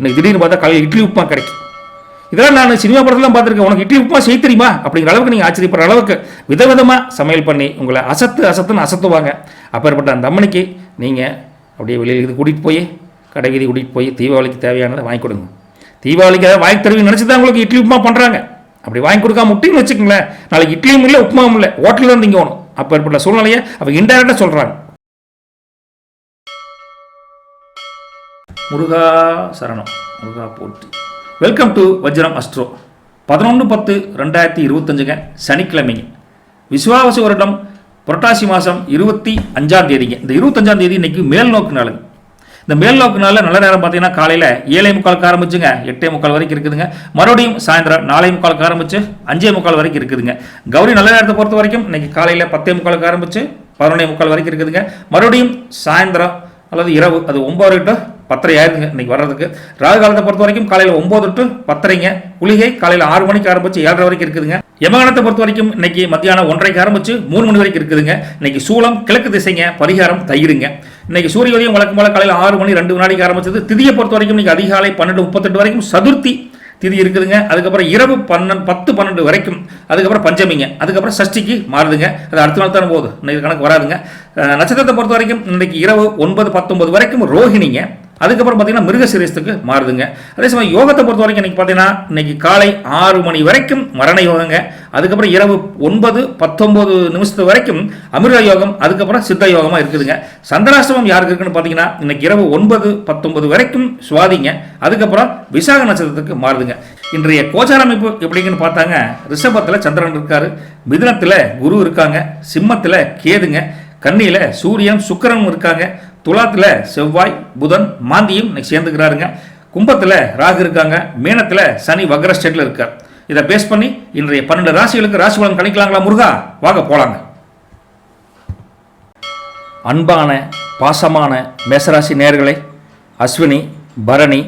இன்னைக்கு திடீர்னு பார்த்தா காலையில் இட்லி உப்புமா கிடைக்கும். இதெல்லாம் நான் சினிமா படத்துலாம் பார்த்துருக்கேன். உனக்கு இட்லி உப்புமா செய்ய தெரியுமா அப்படிங்கிற அளவுக்கு நீங்கள் ஆச்சரியப்படுற அளவுக்கு விதவிதமாக சமையல் பண்ணி உங்களை அசத்துன்னு அசத்துவாங்க. அப்பேற்பட்ட அந்த அம்மனிக்கு நீங்கள் அப்படியே வெளியில் இது கூட்டிகிட்டு போய் கடை வீதி கூட்டிகிட்டு போய் தீபாவளிக்கு தேவையானதை வாங்கி கொடுங்க. தீபாவளிக்கு அதை வாங்கி தருவீங்க நினச்சி தான் உங்களுக்கு இட்லி உப்புமா பண்ணுறாங்க. அப்படி வாங்கி கொடுக்காம முட்டின்னு வச்சுக்கோங்களேன், நாளைக்கு இட்லியும் இல்லை உப்புமாவும் இல்லை, ஹோட்டலில் தான் திங்க வேணும். அப்பேற்பட்ட சூழ்நிலையை அவங்க இன்டைரக்டாக சொல்கிறாங்க. முருகா சரணம், முருகா போற்றி. Welcome to Vajram astro. 11/10/2025 சனிக்கிழமைங்க, விசுவாவசு வருடம் புரட்டாசி மாதம் 25ஆம் தேதிங்க. இந்த 25ஆம் தேதி இன்னைக்கு மேல் நோக்கு நாளுங்க. இந்த மேல் நோக்கு நாளில் நல்ல நேரம் பார்த்தீங்கன்னா காலையில் 7:45 ஆரம்பிச்சுங்க 8:45 வரைக்கும் இருக்குதுங்க. மறுபடியும் சாயந்தரம் 4:45 ஆரம்பிச்சு 5:45 வரைக்கும் இருக்குதுங்க. கௌரி நல்ல நேரத்தை பொறுத்த வரைக்கும் இன்னைக்கு காலையில் 10:45 ஆரம்பிச்சு 11:45 வரைக்கும் இருக்குதுங்க. மறுபடியும் சாயந்தரம் அல்லது இரவு அது 9 to 10 ஆயிருதுங்க இன்னைக்கு வர்றதுக்கு. ராகு காலத்தை பொறுத்த வரைக்கும் காலையில் 9 to 10. குளிகை காலையில் 6 மணிக்கு ஆரம்பிச்சு 7:30 வரைக்கும் இருக்குதுங்க. யமகண்டத்தை பொறுத்த வரைக்கும் இன்னைக்கு மத்தியானம் 1:30 ஆரம்பிச்சு 3 மணி வரைக்கும் இருக்குதுங்க. இன்னைக்கு சூலம் கிழக்கு திசைங்க, பரிகாரம் தயிருங்க. இன்னைக்கு சூரிய உதயம் வழக்கம் போல காலையில் 6 மணி 2 வினாடிக்கு ஆரம்பிச்சது. திதியை பொறுத்த வரைக்கும் இன்னைக்கு அதிகாலை 12:38 வரைக்கும் சதுர்த்தி திதி இருக்குதுங்க. அதுக்கப்புறம் இரவு 10-12 வரைக்கும், அதுக்கப்புறம் பஞ்சமிங்க, அதுக்கப்புறம் சஷ்டிக்கு மாறுதுங்க. அது அடுத்த நாள் தானே போகுது, இன்னைக்கு கணக்கு வராதுங்க. நட்சத்திரத்தை பொறுத்த வரைக்கும் இன்னைக்கு இரவு 9-19 வரைக்கும் ரோஹிணிங்க. அதுக்கப்புறம் பார்த்தீங்கன்னா மிருகசீரிஷத்துக்கு மாறுதுங்க. அதே சமயம் யோகத்தை பொறுத்த வரைக்கும் இன்னைக்கு பார்த்தீங்கன்னா இன்னைக்கு காலை 6 மணி வரைக்கும் மரண யோகங்க. அதுக்கப்புறம் இரவு 9-19 வரைக்கும் அமிர்த யோகம், அதுக்கப்புறம் சித்த யோகமாக இருக்குதுங்க. சந்திராஷ்டமம் யாருக்கு இருக்குன்னு பார்த்தீங்கன்னா இன்னைக்கு இரவு 9-19 வரைக்கும் சுவாதிங்க. அதுக்கப்புறம் விசாக நட்சத்திரத்துக்கு மாறுதுங்க. இன்றைய கோச்சார அமைப்பு எப்படிங்கன்னு பார்த்தாங்க, ரிஷபத்தில் சந்திரன் இருக்காரு, மிதுனத்தில் குரு இருக்காங்க, சிம்மத்தில் கேதுங்க, கன்னியில் சூரியன் சுக்கிரனும் இருக்காங்க, துலாத்தில் செவ்வாய் புதன் மாந்தியும் இன்னைக்கு சேர்ந்துக்கிறாருங்க, கும்பத்தில் ராகு இருக்காங்க, மீனத்தில் சனி வக்ர ஸ்டேட்ல இருக்கார். இதை பேஸ் பண்ணி இன்றைய 12 ராசிகளுக்கு ராசி பலன் கணிக்கலாங்களா முருகா? வாங்க போலாங்க. அன்பான பாசமான மேசராசி நேயர்களே, அஸ்வினி பரணி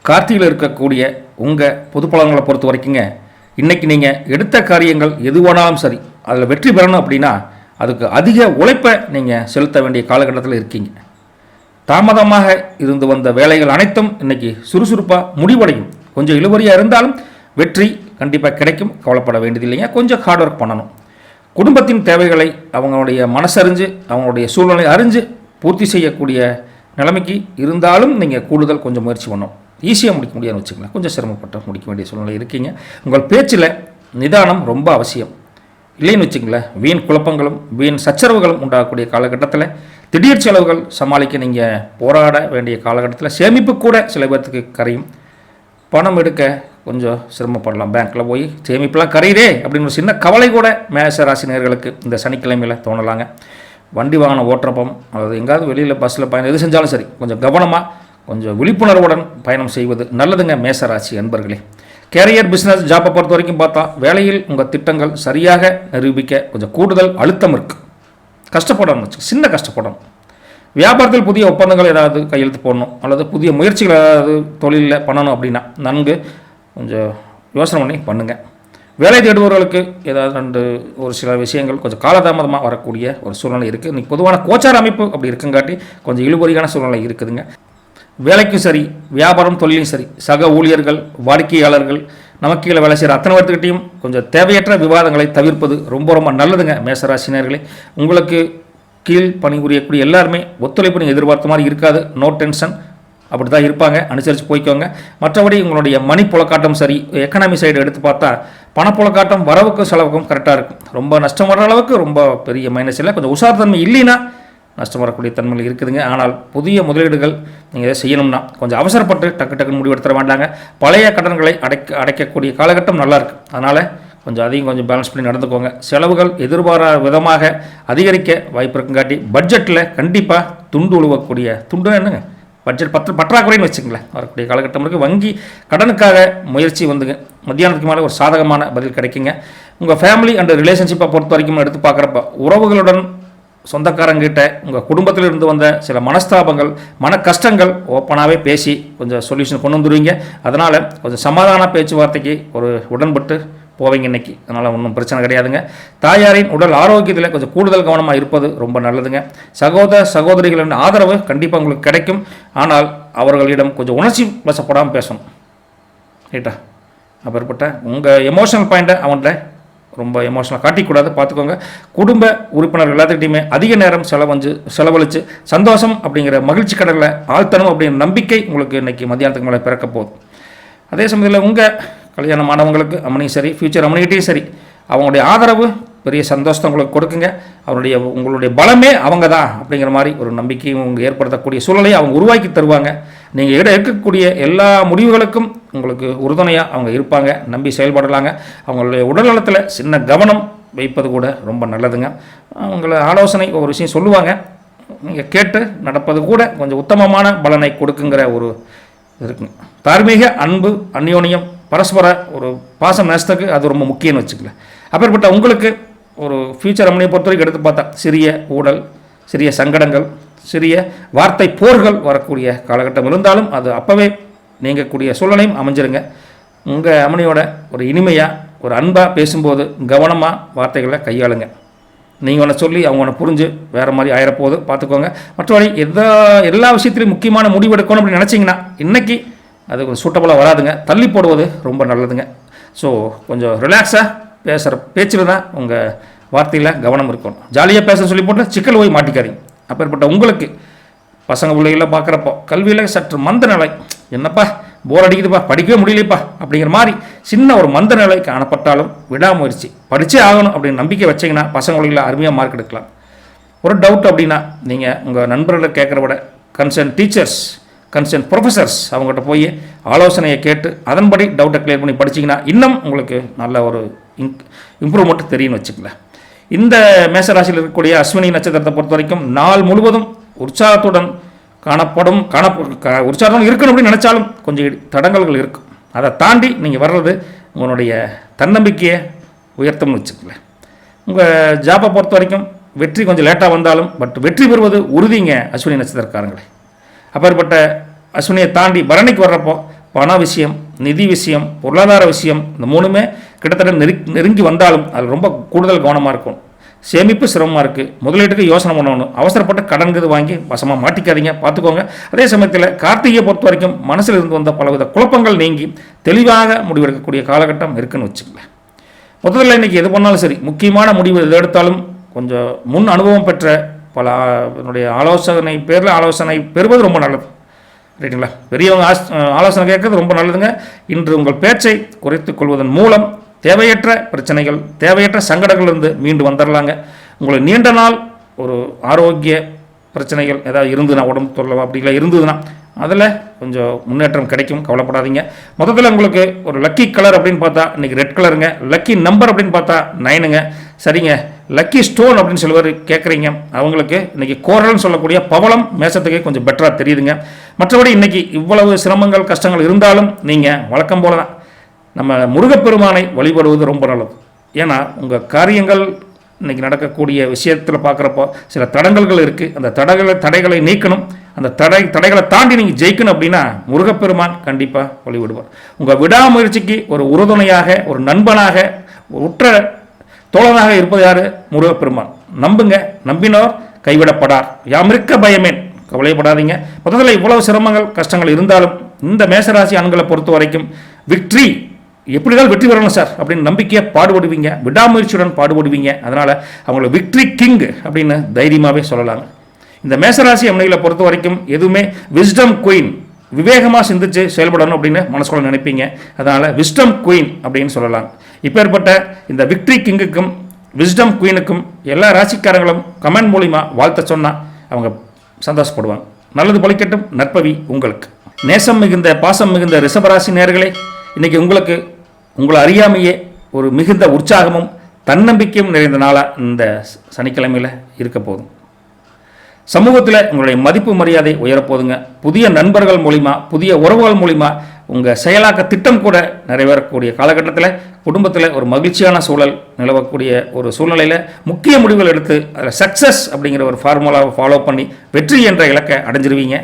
கார்த்திகையில் இருக்கக்கூடிய உங்கள் பொது பலன்களை பொறுத்த வரைக்குங்க, இன்னைக்கு நீங்கள் எடுத்த காரியங்கள் எதுவானாலும் சரி அதில் வெற்றி பெறணும் அப்படின்னா அதுக்கு அதிக உழைப்பை நீங்கள் செலுத்த வேண்டிய காலகட்டத்தில் இருக்கீங்க. தாமதமாக இருந்து வந்த வேலைகள் அனைத்தும் இன்னைக்கு சுறுசுறுப்பாக முடிவடையும். கொஞ்சம் இழுபறியாக இருந்தாலும் வெற்றி கண்டிப்பாக கிடைக்கும், கவலைப்பட வேண்டியதில்லைங்க. கொஞ்சம் ஹார்ட் ஒர்க் பண்ணணும். குடும்பத்தின் தேவைகளை அவங்களுடைய மனசறிஞ்சு அவங்களுடைய சூழ்நிலை அறிஞ்சு பூர்த்தி செய்யக்கூடிய நிலைமைக்கு இருந்தாலும் நீங்கள் கூடுதல் கொஞ்சம் முயற்சி பண்ணணும். ஈஸியாக முடிக்க முடியாதுன்னு வச்சுக்கலாம், கொஞ்சம் சிரமப்பட்டு முடிக்க வேண்டிய சூழ்நிலை இருக்கீங்க. உங்கள் பேச்சில் நிதானம் ரொம்ப அவசியம். இல்லைன்னு வச்சுங்களேன், வீண் குழப்பங்களும் வீண் சச்சரவுகளும் உண்டாகக்கூடிய காலகட்டத்தில் திடீர் செலவுகள் சமாளிக்க நீங்கள் போராட வேண்டிய காலகட்டத்தில் சேமிப்பு கூட சில பேர்த்துக்கு கரையும். பணம் எடுக்க கொஞ்சம் சிரமப்படலாம். பேங்க்கில் போய் சேமிப்பெல்லாம் கரையுதே அப்படின்னு ஒரு சின்ன கவலை கூட மேச ராசினியர்களுக்கு இந்த சனிக்கிழமையில் தோணலாங்க. வண்டி வாகனம் ஓட்டுறப்பம், அதாவது எங்காவது வெளியில் பஸ்ஸில் பயணம் எது செஞ்சாலும் சரி கொஞ்சம் கவனமாக கொஞ்சம் விழிப்புணர்வுடன் பயணம் செய்வது நல்லதுங்க மேசராசி அன்பர்களே. கேரியர் பிஸ்னஸ் ஜாப்பை பொறுத்த வரைக்கும் பார்த்தா வேலையில் உங்கள் திட்டங்கள் சரியாக நிரூபிக்க கொஞ்சம் கூடுதல் அழுத்தம் இருக்குது. கஷ்டப்படணும், சின்ன கஷ்டப்படணும். வியாபாரத்தில் புதிய ஒப்பந்தங்கள் ஏதாவது கையெழுத்து போடணும் அல்லது புதிய முயற்சிகள் ஏதாவது தொழிலில் பண்ணணும் அப்படின்னா நன்கு கொஞ்சம் யோசனை பண்ணி பண்ணுங்கள். வேலை தேடுபவர்களுக்கு ஏதாவது ஒரு சில விஷயங்கள் கொஞ்சம் காலதாமதமாக வரக்கூடிய ஒரு சூழ்நிலை இருக்குது. இன்றைக்கி பொதுவான கோச்சார அமைப்பு அப்படி இருக்குங்காட்டி கொஞ்சம் இழுபறியான சூழ்நிலை இருக்குதுங்க. வேலைக்கும் சரி வியாபாரம் தொழிலும் சரி சக ஊழியர்கள் வாடிக்கையாளர்கள் நமக்கு கீழே வேலை செய்கிற அத்தனை பேர்த்துக்கிட்டையும் கொஞ்சம் தேவையற்ற விவாதங்களை தவிர்ப்பது ரொம்ப ரொம்ப நல்லதுங்க மேசராசினியர்களே. உங்களுக்கு கீழ் பணிபுரியக்கூடிய எல்லாருமே ஒத்துழைப்பு நீங்கள் எதிர்பார்த்த மாதிரி இருக்காது. நோ டென்ஷன், அப்படி தான் இருப்பாங்க, அனுசரித்து போய்க்கோங்க. மற்றபடி உங்களுடைய மணி புழக்காட்டம் சரி, எக்கனாமி சைடு எடுத்து பார்த்தா பணப்புழக்காட்டம் வரவுக்கும் செலவுக்கும் கரெக்டாக இருக்கும். ரொம்ப நஷ்டம் வர அளவுக்கு ரொம்ப பெரிய மைனஸ் இல்லை. கொஞ்சம் உசார்தன்மை இல்லைன்னா நஷ்டம் வரக்கூடிய தன்மையில் இருக்குதுங்க. ஆனால் புதிய முதலீடுகள் நீங்கள் எதை செய்யணும்னா கொஞ்சம் அவசரப்பட்டு டக்குன்னு முடிவெடுத்துட வேண்டாங்க. பழைய கடன்களை அடைக்கக்கூடிய காலகட்டம் நல்லாயிருக்கு. அதனால் கொஞ்சம் அதையும் கொஞ்சம் பேலன்ஸ் பண்ணி நடந்துக்கோங்க. செலவுகள் எதிர்பாராத விதமாக அதிகரிக்க வாய்ப்பு இருக்குங்காட்டி பட்ஜெட்டில் கண்டிப்பாக துண்டு உழுவக்கூடிய துண்டு என்னங்க பட்ஜெட் பற்றாக்குறைன்னு வச்சுங்களேன் வரக்கூடிய காலகட்டம் இருக்குது. வங்கி கடனுக்காக முயற்சி வந்துங்க. மத்தியானத்துக்கு மேலே ஒரு சாதகமான பதில் கிடைக்குங்க. உங்கள் ஃபேமிலி அண்ட் ரிலேஷன்ஷிப்பை பொறுத்த வரைக்கும் எடுத்து பார்க்குறப்ப உறவுகளுடன் சொந்தக்காரங்கிட்ட உங்கள் குடும்பத்தில் இருந்து வந்த சில மனஸ்தாபங்கள் மன கஷ்டங்கள் ஓப்பனாகவே பேசி கொஞ்சம் சொல்யூஷன் கொண்டு வந்துடுவீங்க. அதனால் கொஞ்சம் சமாதான பேச்சுவார்த்தைக்கு ஒரு உடன்பட்டு போவீங்க இன்னைக்கு. அதனால் ஒன்றும் பிரச்சனை கிடையாதுங்க. தாயாரின் உடல் ஆரோக்கியத்தில் கொஞ்சம் கூடுதல் கவனமாக இருப்பது ரொம்ப நல்லதுங்க. சகோதர சகோதரிகளின் ஆதரவு கண்டிப்பாக உங்களுக்கு கிடைக்கும். ஆனால் அவர்களிடம் கொஞ்சம் உணர்ச்சி வசப்படாமல் பேசணும், ரைட்டா? அப்பேற்பட்ட உங்கள் எமோஷனல் பாயிண்ட்டை அவன்கிட்ட ரொம்ப எமோஷனலாக காட்டிக்கூடாது, பார்த்துக்கோங்க. குடும்ப உறுப்பினர்கள் எல்லாத்துக்கிட்டையுமே அதிக நேரம் செலவழித்து சந்தோஷம் அப்படிங்கிற மகிழ்ச்சி கடலில் ஆழ்த்தணும் அப்படிங்கிற நம்பிக்கை உங்களுக்கு இன்றைக்கி மத்தியானத்துக்கு மேலே பிறக்க போகுது. அதே சமயத்தில் உங்கள் கல்யாணமானவங்களுக்கு அம்மனையும் சரி, ஃப்யூச்சர் அம்மனிகிட்டையும் சரி, அவங்களுடைய ஆதரவு பெரிய சந்தோஷத்தை உங்களுக்கு கொடுக்குங்க. உங்களுடைய பலமே அவங்க தான் அப்படிங்கிற மாதிரி ஒரு நம்பிக்கையும் உங்கள் ஏற்படுத்தக்கூடிய சூழலை அவங்க உருவாக்கி தருவாங்க. நீங்கள் எடுக்கக்கூடிய எல்லா முடிவுகளுக்கும் உங்களுக்கு உறுதுணையாக அவங்க இருப்பாங்க. நம்பி செயல்படலாங்க. அவங்களுடைய உடல்நலத்தில் சின்ன கவனம் வைப்பது கூட ரொம்ப நல்லதுங்க. அவங்கள ஆலோசனை ஒரு விஷயம் சொல்லுவாங்க, நீங்கள் கேட்டு நடப்பது கூட கொஞ்சம் உத்தமமான பலனை கொடுக்குங்கிற ஒரு இருக்குங்க. தார்மீக அன்பு, அந்யோன்யம், பரஸ்பர ஒரு பாசம் நேசத்துக்கு அது ரொம்ப முக்கியம்னு வச்சுக்கல. அப்பேற்பட்ட உங்களுக்கு ஒரு ஃபியூச்சர் அம்மனியை பொறுத்த வரைக்கும் எடுத்து பார்த்தா சிறிய ஊழல், சிறிய சங்கடங்கள், சிறிய வார்த்தை போர்கள் வரக்கூடிய காலகட்டம் இருந்தாலும் அது அப்போவே நீங்கக்கூடிய சூழ்நிலையும் அமைஞ்சிருங்க. உங்கள் அம்மனியோட ஒரு இனிமையாக ஒரு அன்பாக பேசும்போது கவனமாக வார்த்தைகளை கையாளுங்க. நீங்கள் ஒன்று சொல்லி அவங்க ஒன்று புரிஞ்சு வேறு மாதிரி ஆயிரப்போகுது, பார்த்துக்கோங்க. மற்றபடி எல்லா விஷயத்துலையும் முக்கியமான முடிவு எடுக்கணும் அப்படின்னு நினச்சிங்கன்னா இன்றைக்கி அது கொஞ்சம் சூட்டபுளாக வராதுங்க. தள்ளி போடுவது ரொம்ப நல்லதுங்க. ஸோ கொஞ்சம் ரிலாக்ஸாக பேசுகிற பேச்சில் தான் உங்கள் வார்த்தையில் கவனம் இருக்கணும். ஜாலியாக பேச சொல்லி போட்டு சிக்கல் போய் மாட்டிக்காதீங்க. அப்பேற்பட்ட உங்களுக்கு பசங்க பிள்ளைகளை பார்க்குறப்போ கல்வியில் சற்று மந்த நிலை, என்னப்பா போர் அடிக்குதுப்பா, படிக்கவே முடியலைப்பா அப்படிங்கிற மாதிரி சின்ன ஒரு மந்த நிலை காணப்பட்டாலும் விடாமுயற்சி படித்தே ஆகணும் அப்படின்னு நம்பிக்கை வச்சிங்கன்னா பசங்க பிள்ளைகளை அருமையாக மார்க் எடுக்கலாம். ஒரு டவுட் அப்படின்னா நீங்கள் உங்கள் நண்பர்களை கேட்குற விட கன்சர்ன் டீச்சர்ஸ், கன்சர்ன் ப்ரொஃபஸர்ஸ் அவங்ககிட்ட போய் ஆலோசனையை கேட்டு அதன்படி டவுட்டை கிளியர் பண்ணி படிச்சிங்கன்னா இன்னும் உங்களுக்கு நல்ல ஒரு இம்ப்ரூவ்மெண்ட் தெரியும்னு வச்சுக்கல. இந்த மேசராசியில் இருக்கக்கூடிய அஸ்வினி நட்சத்திரத்தை பொறுத்த வரைக்கும் நாள் முழுவதும் உற்சாகத்துடன் உற்சாகம் இருக்கணும் அப்படின்னு நினச்சாலும் கொஞ்சம் தடங்கல்கள் இருக்கும். அதை தாண்டி நீங்கள் வர்றது உங்களுடைய தன்னம்பிக்கையை உயர்த்தம்னு வச்சுக்கல. உங்கள் ஜாப்பை பொறுத்த வரைக்கும் வெற்றி கொஞ்சம் லேட்டாக வந்தாலும் பட் வெற்றி பெறுவது உறுதிங்க அஸ்வினி நட்சத்திரக்காரங்களே. அப்பேற்பட்ட அஸ்வினியை தாண்டி பரணிக்கு வர்றப்போ பண விஷயம், நிதி விஷயம், பொருளாதார விஷயம், இந்த மூணுமே கிட்டத்தட்ட நெருங்கி வந்தாலும் அதில் ரொம்ப கூடுதல் கவனமாக இருக்கும். சேமிப்பு சிரமமாக இருக்குது, முதலீட்டுக்கு யோசனை பண்ணணும், அவசரப்பட்டு கடன்கிறது வாங்கி வசமாக மாட்டிக்காதீங்க, பார்த்துக்கோங்க. அதே சமயத்தில் கார்த்திகையை பொறுத்த வரைக்கும் மனசில் இருந்து வந்த பலவித குழப்பங்கள் நீங்கி தெளிவாக முடிவெடுக்கக்கூடிய காலகட்டம் இருக்குன்னு வச்சுக்கல. முதல்ல இன்றைக்கி எது பண்ணாலும் சரி, முக்கியமான முடிவு எது எடுத்தாலும் கொஞ்சம் முன் அனுபவம் பெற்ற பல ஆலோசனை பேரில் ஆலோசனை பெறுவது ரொம்ப நல்லது, ரைட்டுங்களா? பெரியவங்க ஆலோசனை கேட்கறது ரொம்ப நல்லதுங்க. இன்று உங்கள் பேச்சை குறைத்து கொள்வதன் மூலம் தேவையற்ற பிரச்சனைகள், தேவையற்ற சங்கடங்களிலிருந்து மீண்டு வந்துடலாங்க. உங்களுக்கு நீண்ட நாள் ஒரு ஆரோக்கிய பிரச்சனைகள் ஏதாவது இருந்ததுன்னா, உடம்பு தொல்லை அப்படிலாம் இருந்ததுன்னா அதில் கொஞ்சம் முன்னேற்றம் கிடைக்கும், கவலைப்படாதீங்க. மொத்தத்தில் உங்களுக்கு ஒரு லக்கி கலர் அப்படின்னு பார்த்தா இன்றைக்கி ரெட் கலருங்க. லக்கி நம்பர் அப்படின்னு பார்த்தா 9ங்க. சரிங்க, லக்கி ஸ்டோன் அப்படின்னு சொல்லுவார் கேட்குறீங்க, அவங்களுக்கு இன்றைக்கி கோரல்னு சொல்லக்கூடிய பவளம் மேசத்துக்கே கொஞ்சம் பெட்டராக தெரியுதுங்க. மற்றபடி இன்றைக்கி இவ்வளவு சிரமங்கள் கஷ்டங்கள் இருந்தாலும் நீங்கள் வழக்கம் போல தான் நம்ம முருகப்பெருமானை வழிபடுவது ரொம்ப நல்லது. ஏன்னா உங்கள் காரியங்கள் இன்றைக்கி நடக்கக்கூடிய விஷயத்தில் பார்க்குறப்போ சில தடங்கல்கள் இருக்குது. அந்த தடைகளை நீக்கணும். அந்த தடைகளை தாண்டி நீங்கள் ஜெயிக்கணும் அப்படின்னா முருகப்பெருமான் கண்டிப்பாக வழிவிடுவார். உங்கள் விடாமுயற்சிக்கு ஒரு உறுதுணையாக, ஒரு நண்பனாக, உற்ற தோழனாக இருப்பது யார்? முருகப்பெருமான். நம்புங்க, நம்பினோர் கைவிடப்படார், யாமிருக்க பயமேன், கவலைப்படாதீங்க. மொத்தத்தில் இவ்வளவு சிரமங்கள் கஷ்டங்கள் இருந்தாலும் இந்த மேசராசி ஆண்களை பொறுத்த வரைக்கும் விக்ட்ரி எப்படிதான் வெற்றி பெறணும் சார் அப்படின்னு நம்பிக்கையை பாடுபடுவீங்க, விடாமுயற்சியுடன் பாடுபடுவீங்க. அதனால் அவங்கள விக்ட்ரி கிங் அப்படின்னு தைரியமாகவே சொல்லலாங்க. இந்த மேசராசி அம்மைகளை பொறுத்த வரைக்கும் எதுவுமே விஸ்டம் குயின், விவேகமாக சிந்திச்சு செயல்படணும் அப்படின்னு மனசுக்குள்ள நினைப்பீங்க. அதனால் விஸ்டம் குயின் அப்படின்னு சொல்லலாம். இப்பேற்பட்ட இந்த விக்ட்ரி கிங்குக்கும் விஸ்டம் குயினுக்கும் எல்லா ராசிக்காரங்களும் கமெண்ட் மூலிமா வாழ்த்த சொன்னால் அவங்க சந்தோஷப்படுவாங்க. நல்லது பலிக்கட்டும். நற்பவி உங்களுக்கு. நேசம் மிகுந்த பாசம் மிகுந்த ரிஷபராசி நேயர்களே, இன்றைக்கி உங்களுக்கு உங்களை அறியாமையே ஒரு மிகுந்த உற்சாகமும் தன்னம்பிக்கையும் நிறைந்த நாளாக இந்த சனிக்கிழமையில் இருக்க போதும். சமூகத்தில் உங்களுடைய மதிப்பு மரியாதை உயரப்போதுங்க. புதிய நண்பர்கள் மூலிமா, புதிய உறவுகள் மூலிமா உங்கள் செயலாக்க திட்டம் கூட நிறைவேறக்கூடிய காலகட்டத்தில் குடும்பத்தில் ஒரு மகிழ்ச்சியான சூழல் நிலவக்கூடிய ஒரு சூழ்நிலையில் முக்கிய முடிவுகள் எடுத்து அதில் சக்ஸஸ் அப்படிங்கிற ஒரு ஃபார்முலாவை ஃபாலோ பண்ணி வெற்றி என்ற இலக்கை அடைஞ்சிருவீங்க.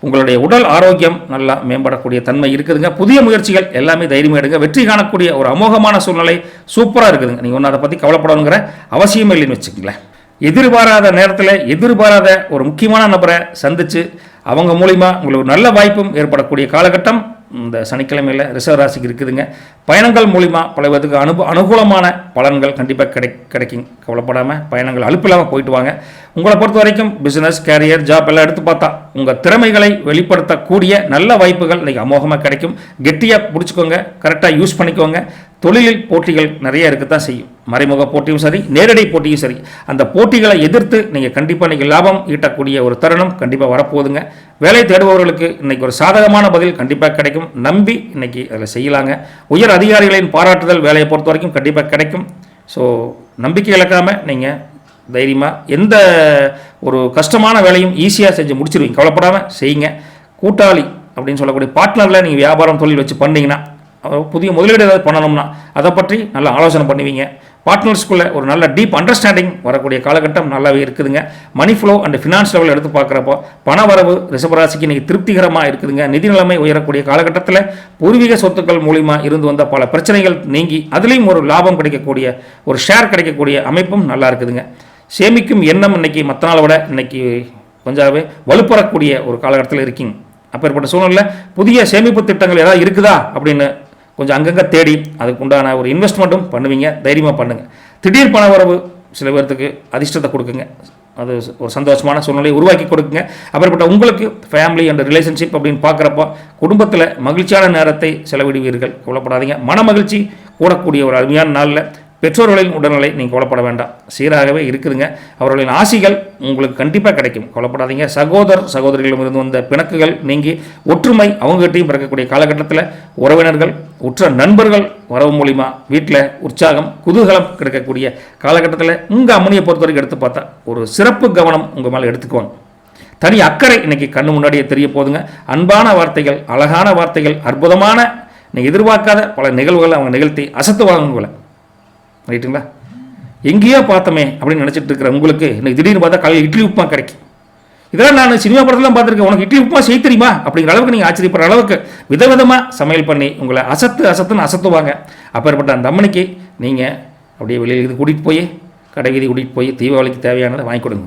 உங்களுடைய உடல் ஆரோக்கியம் நல்லா மேம்படக்கூடிய தன்மை இருக்குதுங்க. புதிய முயற்சிகள் எல்லாமே தைரியமாக எடுங்க. வெற்றி காணக்கூடிய ஒரு அமோகமான சூழ்நிலை சூப்பராக இருக்குதுங்க. நீங்கள் ஒன்றும் அதை பற்றி கவலைப்படணுங்கிற அவசியமே இல்லைன்னு வச்சுக்கங்களேன். எதிர்பாராத நேரத்தில் எதிர்பாராத ஒரு முக்கியமான நபரை சந்தித்து அவங்க மூலிமா உங்களுக்கு நல்ல வாய்ப்பும் ஏற்படக்கூடிய காலகட்டம் இந்த சனிக்கிழமையில் ரிஷப ராசிக்கு இருக்குதுங்க. பயணங்கள் மூலிமா பல விதத்துக்கு அனுகூலமான பலன்கள் கண்டிப்பாக கிடைக்கும். கவலைப்படாமல் பயணங்கள் அலுப்பில்லாமல் போயிட்டு வாங்க. உங்களை பொறுத்த வரைக்கும் பிஸ்னஸ், கேரியர், ஜாப் எல்லாம் எடுத்து பார்த்தா உங்கள் திறமைகளை வெளிப்படுத்தக்கூடிய நல்ல வாய்ப்புகள் இன்றைக்கி அமோகமாக கிடைக்கும். கெட்டியாக பிடிச்சிக்கோங்க, கரெக்டாக யூஸ் பண்ணிக்கோங்க. தொழிலில் போட்டிகள் நிறைய இருக்கத்தான் செய்யும். மறைமுக போட்டியும் சரி, நேரடி போட்டியும் சரி. அந்த போட்டிகளை எதிர்த்து நீங்கள் கண்டிப்பாக இன்றைக்கி லாபம் ஈட்டக்கூடிய ஒரு தருணம் கண்டிப்பாக வரப்போகுதுங்க. வேலை தேடுபவர்களுக்கு இன்றைக்கி ஒரு சாதகமான பதில் கண்டிப்பாக கிடைக்கும். நம்பி இன்றைக்கி அதில் செய்யலாங்க. உயர் அதிகாரிகளின் பாராட்டுதல் வேலையை பொறுத்த வரைக்கும் கண்டிப்பாக கிடைக்கும். ஸோ நம்பிக்கை இழக்காமல் நீங்கள் தைரியமாக எந்த ஒரு கஷ்டமான வேலையும் ஈஸியாக செஞ்சு முடிச்சிருவீங்க. கவலைப்படாமல் செய்யுங்க. கூட்டாளி அப்படின்னு சொல்லக்கூடிய பார்ட்னரில் நீங்கள் வியாபாரம் தொழில் வச்சு பண்ணிங்கன்னா, புதிய முதலீடு ஏதாவது பண்ணணும்னா அதை பற்றி நல்ல ஆலோசனை பண்ணுவீங்க. பார்ட்னர்ஸ்குள்ளே ஒரு நல்ல டீப் அண்டர்ஸ்டாண்டிங் வரக்கூடிய காலகட்டம் நல்லாவே இருக்குதுங்க. Money flow and finance level எடுத்து பார்க்குறப்போ பண வரவு ரிஷபராசிக்கு இன்றைக்கி திருப்திகரமாக இருக்குதுங்க. நிதி நிலைமை உயரக்கூடிய காலகட்டத்தில் பூர்வீக சொத்துக்கள் மூலிமா இருந்து வந்த பல பிரச்சனைகள் நீங்கி அதுலேயும் ஒரு லாபம் கிடைக்கக்கூடிய ஒரு ஷேர் கிடைக்கக்கூடிய அமைப்பும் நல்லா இருக்குதுங்க. சேமிக்கும் எண்ணம் இன்றைக்கி மற்ற நாளை விட இன்றைக்கி கொஞ்சமாகவே வலுப்பெறக்கூடிய ஒரு காலகட்டத்தில் இருக்கீங்க. அப்பேற்பட்ட சூழ்நிலையில் புதிய சேமிப்பு திட்டங்கள் ஏதாவது இருக்குதா அப்படின்னு கொஞ்சம் அங்கங்கே தேடி அதுக்கு உண்டான ஒரு இன்வெஸ்ட்மெண்ட்டும் பண்ணுவீங்க. தைரியமாக பண்ணுங்கள். திடீர் பண வரவு சில பேர்த்துக்கு அதிர்ஷ்டத்தை கொடுக்குங்க. அது ஒரு சந்தோஷமான சூழ்நிலையை உருவாக்கி கொடுக்குங்க. அப்படிப்பட்ட உங்களுக்கு ஃபேமிலி அண்ட் ரிலேஷன்ஷிப் அப்படின்னு பார்க்குறப்போ குடும்பத்தில் மகிழ்ச்சியான நேரத்தை செலவிடுவீர்கள். கவலைப்படாதீங்க. மன மகிழ்ச்சி கூடக்கூடிய ஒரு அருமையான நாளில் பெற்றோர்களின் உடல்நிலை நீங்கள் கவலைப்பட வேண்டாம், சீராகவே இருக்குதுங்க. அவர்களின் ஆசிகள் உங்களுக்கு கண்டிப்பாக கிடைக்கும். கவலைப்படாதீங்க. சகோதரிகளிடம் இருந்து வந்த பிணக்குகள் நீங்கி ஒற்றுமை அவங்ககிட்டையும் பிறக்கக்கூடிய காலகட்டத்தில் உறவினர்கள், உற்ற நண்பர்கள் வரவு மூலிமா வீட்டில் உற்சாகம், குதூகலம் கிடைக்கக்கூடிய காலகட்டத்தில் உங்கள் அம்மனியை பொறுத்த வரைக்கும் எடுத்து பார்த்தா ஒரு சிறப்பு கவனம் உங்கள் மேலே எடுத்துக்குவாங்க. தனி அக்கறை இன்னைக்கு கண்ணு முன்னாடியே தெரிய போதுங்க. அன்பான வார்த்தைகள், அழகான வார்த்தைகள், அற்புதமான நீங்கள் எதிர்பார்க்காத பல நிகழ்வுகளை அவங்க நிகழ்த்தி அசத்துவாங்க உங்களை. ரைட்டுங்களா? எங்கேயோ பார்த்தோமே அப்படின்னு நினச்சிட்டு இருக்கிற உங்களுக்கு இன்னைக்கு திடீர்னு பார்த்தா காலையில் இட்லி உப்புமா கிடைக்கும். இதெல்லாம் நான் சினிமா படத்துலாம் பார்த்துருக்கேன். உனக்கு இட்லி உப்புமா செய்ய தெரியுமா அப்படிங்கிற அளவுக்கு நீங்கள் ஆச்சரியப்படுற அளவுக்கு விதவிதமாக சமையல் பண்ணி உங்களை அசத்துன்னு அசத்துவாங்க. அப்பேற்பட்ட அந்த அம்மனிக்கு நீங்கள் அப்படியே வெளியில் இது கூட்டிகிட்டு போய் கடை வீதி கூட்டிகிட்டு போய் தீபாவளிக்கு தேவையானதை வாங்கி கொடுங்க.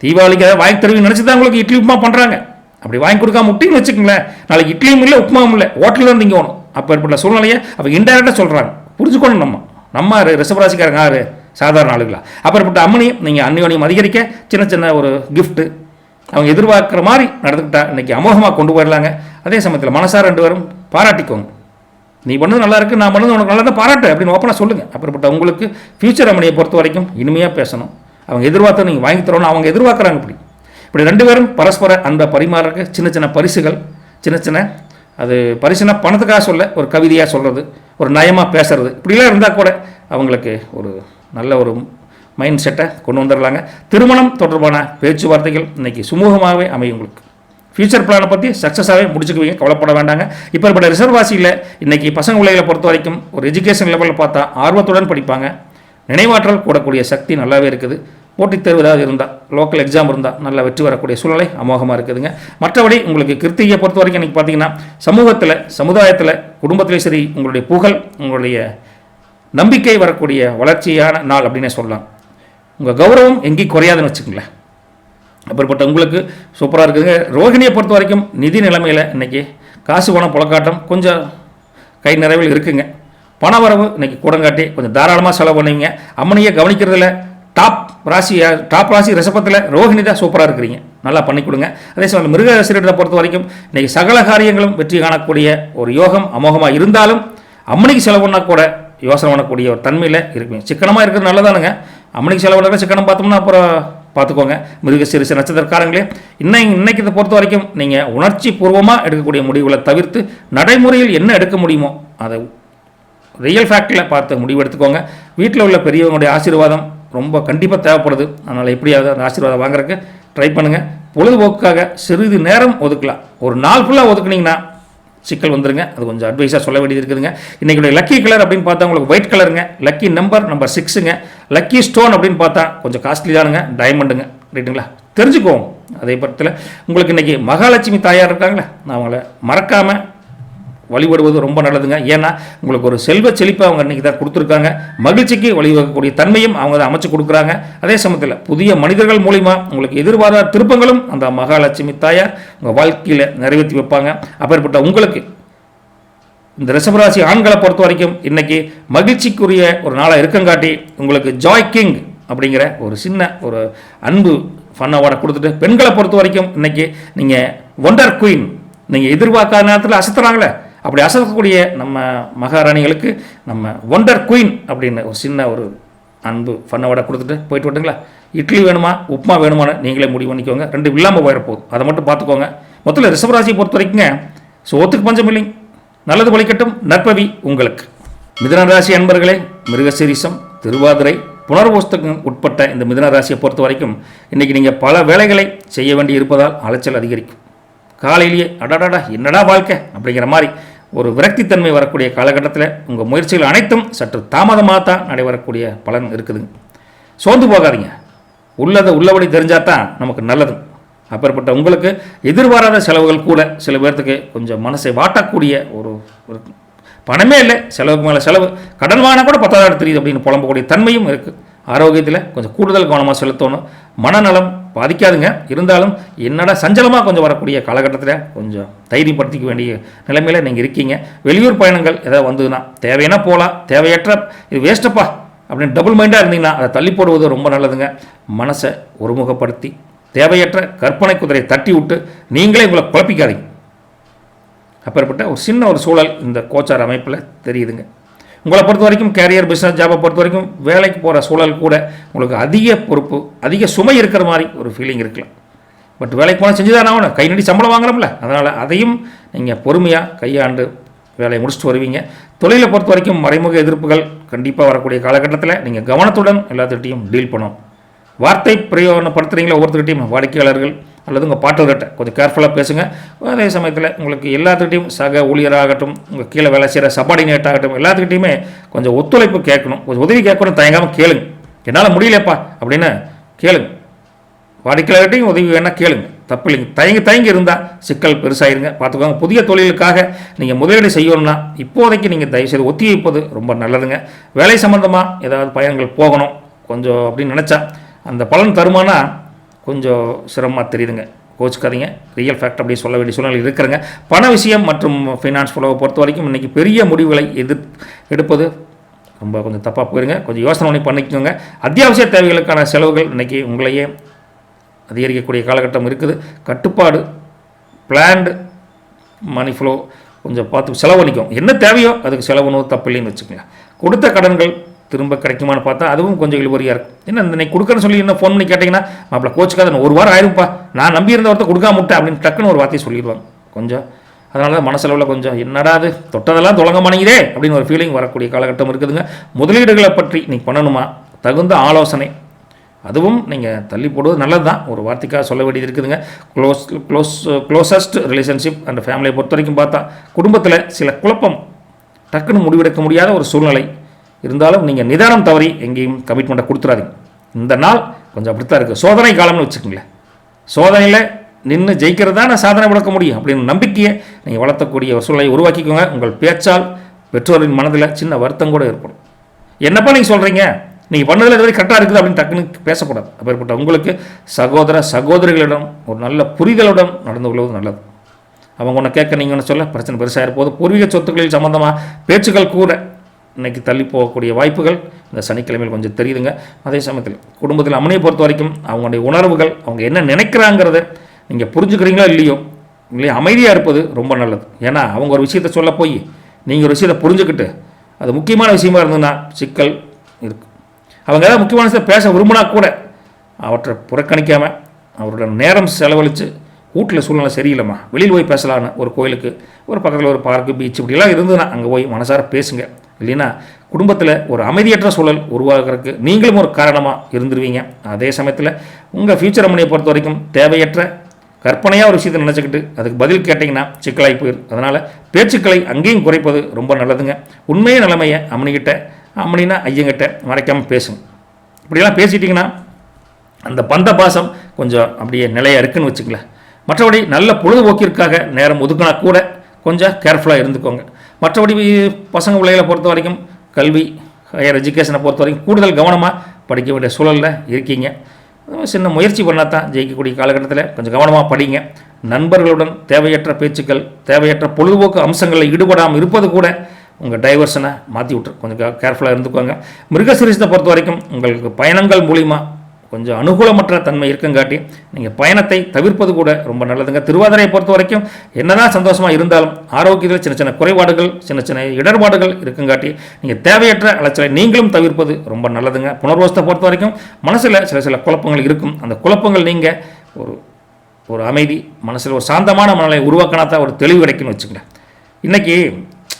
தீபாவளிக்கு ஏதாவது வாங்கி தருவீங்க நினச்சி தான் உங்களுக்கு இட்லி உப்புமா பண்ணுறாங்க. அப்படி வாங்கி கொடுக்காம விட்டிங்கன்னு வச்சுக்கோங்களேன், நாளைக்கு இட்லியும் இல்லை உப்புமாவும் இல்லை, ஹோட்டலில் இருந்து இங்கே ஓணும். அப்பேற்பட்ட சூழ்நிலையை அவங்க இன்டெரக்டாக சொல்கிறாங்க. புரிஞ்சுக்கணும். நம்ம ரிஷபராசிக்காரங்க யாரு சாதாரண ஆளுங்களா? அப்பேற்பட்ட அம்மனையும் நீங்கள் அந்யோன்யம் அதிகரிக்க சின்ன சின்ன ஒரு கிஃப்ட்டு அவங்க எதிர்பார்க்குற மாதிரி நடந்துக்கிட்டா இன்றைக்கி அமோகமாக கொண்டு போயிடலாங்க. அதே சமயத்தில் மனசார 2 பேரும் பாராட்டிக்கோங்க. நீ பண்ணது நல்லா இருக்குது, நான் பண்ணது உனக்கு நல்லா தான் பாராட்டு அப்படின்னு ஓப்பனாக சொல்லுங்கள். அப்பேற்பட்ட உங்களுக்கு ஃபியூச்சர் அம்மனியை பொறுத்த வரைக்கும் இனிமையாக பேசணும். அவங்க எதிர்பார்த்து நீங்கள் வாங்கி தரணும், அவங்க எதிர்பார்க்குறாங்க. இப்படி 2 பேரும் பரஸ்பர அந்த பரிமாறக்கு சின்ன சின்ன பரிசுகள், சின்ன அது பரிசுனா பணத்துக்காக சொல்ல, ஒரு கவிதையாக சொல்கிறது, ஒரு நயமாக பேசுறது, இப்படிலாம் இருந்தால் கூட அவங்களுக்கு ஒரு நல்ல ஒரு மைண்ட் செட்டை கொண்டு வந்துடலாங்க. திருமணம் தொடர்பான பேச்சுவார்த்தைகள் இன்றைக்கி சுமூகமாகவே அமையும். உங்களுக்கு ஃபியூச்சர் பிளானை பற்றி சக்ஸஸாகவே முடிச்சுக்குவீங்க. கவலைப்பட வேண்டாங்க. இப்போ இப்படி ரிசர்வ் ராசியில் இன்றைக்கி பசங்க பிள்ளைகளை பொறுத்த வரைக்கும் ஒரு எஜுகேஷன் லெவலில் பார்த்தா ஆர்வத்துடன் படிப்பாங்க. நினைவாற்றல் கூடக்கூடிய சக்தி நல்லாவே இருக்குது. போட்டித் தேர்வு ஏதாவது இருந்தால், லோக்கல் எக்ஸாம் இருந்தால் நல்லா வெற்றி வரக்கூடிய சூழ்நிலை அமோகமாக இருக்குதுங்க. மற்றபடி உங்களுக்கு கிருத்திகையை பொறுத்த வரைக்கும் இன்றைக்கி பார்த்தீங்கன்னா சமூகத்தில், சமுதாயத்தில், குடும்பத்திலே சரி உங்களுடைய புகழ், உங்களுடைய நம்பிக்கை வரக்கூடிய வளர்ச்சியான நாள் அப்படின்னே சொல்லலாம். உங்கள் கௌரவம் எங்கேயும் குறையாதுன்னு வச்சுக்கோங்களேன். அப்படிப்பட்ட உங்களுக்கு சூப்பராக இருக்குதுங்க. ரோகிணியை பொறுத்த வரைக்கும் நிதி நிலைமையில் இன்றைக்கி காசு பணம் புழக்காட்டம் கொஞ்சம் கை நிறைவில் இருக்குங்க. பணவரவு இன்றைக்கி கூடங்காட்டி கொஞ்சம் தாராளமாக செலவு பண்ணுவீங்க. அம்மனையை கவனிக்கிறதுல டாப் ராசி ரிஷபத்தில் ரோஹிணி தான் சூப்பராக இருக்கிறீங்க. நல்லா பண்ணி கொடுங்க. அதே சமயம் மிருகசீரிடத்தை பொறுத்த வரைக்கும் இன்றைக்கி சகல காரியங்களும் வெற்றி காணக்கூடிய ஒரு யோகம் அமோகமாக இருந்தாலும் அம்மனிக்கு செலவுன்னா கூட யோசனை பண்ணக்கூடிய ஒரு தன்மையில் இருக்குங்க. சிக்கனமாக இருக்கிறது நல்லதானுங்க. அம்மனிக்கு செலவு பண்ண சிக்கனம் பார்த்தோம்னா அப்புறம் பார்த்துக்கோங்க. மிருகசீரிச நட்சத்திரக்காரங்களே இன்னைக்கு இதை பொறுத்த வரைக்கும் நீங்கள் உணர்ச்சி பூர்வமாக எடுக்கக்கூடிய முடிவுகளை தவிர்த்து நடைமுறையில் என்ன எடுக்க முடியுமோ அதை ரியல் ஃபேக்டில் பார்த்து முடிவு எடுத்துக்கோங்க. வீட்டில் உள்ள பெரியவங்களுடைய ஆசீர்வாதம் ரொம்ப கண்டிப்பாக தேவைப்படுது. அதனால் எப்படியாவது அந்த ஆசீர்வாதம் வாங்குறதுக்கு ட்ரை பண்ணுங்கள். பொழுதுபோக்குக்காக சிறிது நேரம் ஒதுக்கலாம். ஒரு நாள் ஃபுல்லாக ஒதுக்குனீங்கன்னா சிக்கல் வந்துருங்க. அது கொஞ்சம் அட்வைஸாக சொல்ல வேண்டியது இருக்குதுங்க. இன்றைக்கி லக்கி கலர் அப்படின்னு பார்த்தா உங்களுக்கு ஒயிட் கலருங்க. லக்கி நம்பர் 6ங்க. லக்கி ஸ்டோன் அப்படின்னு பார்த்தா கொஞ்சம் காஸ்ட்லி தானுங்க, டைமண்டுங்க. ரைட்டுங்களா? தெரிஞ்சுக்குவோம். அதே பட்சத்தில் உங்களுக்கு இன்றைக்கி மகாலட்சுமி தாயார் இருக்காங்களே, அவங்கள மறக்காமல் வழிபடுவது ரொம்ப நல்லதுங்க. ஏன்னா உங்களுக்கு ஒரு செல்வ செழிப்பை அவங்க இன்றைக்கி தான் கொடுத்துருக்காங்க. மகிழ்ச்சிக்கு வழிவகக்கூடிய தன்மையும் அவங்க தான் அமைச்சு கொடுக்குறாங்க. அதே சமயத்தில் புதிய மனிதர்கள் மூலிமா உங்களுக்கு எதிர்பாராத திருப்பங்களும் அந்த மகாலட்சுமி தாயார் உங்கள் வாழ்க்கையில் நிறைவேற்றி வைப்பாங்க. அப்பேற்பட்ட உங்களுக்கு இந்த ரிஷபராசி ஆண்களை பொறுத்த வரைக்கும் இன்றைக்கி மகிழ்ச்சிக்குரிய ஒரு நாளாக இருக்கங்காட்டி உங்களுக்கு ஜாய் கிங் அப்படிங்கிற ஒரு சின்ன ஒரு அன்பு ஃபன் அவார்டை கொடுத்துட்டு, பெண்களை பொறுத்த வரைக்கும் இன்றைக்கி நீங்கள் ஒண்டர் குயின், நீங்கள் எதிர்பார்க்காத நேரத்தில் அசத்துறாங்களே, அப்படி அசத்தக்கூடிய நம்ம மகாராணிகளுக்கு நம்ம ஒண்டர் குயின் அப்படின்னு ஒரு சின்ன ஒரு அன்பு ஃபன் அவார்டை கொடுத்துட்டு போயிட்டு விட்டுங்களா. இட்லி வேணுமா உப்புமா வேணுமான்னு நீங்களே முடிவு பண்ணிக்கோங்க. ரெண்டு இல்லாமல் போயிடப்போகுது, அதை மட்டும் பார்த்துக்கோங்க. மொத்தத்தில் ரிஷபராசியை பொறுத்த வரைக்குங்க சோத்துக்கு பஞ்சம் இல்லைங்க. நல்லது வழிகட்டும், நற்பவி உங்களுக்கு. மிதுனராசி அன்பர்களே, மிருகசீரிசம், திருவாதிரை, புனர்வோஸ்தகம் உட்பட்ட இந்த மிதுனராசியை பொறுத்த வரைக்கும் இன்றைக்கி நீங்கள் பல வேலைகளை செய்ய வேண்டி இருப்பதால் அலைச்சல் அதிகரிக்கும். காலையிலேயே அடாடாடா என்னடா வாழ்க்கை அப்படிங்கிற மாதிரி ஒரு விரக்தித்தன்மை வரக்கூடிய காலகட்டத்தில் உங்கள் முயற்சிகள் அனைத்தும் சற்று தாமதமாக தான் நடைபெறக்கூடிய பலன் இருக்குதுங்க. சோர்ந்து போகாதீங்க, உள்ளதை உள்ளபடி தெரிஞ்சால் தான் நமக்கு நல்லது. அப்பேற்பட்ட உங்களுக்கு எதிர்பாராத செலவுகள் கூட சில பேர்த்துக்கு கொஞ்சம் மனசை வாட்டக்கூடிய ஒரு பணமே இல்லை, செலவுக்கு மேலே செலவு, கடன் வாங்கினா கூட 10,000 தெரியுது அப்படின்னு புலம்பக்கூடிய தன்மையும் இருக்குது. ஆரோக்கியத்தில் கொஞ்சம் கூடுதல் கவனமாக செலுத்தணும். மனநலம் பாதிக்காதுங்க, இருந்தாலும் என்னடா சஞ்சலமாக கொஞ்சம் வரக்கூடிய காலகட்டத்தில் கொஞ்சம் தைரியப்படுத்திக்க வேண்டிய நிலைமையில் நீங்கள் இருக்கீங்க. வெளியூர் பயணங்கள் ஏதாவது வந்ததுன்னா தேவையான போகலாம், தேவையற்ற இது வேஸ்ட்டப்பா அப்படின்னு டபுள் மைண்டாக இருந்தீங்கன்னா அதை தள்ளி போடுவது ரொம்ப நல்லதுங்க. மனசை ஒருமுகப்படுத்தி தேவையற்ற கற்பனை குதிரையை தட்டி விட்டு நீங்களே உங்களை குழப்பிக்காதீங்க. அப்பேற்பட்ட ஒரு சின்ன ஒரு சூழல் இந்த கோச்சார் அமைப்பில் தெரியுதுங்க. உங்களை பொறுத்த வரைக்கும் கேரியர் பிஸ்னஸ் ஜாபை பொறுத்த வரைக்கும் வேலைக்கு போகிற சூழல் கூட உங்களுக்கு அதிக பொறுப்பு, அதிக சுமை இருக்கிற மாதிரி ஒரு ஃபீலிங் இருக்கலாம். பட் வேலைக்கு போனால் செஞ்சு தானே ஆகணும், கை நீட்டி சம்பளம் வாங்குறோம்ல, அதனால் அதையும் நீங்கள் பொறுமையாக கையாண்டு வேலையை முடிச்சுட்டு வருவீங்க. தொழிலை பொறுத்த வரைக்கும் மறைமுக எதிர்ப்புகள் கண்டிப்பாக வரக்கூடிய காலகட்டத்தில் நீங்கள் கவனத்துடன் எல்லாத்துக்கிட்டையும் டீல் பண்ணணும். வார்த்தை பிரயோகப்படுத்துகிறீங்களா ஒவ்வொருத்தருக்கிட்டையும், வாடிக்கையாளர்கள் அல்லது உங்கள் பார்ட்னர்கிட்ட கொஞ்சம் கேர்ஃபுல்லாக பேசுங்க. அதே சமயத்தில் உங்களுக்கு எல்லாத்துக்கிட்டையும் சக ஊழியராகட்டும், உங்கள் கீழே வேலை செய்கிற சபார்டினேட் ஆகட்டும், எல்லாத்துக்கிட்டையுமே கொஞ்சம் ஒத்துழைப்பு கேட்கணும், கொஞ்சம் உதவி கேட்கணும். தயங்காமல் கேளுங்க. என்னால் முடியலப்பா அப்படின்னு கேளுங்க. வாடிக்கையாளர்கிட்டையும் உதவி வேணால் கேளுங்க, தப்பு இல்லைங்க. தயங்கி இருந்தால் சிக்கல் பெருசாயிருங்க, பார்த்துக்கோங்க. புதிய தொழிலுக்காக நீங்கள் முதலீடு செய்யணும்னா இப்போதைக்கு நீங்கள் தயவுசெய்து ஒத்தி வைப்பது ரொம்ப நல்லதுங்க. வேலை சம்மந்தமாக ஏதாவது பயணங்கள் போகணும் கொஞ்சம் அப்படின்னு நினச்சா அந்த பலன் தருமானா கொஞ்சம் சிரமமாக தெரியுதுங்க, கோச்சுக்காதீங்க. ரியல் ஃபேக்ட் அப்படி சொல்ல வேண்டிய சூழ்நிலை இருக்கிறங்க. பண விஷயம் மற்றும் ஃபைனான்ஸ் ஃப்ளோவை பொறுத்த வரைக்கும் இன்றைக்கி பெரிய முடிவுகளை எடுப்பது ரொம்ப கொஞ்சம் தப்பாக போயிருங்க. கொஞ்சம் யோசனை பண்ணி பண்ணிக்கோங்க. அத்தியாவசிய தேவைகளுக்கான செலவுகள் இன்றைக்கி உங்களையே அதிகரிக்கக்கூடிய காலகட்டம் இருக்குது. கட்டுப்பாடு, பிளான்டு மணி ஃப்ளோ கொஞ்சம் பார்த்து செலவு பண்ணிக்கும். என்ன தேவையோ அதுக்கு செலவுன்னு தப்பு இல்லைன்னு வச்சுக்கோங்க. கொடுத்த கடன்கள் திரும்ப கிடைக்குமான்னு பார்த்தா அதுவும் கொஞ்சம் இழுபறியாக இருக்கும். என்ன இன்னைக்கு கொடுக்குறேன்னு சொல்லி இன்னும் ஃபோன் பண்ணி கேட்டிங்கன்னா மாப்பிள்ள கோச்சுக்காத, ஒரு வாரம் ஆயிருப்பா, நான் நம்பி இருந்த ஒருத்தர் கொடுக்காம விட்டேன் அப்படின்னு டக்குன்னு ஒரு வார்த்தையை சொல்லிடுவாங்க. கொஞ்சம் அதனால தான் மனசளவில் கொஞ்சம் என்னடா அது தொட்டதெல்லாம் தொடங்க மாட்டேங்குதே அப்படின்னு ஒரு ஃபீலிங் வரக்கூடிய காலகட்டம் இருக்குதுங்க. முதலீடுகளை பற்றி நீங்கள் பண்ணணுமா தகுந்த ஆலோசனை, அதுவும் நீங்கள் தள்ளி போடுவது நல்லது தான். ஒரு வார்த்தைக்காக சொல்ல வேண்டியது இருக்குதுங்க. க்ளோசஸ்ட் ரிலேஷன்ஷிப் அண்ட் ஃபேமிலியை பொறுத்த வரைக்கும் பார்த்தா குடும்பத்தில் சில குழப்பம், டக்குன்னு முடிவெடுக்க முடியாத ஒரு சூழ்நிலை இருந்தாலும் நீங்கள் நிதானம் தவறி எங்கேயும் கமிட்மெண்ட்டை கொடுத்துறாதீங்க. இந்த நாள் கொஞ்சம் அப்படித்தான் இருக்குது, சோதனை காலம்னு வச்சுக்கோங்களேன். சோதனையில் நின்று ஜெயிக்கிறதா சாதனை விளக்க முடியும் அப்படின்னு நம்பிக்கையை நீங்கள் வளர்த்தக்கூடிய ஒரு சூழ்நிலையை உருவாக்கிக்கோங்க. உங்கள் பேச்சால் பெற்றோரின் மனதில் சின்ன வருத்தம் கூட ஏற்படும். என்னப்பா நீங்கள் சொல்கிறீங்க, நீங்கள் பண்ணதில் இது கரெக்டாக இருக்குது அப்படின்னு டக்குன்னு பேசக்கூடாது. அப்பேற்பட்ட உங்களுக்கு சகோதர சகோதரிகளிடம் ஒரு நல்ல புரிதலுடன் நடந்து கொள்வது நல்லது. அவங்க ஒன்று கேட்க நீங்கள் ஒன்று சொல்ல பிரச்சனை பெருசாக இருப்போது. பூர்வீக சொத்துக்களில் சம்மந்தமாக பேச்சுக்கள் கூட இன்றைக்கி தள்ளி போகக்கூடிய வாய்ப்புகள் இந்த சனிக்கிழமையில் கொஞ்சம் தெரியுதுங்க. அதே சமயத்தில் குடும்பத்தில் அம்மனையை பொறுத்த வரைக்கும் அவங்களுடைய உணர்வுகள், அவங்க என்ன நினைக்கிறாங்கிறத நீங்கள் புரிஞ்சுக்கிறீங்களோ இல்லையோ அமைதியாக இருப்பது ரொம்ப நல்லது. ஏன்னா அவங்க ஒரு விஷயத்தை சொல்ல போய் நீங்கள் ஒரு விஷயத்தை புரிஞ்சுக்கிட்டு அது முக்கியமான விஷயமா இருந்ததுன்னா சிக்கல் இருக்குது. அவங்க ஏதாவது முக்கியமான விஷயத்தை பேச விரும்பினா கூட அவற்றை புறக்கணிக்காமல் அவரோட நேரம் செலவழித்து வீட்டில் சூழ்நிலை சரியில்லைம்மா வெளியில் போய் பேசலான்னு ஒரு கோயிலுக்கு, ஒரு பக்கத்தில் ஒரு பார்க்கு, பீச் இப்படிலாம் இருந்ததுன்னா அங்கே போய் மனசார பேசுங்க. இல்லைன்னா குடும்பத்தில் ஒரு அமைதியற்ற சூழல் உருவாகிறதுக்கு நீங்களும் ஒரு காரணமாக இருந்துருவீங்க. அதே சமயத்தில் உங்கள் ஃபியூச்சர் அம்மனியை பொறுத்த வரைக்கும் தேவையற்ற கற்பனையாக ஒரு விஷயத்தை நினச்சிக்கிட்டு அதுக்கு பதில் கேட்டிங்கன்னா சிக்கலாகி போயிடும். அதனால் பேச்சுக்களை அங்கேயும் குறைப்பது ரொம்ப நல்லதுங்க. உண்மையே நிலைமையை அம்மனிக்கிட்ட, அம்மனினா ஐயங்கிட்ட மறைக்காமல் பேசுங்க. இப்படியெல்லாம் பேசிட்டிங்கன்னா அந்த பந்த பாசம் கொஞ்சம் அப்படியே நிலையாக இருக்குன்னு வச்சுக்கல. மற்றபடி நல்ல பொழுதுபோக்கிற்காக நேரம் ஒதுக்கினா கூட கொஞ்சம் கேர்ஃபுல்லாக இருந்துக்கோங்க. மற்றபடி பசங்க பிள்ளைகளை பொறுத்த வரைக்கும் கல்வி ஹையர் எஜுகேஷனை பொறுத்த வரைக்கும் கூடுதல் கவனமாக படிக்க வேண்டிய சூழலில் இருக்கீங்க. சின்ன முயற்சி பண்ணால் தான் ஜெயிக்கக்கூடிய காலகட்டத்தில் கொஞ்சம் கவனமாக படிங்க. நண்பர்களுடன் தேவையற்ற பேச்சுக்கள், தேவையற்ற பொழுதுபோக்கு அம்சங்களில் ஈடுபடாமல் இருப்பது கூட உங்கள் டைவர்ஷனை மாற்றி விட்டுரு. கொஞ்சம் கேர்ஃபுல்லாக இருந்துக்கோங்க. மிருகசீரிஷத்தை பொறுத்த வரைக்கும் உங்களுக்கு பயணங்கள் மூலிமா கொஞ்சம் அனுகூலமற்ற தன்மை இருக்குங்காட்டி நீங்கள் பயணத்தை தவிர்ப்பது கூட ரொம்ப நல்லதுங்க. திருவாதிரையை பொறுத்த வரைக்கும் என்னதான் சந்தோஷமாக இருந்தாலும் ஆரோக்கியத்தில் சின்ன சின்ன குறைபாடுகள், சின்ன சின்ன இடர்பாடுகள் இருக்குங்காட்டி நீங்கள் தேவையற்ற அலைச்சலை நீங்களும் தவிர்ப்பது ரொம்ப நல்லதுங்க. புனர்வாசத்தை பொறுத்த வரைக்கும் மனசில் சில குழப்பங்கள் இருக்கும். அந்த குழப்பங்கள் நீங்கள் ஒரு அமைதி மனசில் ஒரு சாந்தமான மனநிலை உருவாக்கினா தான் ஒரு தெளிவு கிடைக்குன்னு வச்சுக்கல. இன்றைக்கி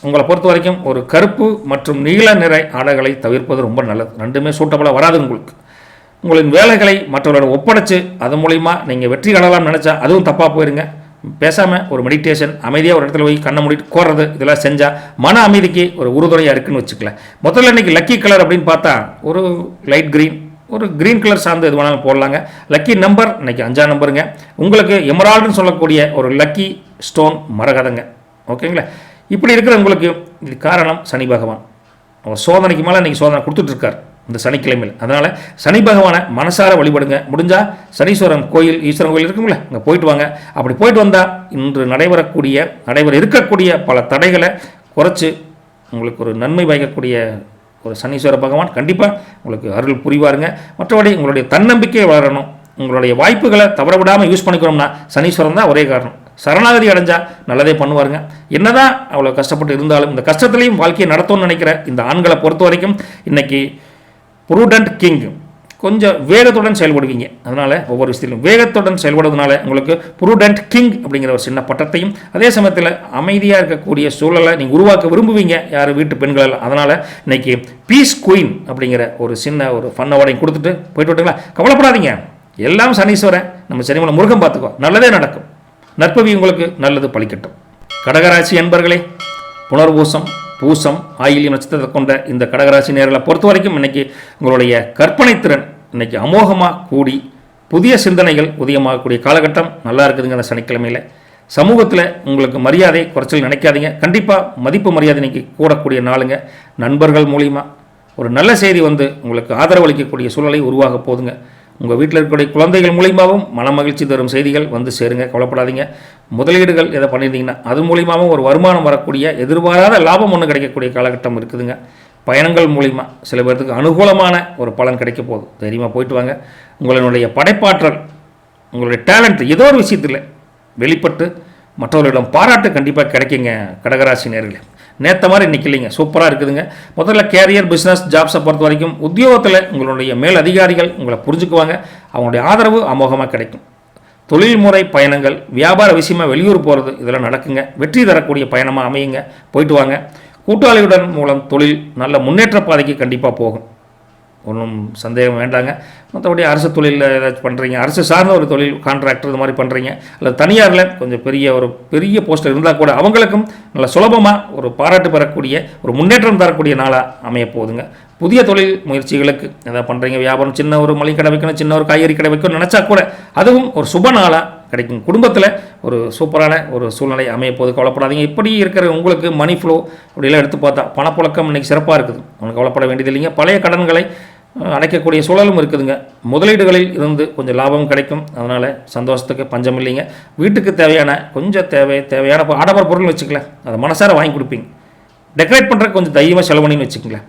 உங்களை பொறுத்த வரைக்கும் ஒரு கருப்பு மற்றும் நீல நிற ஆடைகளை தவிர்ப்பது ரொம்ப நல்லது. ரெண்டுமே சூட்டபுளாக வராது உங்களுக்கு. உங்களின் வேலைகளை மற்றவர்களோட ஒப்படைச்சு அது மூலிமா நீங்கள் வெற்றி காணலாம் நினச்சா அதுவும் தப்பாக போயிருங்க. பேசாமல் ஒரு மெடிடேஷன், அமைதியாக ஒரு இடத்துல போய் கண்ணை மூடிட்டு கோர்றது, இதெல்லாம் செஞ்சால் மன அமைதிக்கு ஒரு உறுதுணையாக இருக்குன்னு வச்சுக்கல. முதல்ல இன்றைக்கி லக்கி கலர் அப்படின்னு பார்த்தா ஒரு லைட் க்ரீன், ஒரு க்ரீன் கலர் சார்ந்து எது வேணாலும் போடலாங்க. லக்கி நம்பர் இன்றைக்கி 5ஆம் நம்பருங்க. உங்களுக்கு எமரால்டுன்னு சொல்லக்கூடிய ஒரு லக்கி ஸ்டோன் மரகதங்க. ஓகேங்களா? இப்படி இருக்கிற உங்களுக்கு இது காரணம் சனி பகவான். அவர் சோதனைக்கு மேலே இன்றைக்கி சோதனை கொடுத்துட்ருக்கார் இந்த சனிக்கிழமையில். அதனால் சனி பகவானை மனசார வழிபடுங்க. முடிஞ்சால் சனீஸ்வரன் கோயில், ஈஸ்வரன் கோயில் இருக்குங்களே, அங்கே போயிட்டு வாங்க. அப்படி போயிட்டு வந்தால் இன்று நடைபெற இருக்கக்கூடிய பல தடைகளை குறைச்சி உங்களுக்கு ஒரு நன்மை பயக்கக்கூடிய ஒரு சனீஸ்வர பகவான் கண்டிப்பாக உங்களுக்கு அருள் புரிவாருங்க. மற்றபடி உங்களுடைய தன்னம்பிக்கை வளரணும். உங்களுடைய வாய்ப்புகளை தவற விடாமல் யூஸ் பண்ணிக்கிறோம்னா சனீஸ்வரன் தான் ஒரே காரணம். சரணாகதி அடைஞ்சால் நல்லதே பண்ணுவாருங்க. என்னதான் அவ்வளோ கஷ்டப்பட்டு இருந்தாலும் இந்த கஷ்டத்துலையும் வாழ்க்கையை நடத்தணும்னு நினைக்கிற இந்த ஆண்களை பொறுத்த வரைக்கும் இன்றைக்கி ப்ரூடண்ட் கிங், கொஞ்சம் வேகத்துடன் செயல்படுவீங்க. அதனால் ஒவ்வொரு விஷயத்திலும் வேகத்துடன் செயல்படுவதனால உங்களுக்கு ப்ரூடண்ட் கிங் அப்படிங்கிற ஒரு சின்ன பட்டத்தையும், அதே சமயத்தில் அமைதியாக இருக்கக்கூடிய சூழலை நீங்கள் உருவாக்க விரும்புவீங்க யார் வீட்டு பெண்கள். அதனால் இன்றைக்கி பீஸ் குயின் அப்படிங்கிற ஒரு சின்ன ஒரு ஃபன் அவார்டையும் கொடுத்துட்டு போயிட்டு விட்டுங்களா. கவலைப்படாதீங்க, எல்லாம் சனீஸ்வரன் நம்ம சரிமலை முருகன் பார்த்துக்கோ, நல்லதே நடக்கும். நற்பவி உங்களுக்கு நல்லது பலிக்கட்டும். கடகராசி என்பர்களே, புனர்பூசம், பூசம், ஆயில்யம் நட்சத்திரத்தை கொண்ட இந்த கடகராசி நேர்களை பொறுத்த வரைக்கும் இன்றைக்கி உங்களுடைய கற்பனை திறன் இன்றைக்கி அமோகமாக கூடி புதிய சிந்தனைகள் உதயமாகக்கூடிய காலகட்டம் நல்லா இருக்குதுங்க. அந்த சனிக்கிழமையில் சமூகத்தில் உங்களுக்கு மரியாதை குறைச்சல் நினைக்காதீங்க. கண்டிப்பாக மதிப்பு மரியாதை இன்றைக்கி கூடக்கூடிய நாளுங்க. நண்பர்கள் மூலிமா ஒரு நல்ல செய்தி வந்து உங்களுக்கு ஆதரவு அளிக்கக்கூடிய சூழலை உருவாக போதுங்க. உங்கள் வீட்டில் இருக்கக்கூடிய குழந்தைகள் மூலியமாகவும் மன மகிழ்ச்சி தரும் செய்திகள் வந்து சேருங்க. கவலைப்படாதீங்க. முதலீடுகள் எதை பண்ணியிருந்தீங்கன்னா அது மூலியமாகவும் ஒரு வருமானம் வரக்கூடிய எதிர்பாராத லாபம் ஒன்று கிடைக்கக்கூடிய காலகட்டம் இருக்குதுங்க. பயணங்கள் மூலிமா சில பேர்த்துக்கு அனுகூலமான ஒரு பலன் கிடைக்க போகுது. தைரியமாக போயிட்டு வாங்க. உங்களுடைய படைப்பாற்றல், உங்களுடைய டேலண்ட் ஏதோ ஒரு விஷயத்தில் வெளிப்பட்டு மற்றவர்களிடம் பாராட்டு கண்டிப்பாக கிடைக்குங்க. கடகராசி நேர்களே, நேற்ற மாதிரி இன்றைக்கி இல்லைங்க, சூப்பராக இருக்குதுங்க. முதல்ல கேரியர், பிஸ்னஸ், ஜாப்ஸை பொறுத்த வரைக்கும் உத்தியோகத்தில் உங்களுடைய மேல் அதிகாரிகள் உங்களை புரிஞ்சுக்குவாங்க. அவங்களுடைய ஆதரவு அமோகமாக கிடைக்கும். தொழில்முறை பயணங்கள், வியாபார விஷயமாக வெளியூர் போகிறது, இதெல்லாம் நடக்குங்க. வெற்றி தரக்கூடிய பயணமாக அமையுங்க. போயிட்டு வாங்க. கூட்டாளியுடன் மூலம் தொழில் நல்ல முன்னேற்ற பாதைக்கு கண்டிப்பாக போகும். ஒன்றும் சந்தேகம் வேண்டாங்க. மற்றபடி அரசு தொழிலில் ஏதாச்சும் பண்ணுறீங்க, அரசு சார்ந்த ஒரு தொழில், கான்ட்ராக்டர் இது மாதிரி பண்ணுறீங்க, அல்லது தனியாரில் கொஞ்சம் பெரிய போஸ்டர் இருந்தால் கூட அவங்களுக்கும் நல்ல சுலபமாக ஒரு பாராட்டு பெறக்கூடிய ஒரு முன்னேற்றம் தரக்கூடிய நாளாக அமைய போகுதுங்க. புதிய தொழில் முயற்சிகளுக்கு எதாவது பண்ணுறீங்க, வியாபாரம், சின்ன ஒரு மளிகை கடை வைக்கணும், சின்ன ஒரு காய்கறி கடை வைக்கணும்னு நினச்சா கூட அதுவும் ஒரு சுப நாளாக கிடைக்கும். குடும்பத்தில் ஒரு சூப்பரான ஒரு சூழ்நிலை அமைய போது. கவலைப்படாதீங்க. இப்படி இருக்கிற உங்களுக்கு மணி ஃப்ளோ அப்படிலாம் எடுத்து பார்த்தா பணப்புழக்கம் இன்றைக்கி சிறப்பாக இருக்குது. உங்களுக்கு கவலைப்பட வேண்டியது இல்லைங்க. பழைய கடன்களை அடைக்கக்கூடிய சூழலும் இருக்குதுங்க. முதலீடுகளில் இருந்து கொஞ்சம் லாபம் கிடைக்கும். அதனால் சந்தோஷத்துக்கு பஞ்சம் இல்லைங்க. வீட்டுக்கு தேவையான கொஞ்சம் தேவையான ஆடம்பர பொருள் வச்சுக்கல, அதை மனசார வாங்கி கொடுப்பீங்க. டெக்கரேட் பண்ணுறதுக்கு கொஞ்சம் தைரியமாக செலவு பண்ணின்னு வச்சுக்கங்களேன்.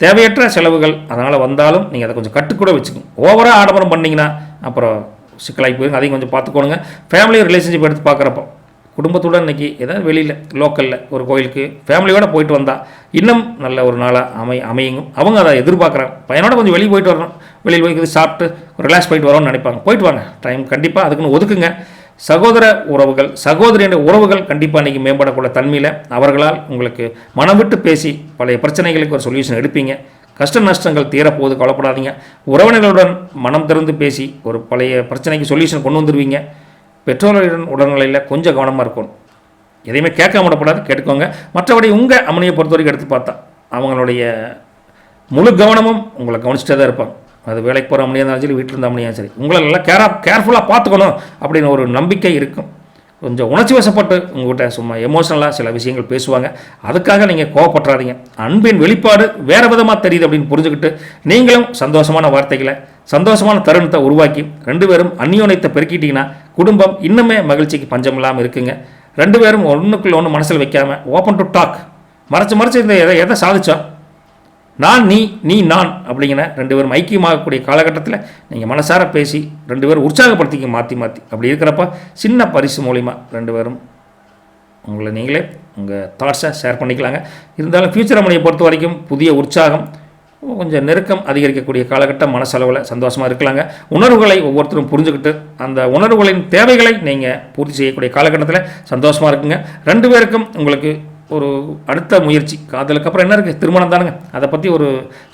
தேவையற்ற செலவுகள் அதனால் வந்தாலும் நீங்கள் அதை கொஞ்சம் கட்டுக்கூட வச்சுக்கோங்க. ஓவராக ஆடம்பரம் பண்ணிங்கன்னா அப்புறம் சிக்கலாகி போயிருங்க. அதையும் கொஞ்சம் பார்த்துக்கோணுங்க. ஃபேமிலி ரிலேஷன்ஷிப் எடுத்து பார்க்குறப்போ குடும்பத்துடன் இன்றைக்கி ஏதாவது வெளியில் லோக்கலில் ஒரு கோயிலுக்கு ஃபேமிலியோடு போயிட்டு வந்தால் இன்னும் நல்ல ஒரு நாளாக அமையுங்க. அவங்க அதை எதிர்பார்க்குறாங்க. பையனோட கொஞ்சம் வெளியே போயிட்டு வரணும், வெளியில் போய் சாப்பிட்டு ரிலாக்ஸ் போயிட்டு வரோன்னு நினைப்பாங்க. போயிட்டு வாங்க. டைம் கண்டிப்பாக அதுக்குன்னு ஒதுக்குங்க. சகோதர உறவுகள், சகோதரியுடைய உறவுகள் கண்டிப்பாக இன்றைக்கி மேம்படக்கூடிய தன்மையில் அவர்களால் உங்களுக்கு மனம் விட்டு பேசி பழைய பிரச்சனைகளுக்கு ஒரு சொல்யூஷன் எடுப்பீங்க. கஷ்ட நஷ்டங்கள் தீரப்போது. கவலைப்படாதீங்க. உறவினர்களுடன் மனம் திறந்து பேசி ஒரு பழைய பிரச்சனைக்கு சொல்யூஷன் கொண்டு வந்துடுவீங்க. பெற்றோர்களுடன் உடல்நிலையில் கொஞ்சம் கவனமாக இருக்கணும். எதையுமே கேட்க விடப்படாது, கேட்டுக்கோங்க. மற்றபடி உங்கள் அம்மனியை பொறுத்த வரைக்கும் எடுத்து பார்த்தா அவங்களுடைய முழு கவனமும் உங்களை கவனிச்சுட்டே தான் இருப்பாங்க. அது வேலைக்கு போகிற முடியாது இருந்தாலும் சரி, வீட்டில் இருந்தால் முடியாது சரி, உங்களை நல்லா கேர்ஃபுல்லாக பார்த்துக்கணும் அப்படின்னு ஒரு நம்பிக்கை இருக்கும். கொஞ்சம் உணர்ச்சி வசப்பட்டு உங்கள்கிட்ட சும்மா எமோஷனலாக சில விஷயங்கள் பேசுவாங்க. அதுக்காக நீங்கள் கோவப்பட்டுறாதீங்க. அன்பின் வெளிப்பாடு வேறு விதமாக தெரியுது அப்படின்னு புரிஞ்சுக்கிட்டு நீங்களும் சந்தோஷமான வார்த்தைகளை, சந்தோஷமான தருணத்தை உருவாக்கி 2 பேரும் அந்யோன்யத்தை பெருக்கிட்டீங்கன்னா குடும்பம் இன்னுமே மகிழ்ச்சிக்கு பஞ்சம் இல்லாமல் இருக்குங்க. 2 பேரும் ஒன்றுக்குள்ள ஒன்று மனசில் வைக்காமல் ஓப்பன் டு டாக், மறைச்சு இந்த எதை சாதிச்சோம், நான் நீ நான் அப்படிங்கிற 2 பேரும் ஐக்கியமாகக்கூடிய காலகட்டத்தில் நீங்கள் மனசார பேசி 2 பேரும் உற்சாகப்படுத்திக்க மாற்றி அப்படி இருக்கிறப்ப சின்ன பரிசு மூலிமா 2 பேரும் உங்களை நீங்களே உங்கள் தாட்ஸை ஷேர் பண்ணிக்கலாங்க. இருந்தாலும் ஃப்யூச்சர் மணியை பொறுத்த வரைக்கும் புதிய உற்சாகம், கொஞ்சம் நெருக்கம் அதிகரிக்கக்கூடிய காலகட்டம், மனசளவில் சந்தோஷமாக இருக்கலாங்க. உணர்வுகளை ஒவ்வொருத்தரும் புரிஞ்சுக்கிட்டு அந்த உணர்வுகளின் தேவைகளை நீங்கள் பூர்த்தி செய்யக்கூடிய காலகட்டத்தில் சந்தோஷமாக இருக்குங்க. 2 பேருக்கும் உங்களுக்கு ஒரு அடுத்த முயற்சி, காதலுக்கு அப்புறம் என்ன இருக்குது, திருமணம் தானுங்க. அதை பற்றி ஒரு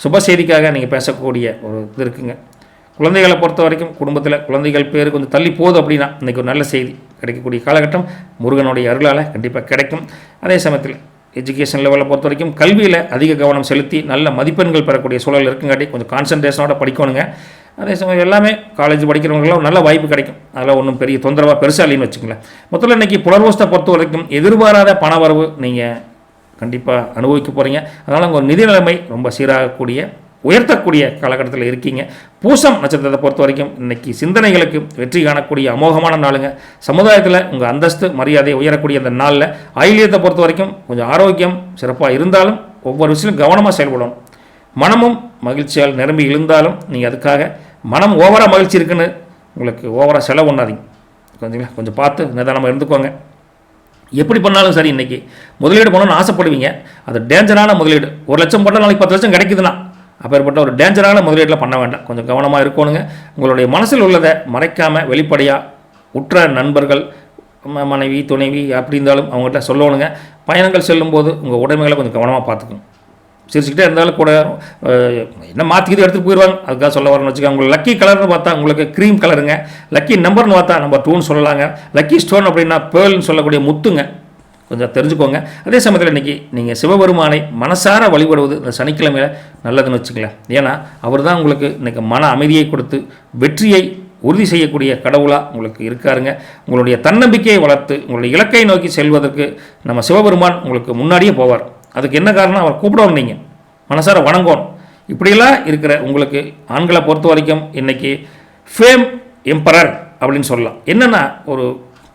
சுப செய்திக்காக நீங்கள் பேசக்கூடிய ஒரு இது இருக்குங்க. குழந்தைகளை பொறுத்த வரைக்கும் குடும்பத்தில் குழந்தைகள் பேர் கொஞ்சம் தள்ளி போகுது அப்படின்னா இன்றைக்கி ஒரு நல்ல செய்தி கிடைக்கக்கூடிய காலகட்டம் முருகனுடைய அருளால் கண்டிப்பாக கிடைக்கும். அதே சமயத்தில் எஜுகேஷன் லெவலில் பொறுத்த வரைக்கும் கல்வியில் அதிக கவனம் செலுத்தி நல்ல மதிப்பெண்கள் பெறக்கூடிய சூழல் இருக்குங்காட்டி கொஞ்சம் கான்சன்ட்ரேஷனோட படிக்கணுங்க. அதே சமயம் எல்லாமே காலேஜ் படிக்கிறவங்களாம் ஒரு நல்ல வாய்ப்பு கிடைக்கும். அதெல்லாம் ஒன்றும் பெரிய தொந்தரவாக பெருசாக இல்லைன்னு வச்சுங்களேன். மொத்தத்தில் இன்றைக்கி புலர்வசத்தை பொறுத்த வரைக்கும் எதிர்பாராத பண வரவு நீங்கள் கண்டிப்பாக அனுபவிக்க போகிறீங்க. அதனால் உங்கள் நிதி நிலைமை ரொம்ப சீராகக்கூடிய உயர்த்தக்கூடிய காலகட்டத்தில் இருக்கீங்க. பூசம் நட்சத்திரத்தை பொறுத்த வரைக்கும் இன்றைக்கி சிந்தனைகளுக்கு வெற்றி காணக்கூடிய அமோகமான நாளுங்க. சமுதாயத்தில் உங்கள் அந்தஸ்து மரியாதை உயரக்கூடிய அந்த நாளில் ஆயிலியத்தை பொறுத்த வரைக்கும் கொஞ்சம் ஆரோக்கியம் சிறப்பாக இருந்தாலும் ஒவ்வொரு விஷயம் கவனமாக செயல்படணும். மனமும் மகிழ்ச்சியால் நிரம்பி எழுந்தாலும் நீங்கள் அதுக்காக மனம் ஓவராக மகிழ்ச்சி இருக்குன்னு உங்களுக்கு ஓவராக செலவு பண்ணாதீங்க. கொஞ்சம் பார்த்து நிதானமாக இருந்துக்கோங்க. எப்படி பண்ணாலும் சரி இன்றைக்கி முதலீடு பண்ணணும்னு ஆசைப்படுவீங்க. அது டேஞ்சரான முதலீடு. 1 லட்சம் போட்டால் நாளைக்கு 10 லட்சம் கிடைக்குதுன்னா அப்பேற்பட்ட ஒரு டேஞ்சரான முதலீட்டில் பண்ண வேண்டாம். கொஞ்சம் கவனமாக இருக்கணுங்க. உங்களுடைய மனசில் உள்ளதை மறைக்காமல் வெளிப்படையாக உற்ற நண்பர்கள், மனைவி, துணைவி அப்படி இருந்தாலும் அவங்ககிட்ட சொல்லணுங்க. பயணங்கள் செல்லும்போது உங்கள் உடைமைகளை கொஞ்சம் கவனமாக பார்த்துக்கணும். சிரிச்சுக்கிட்டே இருந்தாலும் கூட என்ன மாற்றிக்கிட்டு எடுத்துகிட்டு போயிடுவாங்க. அதுக்காக சொல்ல வரணும்னு வச்சுக்கோங்க. உங்களுக்கு லக்கி கலர்னு பார்த்தா உங்களுக்கு க்ரீம் கலருங்க. லக்கி நம்பர்னு பார்த்தா நம்பர் 2ன்னு சொல்லலாங்க. லக்கி ஸ்டோன் அப்படின்னா பேர்ல்னு சொல்லக்கூடிய முத்துங்க. கொஞ்சம் தெரிஞ்சுக்கோங்க. அதே சமயத்தில் இன்றைக்கி நீங்கள் சிவபெருமானை மனசார வழிபடுவது இந்த சனிக்கிழமையில் நல்லதுன்னு வச்சுக்கலாம். ஏன்னா அவர் தான் உங்களுக்கு இன்றைக்கி மன அமைதியை கொடுத்து வெற்றியை உறுதி செய்யக்கூடிய கடவுளாக உங்களுக்கு இருக்காருங்க. உங்களுடைய தன்னம்பிக்கையை வளர்த்து உங்களுடைய இலக்கை நோக்கி செல்வதற்கு நம்ம சிவபெருமான் உங்களுக்கு முன்னாடியே போவார். அதுக்கு என்ன காரணம், அவர் கூப்பிடணும், நீங்கள் மனசார வணங்கணும். இப்படியெல்லாம் இருக்கிற உங்களுக்கு ஆண்களை பொறுத்த வரைக்கும் இன்றைக்கி ஃபேம் எம்பரர் அப்படின்னு சொல்லலாம். என்னென்னா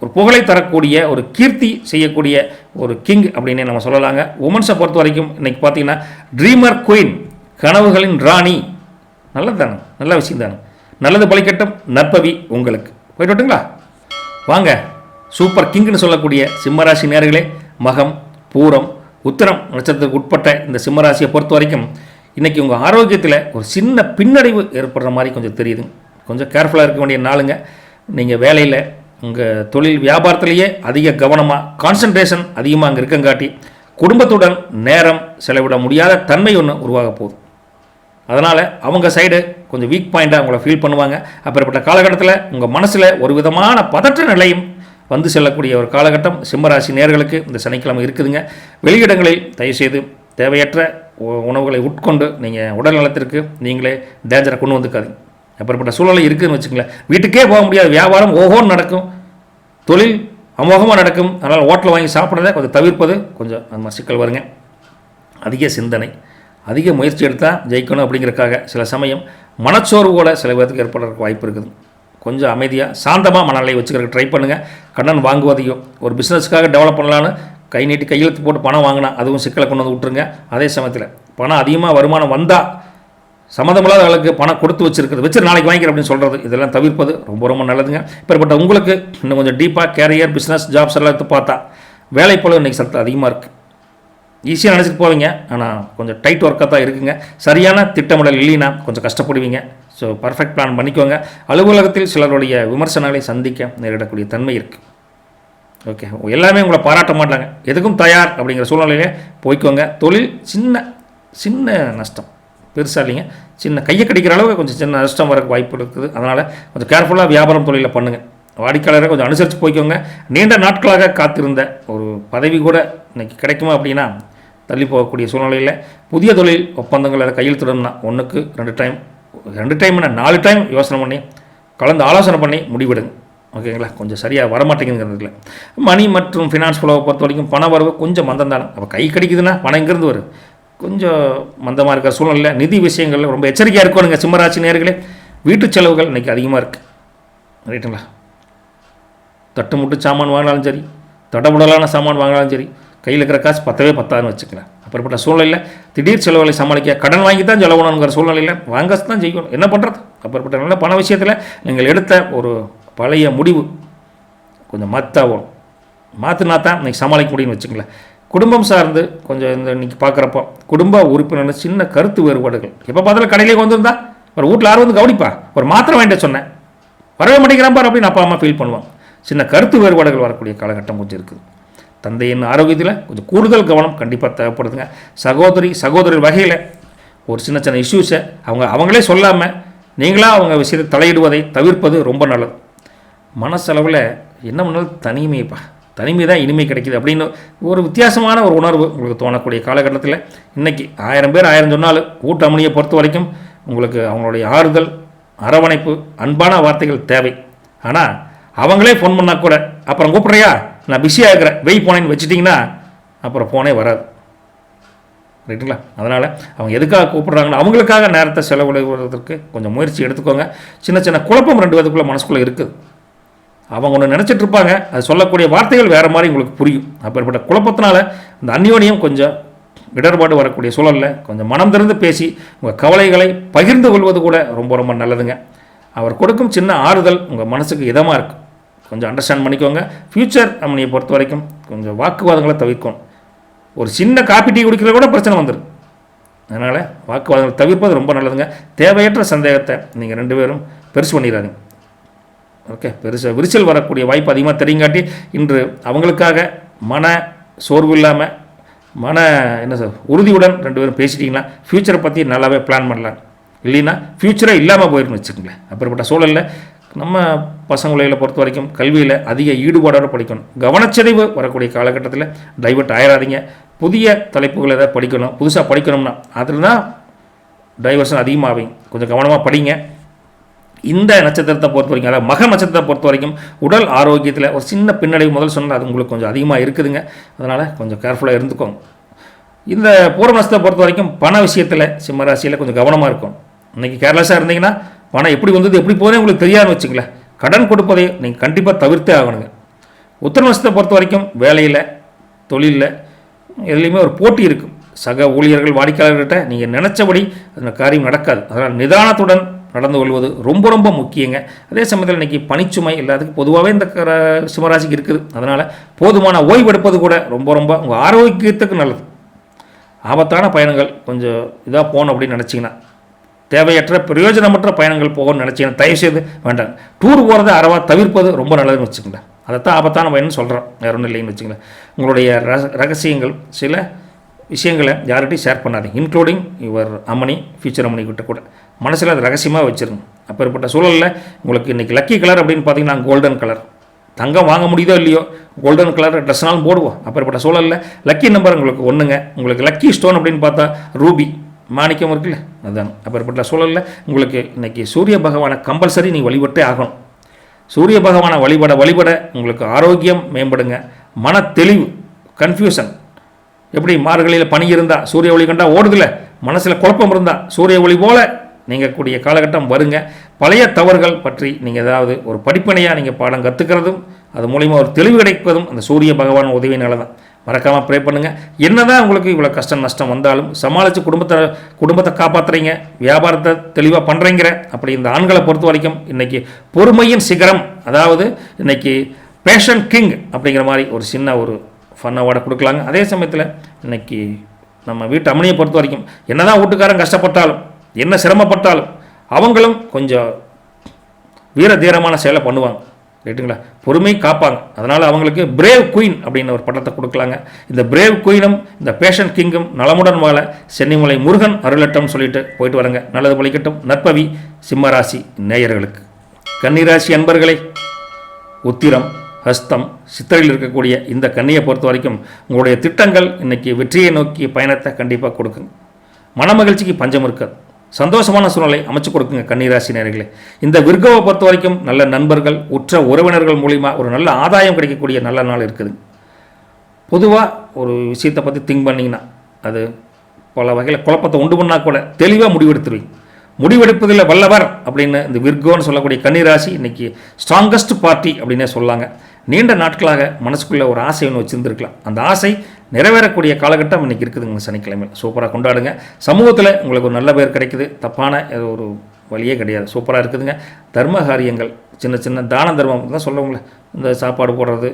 ஒரு புகழை தரக்கூடிய ஒரு கீர்த்தி செய்யக்கூடிய ஒரு கிங் அப்படின்னு நம்ம சொல்லலாங்க. உமன்ஸை பொறுத்த வரைக்கும் இன்றைக்கி பார்த்தீங்கன்னா ட்ரீமர் குயின், கனவுகளின் ராணி. நல்லது தானே, நல்ல விஷயம் தானே. நல்லது பலிக்கட்டும், நற்பவி உங்களுக்கு. போயிட்டு விட்டுங்களா வாங்க. சூப்பர் கிங்னு சொல்லக்கூடிய சிம்மராசி நேயர்களே, மகம், பூரம், உத்திரம் நட்சத்திரத்துக்கு உட்பட்ட இந்த சிம்மராசியை பொறுத்த வரைக்கும் இன்றைக்கி உங்கள் ஆரோக்கியத்தில் ஒரு சின்ன பின்னடைவு ஏற்படுற மாதிரி கொஞ்சம் தெரியுது. கொஞ்சம் கேர்ஃபுல்லாக இருக்க வேண்டிய நாளுங்க. நீங்கள் வேலையில் உங்கள் தொழில் வியாபாரத்திலேயே அதிக கவனமாக கான்சன்ட்ரேஷன் அதிகமாக அங்கே இருக்கங்காட்டி குடும்பத்துடன் நேரம் செலவிட முடியாத தன்மை ஒன்று உருவாக போகுது. அதனால் அவங்க சைடு கொஞ்சம் வீக் பாயிண்ட்டாக உங்களை ஃபீல் பண்ணுவாங்க. அப்படிப்பட்ட காலகட்டத்தில் உங்கள் மனசில் ஒரு விதமான பதற்ற நிலையும் வந்து செல்லக்கூடிய ஒரு காலகட்டம் சிம்மராசி நேயர்களுக்கு இந்த சனிக்கிழமை இருக்குதுங்க. வெளியிடங்களில் தயவுசெய்து தேவையற்ற உணவுகளை உட்கொண்டு நீங்கள் உடல் நலத்திற்கு நீங்களே டேஞ்சரை கொண்டு வந்துக்காதீங்க. அப்படிப்பட்ட சூழ்நிலை இருக்குதுன்னு வச்சுங்களேன். வீட்டுக்கே போக முடியாது, வியாபாரம் ஓஹோன்னு நடக்கும், தொழில் அமோகமாக நடக்கும். அதனால் ஹோட்டலில் வாங்கி சாப்பிட்றத கொஞ்சம் தவிர்ப்பது கொஞ்சம் அந்த சிக்கல் வருங்க. அதிக சிந்தனை, அதிக முயற்சி எடுத்தால் ஜெயிக்கணும் அப்படிங்கிறதுக்காக சில சமயம் மனச்சோர்வோட சில பேருக்கு ஏற்படுறதுக்கு வாய்ப்பு இருக்குது. கொஞ்சம் அமைதியாக சாந்தமாக மனநிலையை வச்சுக்கிறதுக்கு ட்ரை பண்ணுங்கள். கடன் வாங்குவதையும் ஒரு பிஸ்னஸ்க்காக டெவலப் பண்ணலான்னு கை நீட்டி கையெழுத்து போட்டு பணம் வாங்கினா அதுவும் சிக்கலை கொண்டு வந்து விட்டுருங்க. அதே சமயத்தில் பணம் அதிகமாக வருமானம் வந்தால் சம்மந்தமில்லாத அளவுக்கு பணம் கொடுத்து வச்சு நாளைக்கு வாங்கிக்கிறேன் அப்படின்னு சொல்கிறது இதெல்லாம் தவிர்ப்பது ரொம்ப ரொம்ப நல்லதுங்க. இப்போப்பட்ட உங்களுக்கு இன்னும் கொஞ்சம் டீப்பாக கேரியர், பிஸ்னஸ், ஜாப்ஸ் எல்லாம் எடுத்து பார்த்தா வேலை போல இன்றைக்கி சத்து அதிகமாக இருக்குது. ஈஸியாக நினச்சிட்டு போவீங்க, ஆனால் கொஞ்சம் டைட் ஒர்க்காக தான் இருக்குங்க. சரியான திட்டமிடல் இல்லைன்னா கொஞ்சம் கஷ்டப்படுவீங்க. ஸோ பர்ஃபெக்ட் பிளான் பண்ணிக்கோங்க. அலுவலகத்தில் சிலருடைய விமர்சனங்களை சந்திக்க நேரிடக்கூடிய தன்மை இருக்குது. ஓகே, எல்லாமே உங்களை பாராட்ட மாட்டாங்க. எதுக்கும் தயார் அப்படிங்கிற சூழ்நிலையிலே போய்க்கோங்க. தொழில் சின்ன நஷ்டம், பெருசாக இல்லைங்க, சின்ன கையை கடிக்கிற அளவுக்கு கொஞ்சம் சின்ன நஷ்டம் வரக்கு வாய்ப்பு இருக்குது. அதனால் கொஞ்சம் கேர்ஃபுல்லாக வியாபாரம் தொழிலில் பண்ணுங்கள். வாடிக்கையாளரை கொஞ்சம் அனுசரித்து போய்க்கோங்க. நீண்ட நாட்களாக காத்திருந்த ஒரு பதவி கூட இன்றைக்கி கிடைக்குமா அப்படின்னா தள்ளி போகக்கூடிய சூழ்நிலையில் புதிய தொழில் ஒப்பந்தங்களை கையெழுத்திடணும்னா 1க்கு 2 டைம் 2 டைம் என்ன 4 டைம் யோசனை பண்ணி கலந்து ஆலோசனை பண்ணி முடிவெடுங்க. ஓகேங்களா? கொஞ்சம் சரியாக வரமாட்டேங்குங்கிறதுல மணி மற்றும் ஃபினான்ஸ் ஃப்ளோவை பொறுத்த வரைக்கும் பண வரவு கொஞ்சம் மந்தம் தானே. அப்போ கை கிடைக்குதுன்னா பணம் எங்கேருந்து வரும்? கொஞ்சம் மந்தமாக இருக்கிற சூழ்நிலை. நிதி விஷயங்களில் ரொம்ப எச்சரிக்கையாக இருக்கணுங்க சிம்மராசி நேயர்களே. வீட்டு செலவுகள் இன்றைக்கி அதிகமாக இருக்குது. ரைட்டுங்களா? தட்டு முட்டு சாமான் வாங்கினாலும் சரி, தடபுடலான சாமான் வாங்கினாலும் சரி, கையில் இருக்கிற காசு பத்தாதுன்னு வச்சுக்கலாம். அப்படிப்பட்ட சூழ்நிலையில் திடீர் செலவுகளை சமாளிக்க கடன் வாங்கி தான் செலவணுங்கிற சூழ்நிலையில் வாங்க தான் செய்யணும். என்ன பண்ணுறது? அப்படிப்பட்ட நல்ல பண விஷயத்தில் நீங்கள் எடுத்த ஒரு பழைய முடிவு கொஞ்சம் மாற்றினா தான் இன்றைக்கி சமாளிக்க முடியும்னு வச்சுங்களேன். குடும்பம் சார்ந்து கொஞ்சம் இந்த இன்றைக்கி பார்க்குறப்போ குடும்ப உறுப்பினர் சின்ன கருத்து வேறுபாடுகள். எப்போ பார்த்தாலும் கடையிலே வந்துருந்தா ஒரு வீட்டில் யாரும் வந்து கவனிப்பா, ஒரு மாத்திரை வாங்கிட்டு சொன்னேன் வரவே மாட்டேங்கிறான் பார் அப்படின்னு அப்பா அம்மா ஃபீல் பண்ணுவாங்க. சின்ன கருத்து வேறுபாடுகள் வரக்கூடிய காலகட்டம் கொஞ்சம் இருக்குது. தந்தையின் ஆரோக்கியத்தில் கொஞ்சம் கூடுதல் கவனம் கண்டிப்பாக தேவைப்படுதுங்க. சகோதரி வகையில் ஒரு சின்ன சின்ன இஷ்யூஸை அவங்களே சொல்லாமல் நீங்களாக அவங்க விஷயத்தை தலையிடுவதை தவிர்ப்பது ரொம்ப நல்லது. மனசளவில் என்ன பண்ணாலும் தனிமை தான் இனிமை கிடைக்கிது அப்படின்னு ஒரு வித்தியாசமான ஒரு உணர்வு உங்களுக்கு தோணக்கூடிய காலகட்டத்தில் இன்றைக்கி 1000 பேர் 1000 சொன்னாலும் கூட்டு அமளியை பொறுத்த வரைக்கும் உங்களுக்கு அவங்களுடைய ஆறுதல், அரவணைப்பு, அன்பான வார்த்தைகள் தேவை. ஆனால் அவங்களே ஃபோன் பண்ணால் கூட அப்புறம் கூப்பிட்றியா நான் பிஸியாக இருக்கிறேன் வெய் போனேன்னு வச்சுட்டிங்கன்னா அப்புறம் ஃபோனே வராது. ரைட்டுங்களா? அதனால் அவங்க எதுக்காக கூப்பிட்றாங்கன்னா அவங்களுக்காக நேரத்தை செலவிடுவதற்கு கொஞ்சம் முயற்சி எடுத்துக்கோங்க. சின்ன சின்ன குழப்பம் 2 பேருக்குள்ளே மனசுக்குள்ளே இருக்குது. அவங்க ஒன்று நினச்சிட்டு இருப்பாங்க, அது சொல்லக்கூடிய வார்த்தைகள் வேறு மாதிரி உங்களுக்கு புரியும். அப்படிப்பட்ட குழப்பத்தினால இந்த அந்யோன்யம் கொஞ்சம் இடர்பாடு வரக்கூடிய சூழலில் கொஞ்சம் மனம் திறந்து பேசி உங்கள் கவலைகளை பகிர்ந்து கொள்வது கூட ரொம்ப ரொம்ப நல்லதுங்க. அவர் கொடுக்கும் சின்ன ஆறுதல் உங்கள் மனசுக்கு இதமாக இருக்கும். கொஞ்சம் அண்டர்ஸ்டாண்ட் பண்ணிக்கோங்க. ஃப்யூச்சர் அம்மனியை பொறுத்த வரைக்கும் கொஞ்சம் வாக்குவாதங்களை தவிர்க்கணும். ஒரு சின்ன காப்பி டீ குடிக்கிறத கூட பிரச்சனை வந்துடும். அதனால் வாக்குவாதங்களை தவிர்ப்பது ரொம்ப நல்லதுங்க. தேவையற்ற சந்தேகத்தை நீங்கள் 2 பேரும் பெருசு பண்ணிடாதீங்க. ஓகே, விரிசல் வரக்கூடிய வாய்ப்பு அதிகமாக தெரியுங்காட்டி இன்று அவங்களுக்காக மன சோர்வு இல்லாமல் உறுதியுடன் 2 பேரும் பேசிட்டிங்கன்னா ஃப்யூச்சரை பற்றி நல்லாவே பிளான் பண்ணலாம். இல்லைன்னா ஃப்யூச்சரே இல்லாமல் போயிருன்னு வச்சுக்கோங்களேன். அப்படிப்பட்ட சூழலில் நம்ம பசங்களை பொறுத்த வரைக்கும் கல்வியில் அதிக ஈடுபாடோடு படிக்கணும். கவனச்சிதைவு வரக்கூடிய காலகட்டத்தில் டைவர்ட் ஆயிடாதீங்க. புதிய தலைப்புகளை ஏதாவது படிக்கணும், புதுசாக படிக்கணும்னா அதில் தான் டைவர்ஷன் அதிகமாகும். கொஞ்சம் கவனமாக படிங்க. இந்த நட்சத்திரத்தை பொறுத்த வரைக்கும், அதாவது மக நட்சத்திரத்தை பொறுத்த வரைக்கும் உடல் ஆரோக்கியத்தில் ஒரு சின்ன பின்னடைவு முதல் சொன்னால் அது உங்களுக்கு கொஞ்சம் அதிகமாக இருக்குதுங்க. அதனால் கொஞ்சம் கேர்ஃபுல்லாக இருந்துக்கோங்க. இந்த பூர்வ நட்சத்திரத்தை பொறுத்த வரைக்கும் பண விஷயத்தில் சிம்மராசியில் கொஞ்சம் கவனமாக இருக்கும். இன்றைக்கி கேர்லெஸ்ஸாக இருந்தீங்கன்னா பணம் எப்படி வந்தது எப்படி போதே உங்களுக்கு தெரியாதுன்னு வச்சுங்களேன். கடன் கொடுப்பதை நீங்கள் கண்டிப்பாக தவிர்த்தே ஆகணுங்க. உத்திர நட்சத்திரத்தை பொறுத்த வரைக்கும் வேலையில், தொழிலில் எதுலேயுமே ஒரு போட்டி இருக்கும். சக ஊழியர்கள், வாடிக்கையாளர்கிட்ட நீங்கள் நினச்சபடி அந்த காரியம் நடக்காது. அதனால் நிதானத்துடன் நடந்து கொள்வது ரொம்ப ரொம்ப முக்கியங்க. அதே சமயத்தில் இன்றைக்கி பணிச்சுமை இல்லாததுக்கு பொதுவாகவே இந்த சிம்மராசிக்கு இருக்குது. அதனால் போதுமான ஓய்வு எடுப்பது கூட ரொம்ப ரொம்ப உங்கள் ஆரோக்கியத்துக்கு நல்லது. ஆபத்தான பயணங்கள் கொஞ்சம் இதாக போகணும் அப்படின்னு நினச்சிங்கன்னா, தேவையற்ற பிரயோஜனமற்ற பயணங்கள் போகணும்னு நினச்சிங்கன்னா தயவுசெய்து வேண்டாம். டூர் போகிறத அறவாக தவிர்ப்பது ரொம்ப நல்லதுன்னு வச்சுக்கோங்களேன். அதைத்தான் ஆபத்தான பயணம்னு சொல்கிறோம், வேறு ஒன்றும் இல்லைன்னு வச்சுங்களேன். உங்களுடைய ரகசியங்கள் சில விஷயங்களை யார்கிட்டையும் ஷேர் பண்ணாதீங்க, இன்க்ளூடிங் யுவர் அம்மனி, ஃபியூச்சர் அம்மனி கிட்ட கூட மனசில் அது ரகசியமாக வச்சுருங்க. அப்பேற்பட்ட சூழலில் உங்களுக்கு இன்றைக்கி லக்கி கலர் அப்படின்னு பார்த்தீங்கன்னா கோல்டன் கலர். தங்கம் வாங்க முடியுதோ இல்லையோ கோல்டன் கலர் ட்ரெஸ்னாலும் போடுவோம். அப்பேற்பட்ட சூழலில் லக்கி நம்பர் உங்களுக்கு 1ங்க. உங்களுக்கு லக்கி ஸ்டோன் அப்படின்னு பார்த்தா ரூபி, மாணிக்கம் இருக்குல்ல, அதுதான். அப்பேற்பட்ட சூழலில் உங்களுக்கு இன்றைக்கி சூரிய பகவானை கம்பல்சரி நீங்கள் வழிபட்டே ஆகணும். சூரிய பகவானை வழிபட உங்களுக்கு ஆரோக்கியம் மேம்படுங்க. மன தெளிவு, கன்ஃபியூஷன். எப்படி மார்கழியில் பனி இருந்தால் சூரிய ஒளி கண்டா ஓடுதில்ல, மனசில் குழப்பம் இருந்தால் சூரிய ஒளி போல் நீங்கள் கூடிய காலகட்டம் வருங்க. பழைய தவறுகள் பற்றி நீங்கள் ஏதாவது ஒரு படிப்பனையாக நீங்கள் பாடம் கற்றுக்கிறதும் அது மூலிமா ஒரு தெளிவு கிடைப்பதும் அந்த சூரிய பகவான் உதவினால தான். மறக்காமல் ப்ரே பண்ணுங்கள். என்ன தான் உங்களுக்கு இவ்வளோ கஷ்டம் நஷ்டம் வந்தாலும் சமாளித்து குடும்பத்தை காப்பாற்றுறீங்க, வியாபாரத்தை தெளிவாக பண்ணுறீங்கிற அப்படி இந்த ஆண்களை பொறுத்த வரைக்கும் இன்றைக்கி பொறுமையின் சிகரம், அதாவது இன்றைக்கி பேஷன் கிங் அப்படிங்கிற மாதிரி ஒரு சின்ன ஒரு ஃபன் அவார்டை கொடுக்கலாங்க. அதே சமயத்தில் இன்றைக்கி நம்ம வீட்டு அம்மனியை பொறுத்த வரைக்கும் என்ன தான் வீட்டுக்காரன் கஷ்டப்பட்டாலும் என்ன சிரமப்பட்டாலும் அவங்களும் கொஞ்சம் வீர தீரமான செயலை பண்ணுவாங்க. ரைட்டுங்களா? பொறுமை காப்பாங்க. அதனால் அவங்களுக்கு பிரேவ் குயின் அப்படின்னு ஒரு பட்டத்தை கொடுக்கலாங்க. இந்த பிரேவ் குயினும் இந்த பேஷன் கிங்கும் நலமுடன் வாழ சென்னிமலை முருகன் அருளட்டம் சொல்லிட்டு போயிட்டு வரங்க. நல்லது பலிக்கட்டும். நற்பவி சிம்மராசி நேயர்களுக்கு. கன்னிராசி அன்பர்களை, உத்திரம், ஹஸ்தம், சித்திரையில் இருக்கக்கூடிய இந்த கன்னியை பொறுத்த வரைக்கும் உங்களுடைய திட்டங்கள் இன்றைக்கி வெற்றியை நோக்கிய பயணத்தை கண்டிப்பாக கொடுக்குங்க. மனமகிழ்ச்சிக்கு பஞ்சம் இருக்காது. சந்தோஷமான சூழ்நிலை அமைச்சு கொடுக்குங்க கன்னிராசி நேயர்களே. இந்த விருகோவை பொறுத்த வரைக்கும் நல்ல நண்பர்கள், உற்ற உறவினர்கள் மூலிமா ஒரு நல்ல ஆதாயம் கிடைக்கக்கூடிய நல்ல நாள் இருக்குது. பொதுவாக ஒரு விஷயத்தை பற்றி திங்க் பண்ணிங்கன்னா அது பல வகையில் குழப்பத்தை உண்டு பண்ணால் கூட தெளிவாக முடிவெடுத்துருவீங்க. முடிவெடுப்பதில் வல்லவர் அப்படின்னு இந்த விர்கோன்னு சொல்லக்கூடிய கன்னிராசி இன்றைக்கி ஸ்ட்ராங்கஸ்ட் பார்ட்டி அப்படின்னே சொல்லாங்க. நீண்ட நாட்களாக மனசுக்குள்ளே ஒரு ஆசை ஒன்று வச்சுருந்துருக்கலாம். அந்த ஆசை நிறைவேறக்கூடிய காலகட்டம் இன்றைக்கி இருக்குதுங்க. சனிக்கிழமையில் சூப்பராக கொண்டாடுங்க. சமூகத்தில் உங்களுக்கு ஒரு நல்ல பேர் கிடைக்குது. தப்பான ஒரு வழியே கிடையாது. சூப்பராக இருக்குதுங்க. தர்ம காரியங்கள், சின்ன சின்ன தான தர்மம் தான் சொல்லுவாங்களே, இந்த சாப்பாடு போடுறது,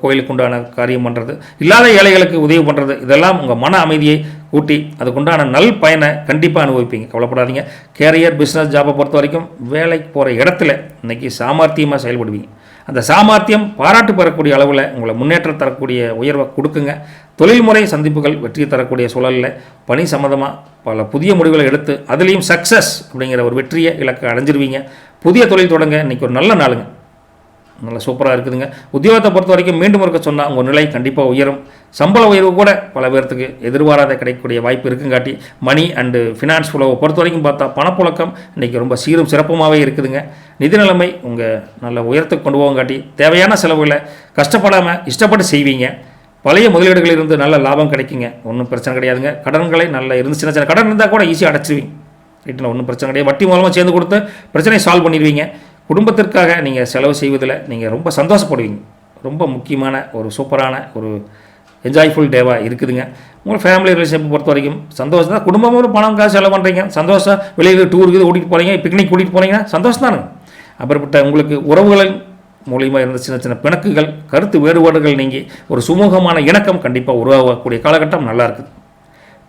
கோயிலுக்கு உண்டான காரியம் பண்ணுறது, இல்லாத ஏழைகளுக்கு உதவி பண்ணுறது, இதெல்லாம் உங்கள் மன அமைதியை கூட்டி அதுக்குண்டான நல் பயனை கண்டிப்பாக அனுபவிப்பீங்க. கவலைப்படாதீங்க. கேரியர், பிஸ்னஸ், ஜாபை பொறுத்த வரைக்கும் வேலைக்கு போகிற இடத்துல இன்றைக்கி சாமர்த்தியமாக செயல்படுவீங்க. அந்த சாமர்த்தியம் பாராட்டு பெறக்கூடிய அளவில் உங்களை முன்னேற்றம் தரக்கூடிய உயர்வை கொடுக்குங்க. தொழில்முறை சந்திப்புகள் வெற்றி தரக்கூடிய சூழலில் பணி சம்மந்தமாக பல புதிய முடிவுகளை எடுத்து அதுலேயும் சக்ஸஸ் அப்படிங்கிற ஒரு வெற்றியை இலக்கை அடைஞ்சிருவீங்க. புதிய தொழில் தொடங்க இன்றைக்கி ஒரு நல்ல நாளுங்க. நல்லா சூப்பராக இருக்குதுங்க. உத்தியோகத்தை பொறுத்த வரைக்கும் மீண்டும் இருக்க சொன்னால் உங்கள் நிலை கண்டிப்பாக உயரும். சம்பள உயர்வு கூட பல பேர்த்துக்கு எதிர்பாராத கிடைக்கக்கூடிய வாய்ப்பு இருக்குங்காட்டி மணி அண்டு ஃபினான்ஸ் ஃப்ளோவை பொறுத்த வரைக்கும் பார்த்தா பணப்புழக்கம் இன்றைக்கி ரொம்ப சீரும் சிறப்புமாகவே இருக்குதுங்க. நிதி நிலைமை உங்கள் நல்ல உயரத்துக்கு கொண்டு போகங்காட்டி தேவையான செலவுகளை கஷ்டப்படாமல் இஷ்டப்பட்டு செய்வீங்க. பழைய முதலீடுகளிலிருந்து நல்ல லாபம் கிடைக்குங்க. ஒன்றும் பிரச்சனை கிடையாதுங்க. கடன்களை நல்ல இருந்து சின்ன சின்ன கடன் இருந்தால் கூட ஈஸியாக அடைச்சிருவீங்க. வீட்டில் ஒன்றும் பிரச்சனை கிடையாது. வட்டி மூலமாக சேர்ந்து கொடுத்து பிரச்சனையை சால்வ் பண்ணிடுவீங்க. குடும்பத்திற்காக நீங்கள் செலவு செய்வதில் நீங்கள் ரொம்ப சந்தோஷப்படுவீங்க. ரொம்ப முக்கியமான ஒரு சூப்பரான ஒரு என்ஜாய்ஃபுல் டேவாக இருக்குதுங்க. உங்கள் ஃபேமிலி ரிலேஷன்ஷிப் பொறுத்த வரைக்கும் சந்தோஷம் தான். குடும்பமும் பணம் காசு செலவு பண்ணுறீங்க, சந்தோஷம். வெளியில் டூருக்கு ஓட்டிகிட்டு போகிறீங்க, பிக்னிக் கூட்டிகிட்டு போகிறீங்கன்னா சந்தோஷம் தானுங்க. அப்புறப்பட்ட உங்களுக்கு உறவுகளின் மூலிமா இருந்த சின்ன சின்ன பிணக்குகள், கருத்து வேறுபாடுகள் நீங்கி ஒரு சுமூகமான இணக்கம் கண்டிப்பாக உருவாகக்கூடிய காலகட்டம் நல்லா இருக்குது.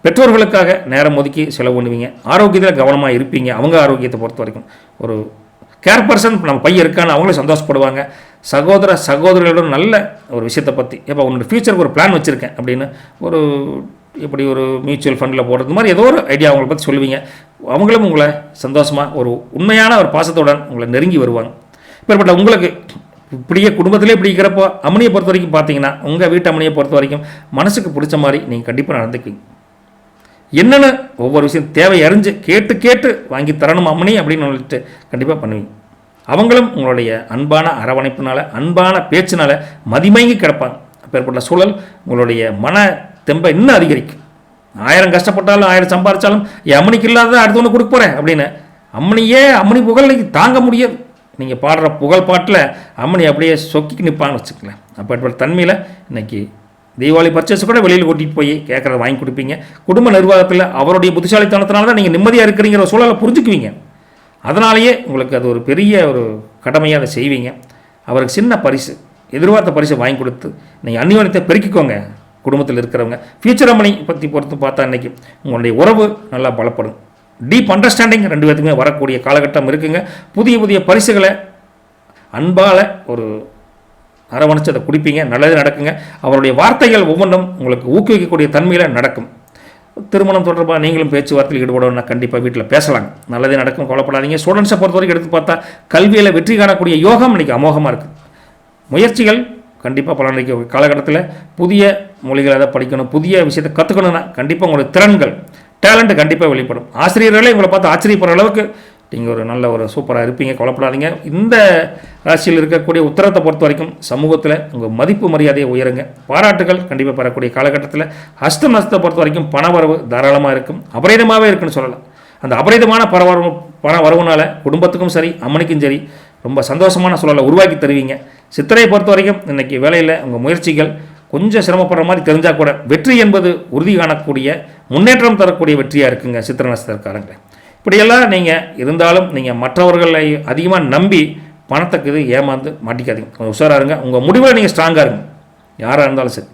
பெற்றோர்களுக்காக நேரம் ஒதுக்கி செலவு பண்ணுவீங்க. ஆரோக்கியத்தில் கவனமாக இருப்பீங்க. அவங்க ஆரோக்கியத்தை பொறுத்த வரைக்கும் ஒரு கேர் பர்சன் நம்ம பையன் இருக்கான்னு அவங்களும் சந்தோஷப்படுவாங்க. சகோதர சகோதரிகளோட நல்ல ஒரு விஷயத்தை பற்றி இப்போ உன்னோட ஃப்யூச்சருக்கு ஒரு பிளான் வச்சுருக்கேன் அப்படின்னு ஒரு இப்படி ஒரு மியூச்சுவல் ஃபண்டில் போடுறது மாதிரி ஏதோ ஒரு ஐடியா அவங்களை பற்றி சொல்லுவீங்க. அவங்களும் உங்களை சந்தோஷமாக ஒரு உண்மையான ஒரு பாசத்துடன் உங்களை நெருங்கி வருவாங்க. இப்படிப்பட்ட உங்களுக்கு இப்படியே குடும்பத்திலே இப்படி இருக்கிறப்போ அம்மனியை பொறுத்த வரைக்கும் பார்த்தீங்கன்னா உங்கள் வீட்டு அம்மனியை பொறுத்த வரைக்கும் மனசுக்கு பிடிச்ச மாதிரி நீங்கள் கண்டிப்பாக நடந்துக்குவீங்க. என்னென்ன ஒவ்வொரு விஷயம் தேவை அறிஞ்சு கேட்டு கேட்டு வாங்கி தரணும் அம்மனி அப்படின்னு சொல்லிட்டு கண்டிப்பாக பண்ணுவீங்க. அவங்களும் உங்களுடைய அன்பான அரவணைப்பினால், அன்பான பேச்சினால் மதிமயங்கி கிடப்பாங்க. அப்பேற்பட்ட சூழல் உங்களுடைய மன தெம்பை இன்னும் அதிகரிக்கும். 1000 கஷ்டப்பட்டாலும் 1000 சம்பாதிச்சாலும் என் அம்மனிக்கு இல்லாத அடுத்த ஒன்று கொடுக்க போகிறேன் அப்படின்னு அம்மனி புகழ் இன்னைக்கு தாங்க முடியாது. நீங்கள் பாடுற புகழ் பாட்டில் அம்மனி அப்படியே சொக்கிக்கு நிற்பான்னு வச்சுக்கலேன். அப்பேற்பட்ட தன்மையில் இன்றைக்கி தீபாவளி பர்ச்சேஸ் கூட வெளியில் கூட்டிகிட்டு போய் கேட்குறத வாங்கி கொடுப்பீங்க. குடும்ப நிர்வாகத்தில் அவருடைய புத்திசாலித்தனத்தினால தான் நீங்கள் நிம்மதியாக இருக்கிறீங்கிற சூழலை புரிஞ்சுக்குவீங்க. அதனாலேயே உங்களுக்கு அது ஒரு பெரிய ஒரு கடமையாக அதை செய்வீங்க. அவருக்கு சின்ன பரிசு, எதிர்பார்த்த பரிசை வாங்கி கொடுத்து நீங்கள் அந்நியோன்யத்தை பெருக்கிக்கோங்க. குடும்பத்தில் இருக்கிறவங்க ஃபியூச்சர் அம்மனி பற்றி பொறுத்து பார்த்தா இன்றைக்கி உங்களுடைய உறவு நல்லா பலப்படும். டீப் அண்டர்ஸ்டாண்டிங் 2 பேத்துக்குமே வரக்கூடிய காலகட்டம் இருக்குங்க. புதிய புதிய பரிசுகளை அன்பால் ஒரு அரவணைச்சு அதை குடிப்பீங்க. நல்லது நடக்குங்க. அவருடைய வார்த்தைகள் ஒவ்வொன்றும் உங்களுக்கு ஊக்குவிக்கக்கூடிய தன்மையில் நடக்கும். திருமணம் தொடர்பாக நீங்களும் பேச்சுவார்த்தையில் ஈடுபடணும்னா கண்டிப்பாக வீட்டில் பேசலாங்க. நல்லதே நடக்கும். கொல்லப்படாதீங்க. ஸ்டூடெண்ட்ஸை பொறுத்த வரைக்கும் எடுத்து பார்த்தா கல்வியில் வெற்றி காணக்கூடிய யோகம் இன்றைக்கி அமோகமாக இருக்குது. முயற்சிகள் கண்டிப்பாக பலனளிக்க காலகட்டத்தில் புதிய மொழிகளை அதை படிக்கணும், புதிய விஷயத்தை கற்றுக்கணும்னா கண்டிப்பாக உங்களுடைய திறன்கள், டேலண்ட்டு கண்டிப்பாக வெளிப்படும். ஆசிரியர்களே உங்களை பார்த்து ஆச்சரியப்படுற அளவுக்கு நீங்கள் ஒரு நல்ல ஒரு சூப்பராக இருப்பீங்க. கொல்லப்படாதீங்க. இந்த ராசியில் இருக்கக்கூடிய உத்தரத்தை பொறுத்த வரைக்கும் சமூகத்தில் உங்கள் மதிப்பு மரியாதையை உயருங்க. பாராட்டுகள் கண்டிப்பாக பெறக்கூடிய காலகட்டத்தில். அஷ்டம் நஷ்டத்தை பொறுத்த வரைக்கும் பணவரவு தாராளமாக இருக்கும். அபரிதமாகவே இருக்குன்னு சொல்லலாம். அந்த அபரிதமான பண வரவுனால குடும்பத்துக்கும் சரி அம்மனுக்கும் சரி ரொம்ப சந்தோஷமான சூழலை உருவாக்கி தருவீங்க. சித்திரையை பொறுத்த வரைக்கும் இன்றைக்கி வேலையில் உங்கள் முயற்சிகள் கொஞ்சம் சிரமப்படுற மாதிரி தெரிஞ்சால் கூட வெற்றி என்பது உறுதி காணக்கூடிய முன்னேற்றம் தரக்கூடிய வெற்றியாக இருக்குங்க சித்திரை நட்சத்திரக்காரங்க. இப்படியெல்லாம் நீங்கள் இருந்தாலும் நீங்கள் மற்றவர்களை அதிகமாக நம்பி பணத்துக்கு இது ஏமாந்து மாட்டிக்காதீங்க. கொஞ்சம் உஷாராக இருங்க. உங்கள் முடிவில் நீங்கள் ஸ்ட்ராங்காக இருங்க. யாராக இருந்தாலும் சரி.